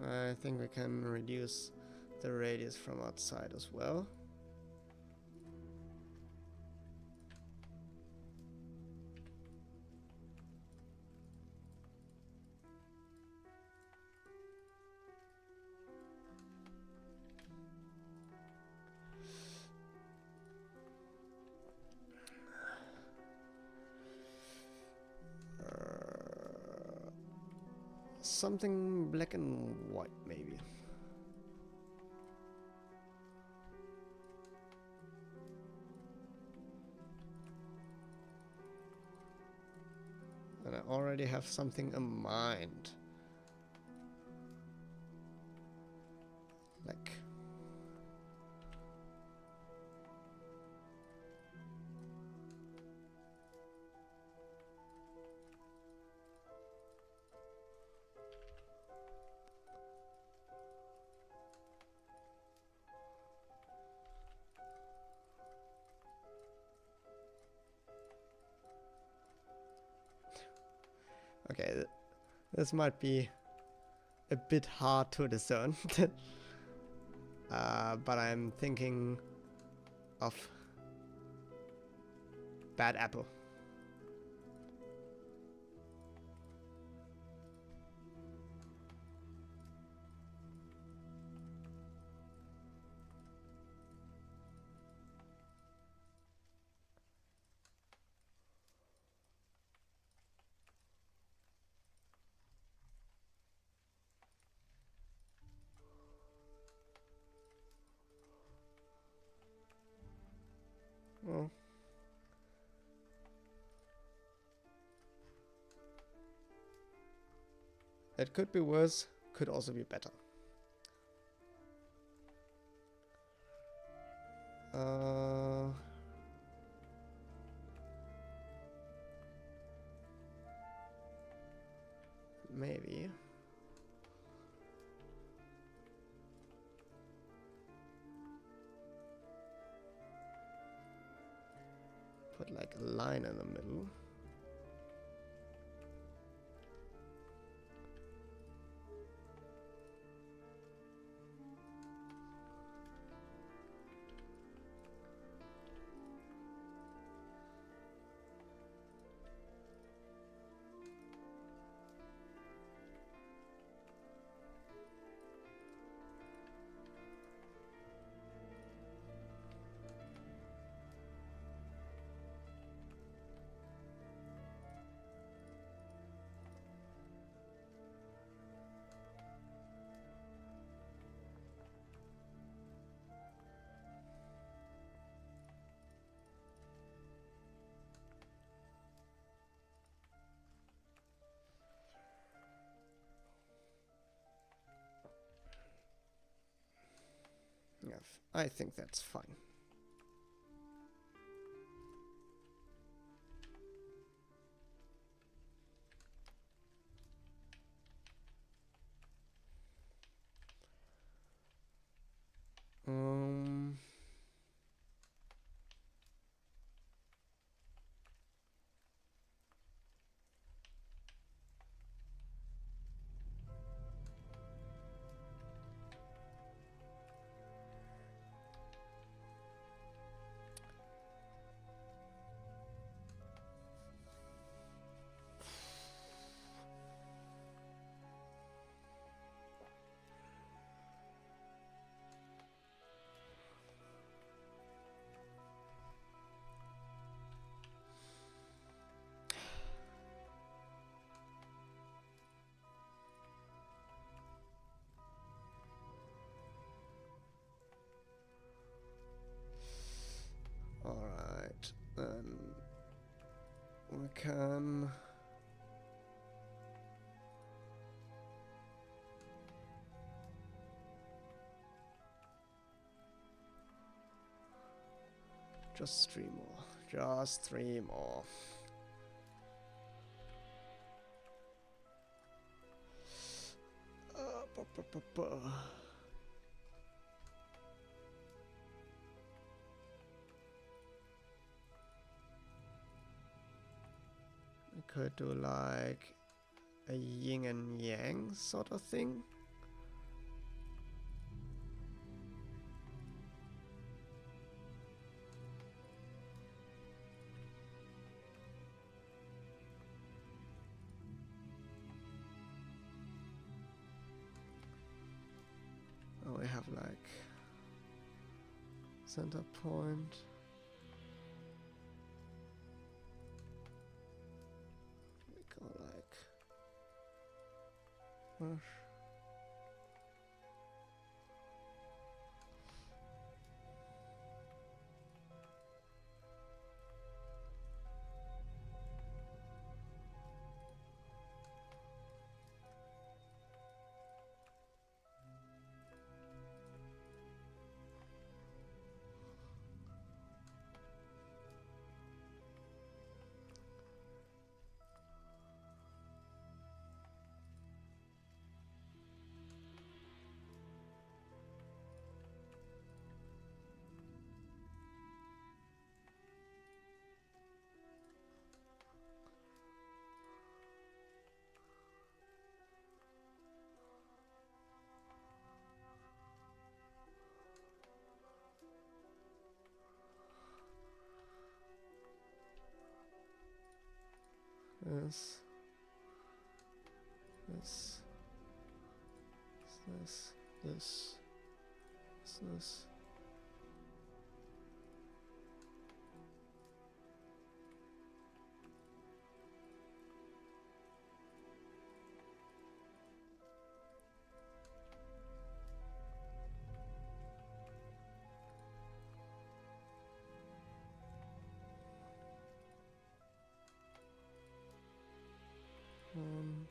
Speaker 1: I think we can reduce the radius from outside as well. Something black and white, maybe. And I already have something in mind. Like... Okay, this might be a bit hard to discern. But I'm thinking of bad apple. Well, it could be worse, could also be better. Maybe. Put like a line in the middle. Yeah, I think that's fine. Alright, then we can... Just 3 more. Just 3 more. We could do like a yin and yang sort of thing. have like center point. We go like brush. This, this. Um,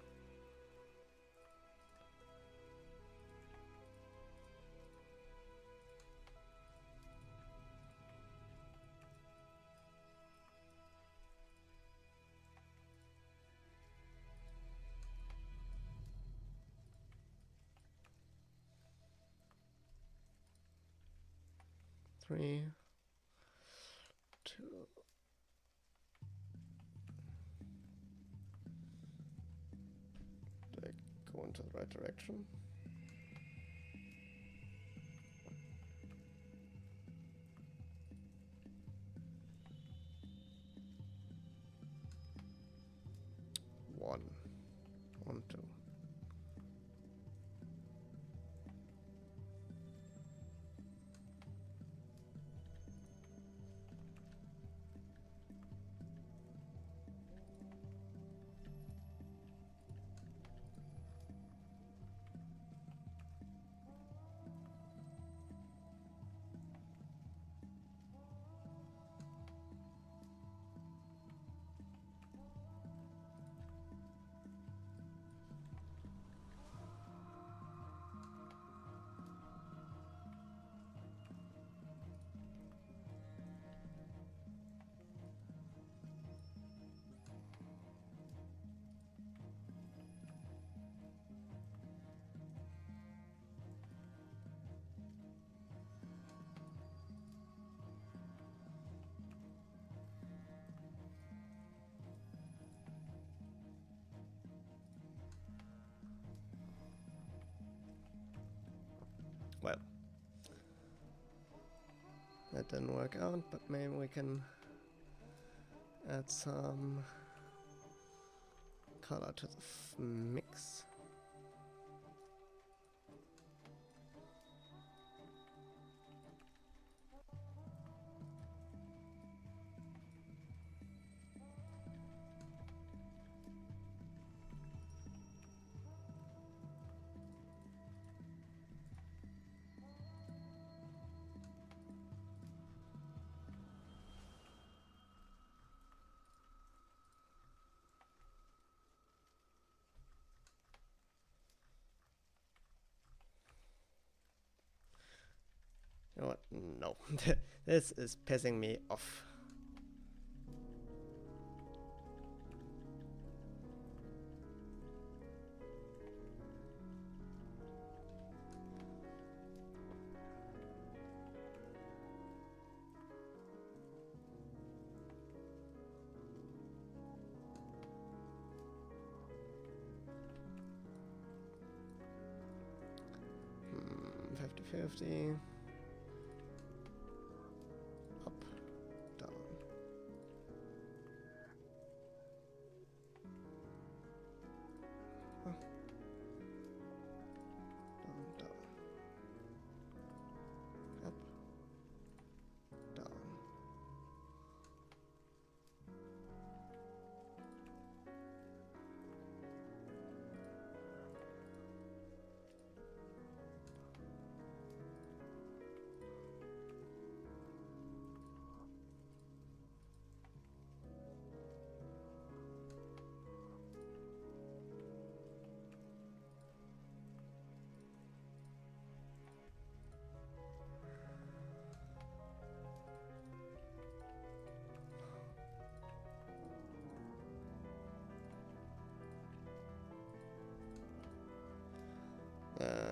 Speaker 1: three, two. Do I go into the right direction? One, two. Well, that didn't work out, but maybe we can add some color to the mix. You know what? No. This is pissing me off. Hmm, 50-50. Up, down. Huh. Down, down.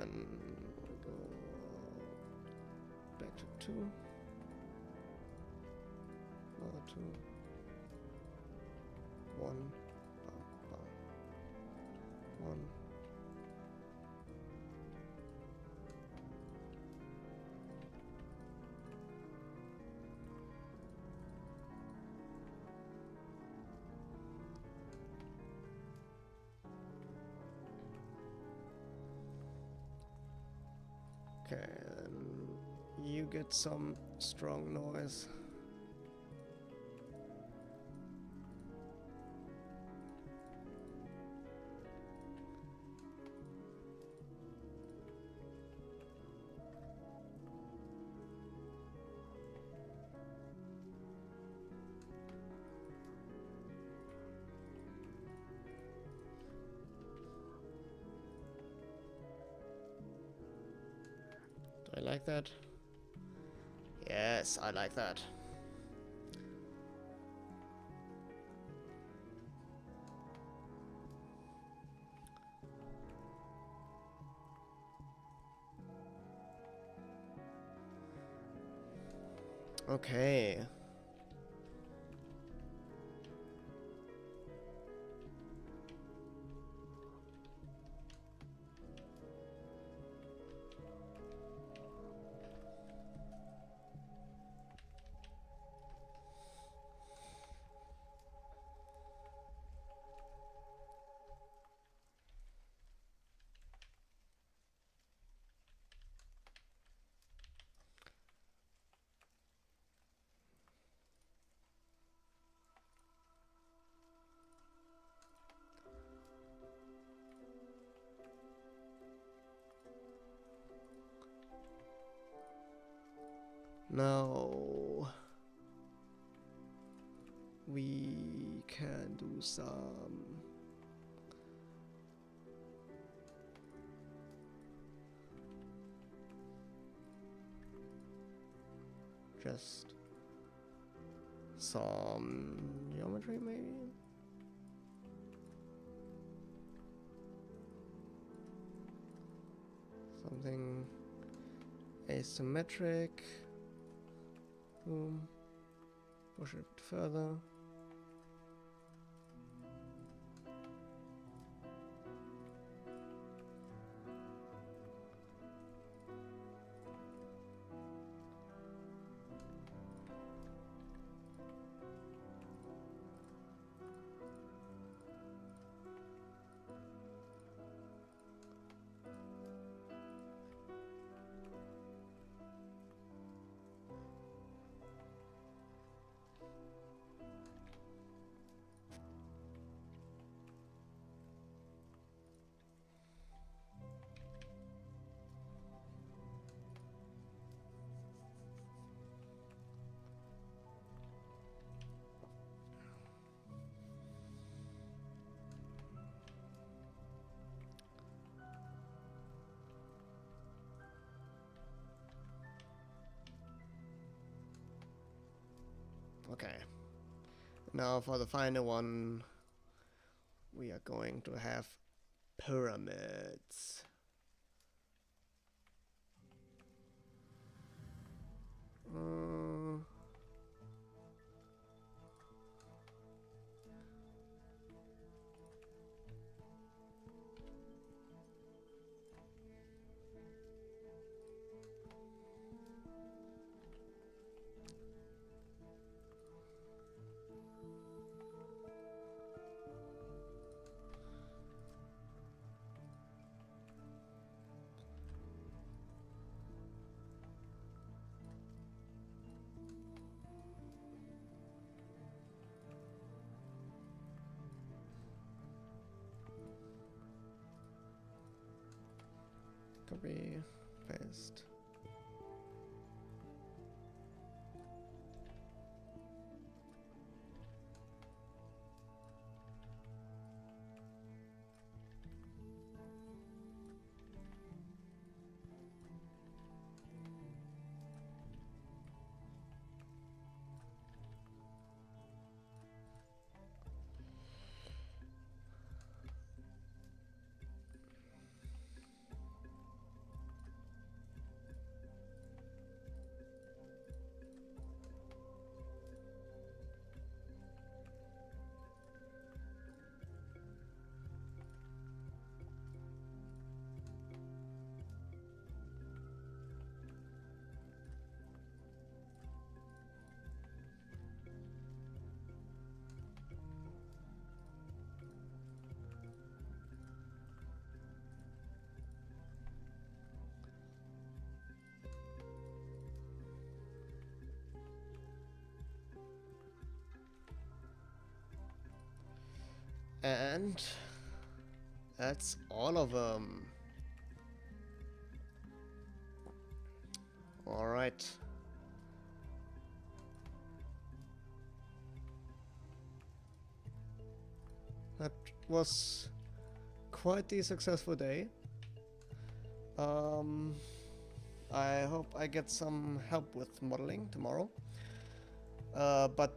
Speaker 1: then go back to 2. Another 2. 1. 1. Okay, and you get some strong noise. I like that. Yes, I like that. Okay. Now we can do some just some geometry maybe. Something asymmetric. Boom. Push it further. Okay. Now for the final one, we are going to have pyramids. Copy, paste. And that's all of them. Alright. That was quite the successful day. I hope I get some help with modeling tomorrow. But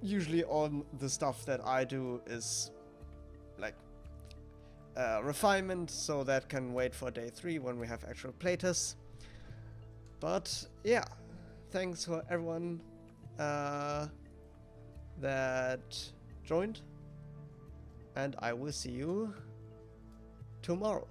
Speaker 1: usually all the stuff that I do is like refinement, so that can wait for day 3 when we have actual playtests. But yeah, thanks for everyone that joined, and I will see you tomorrow.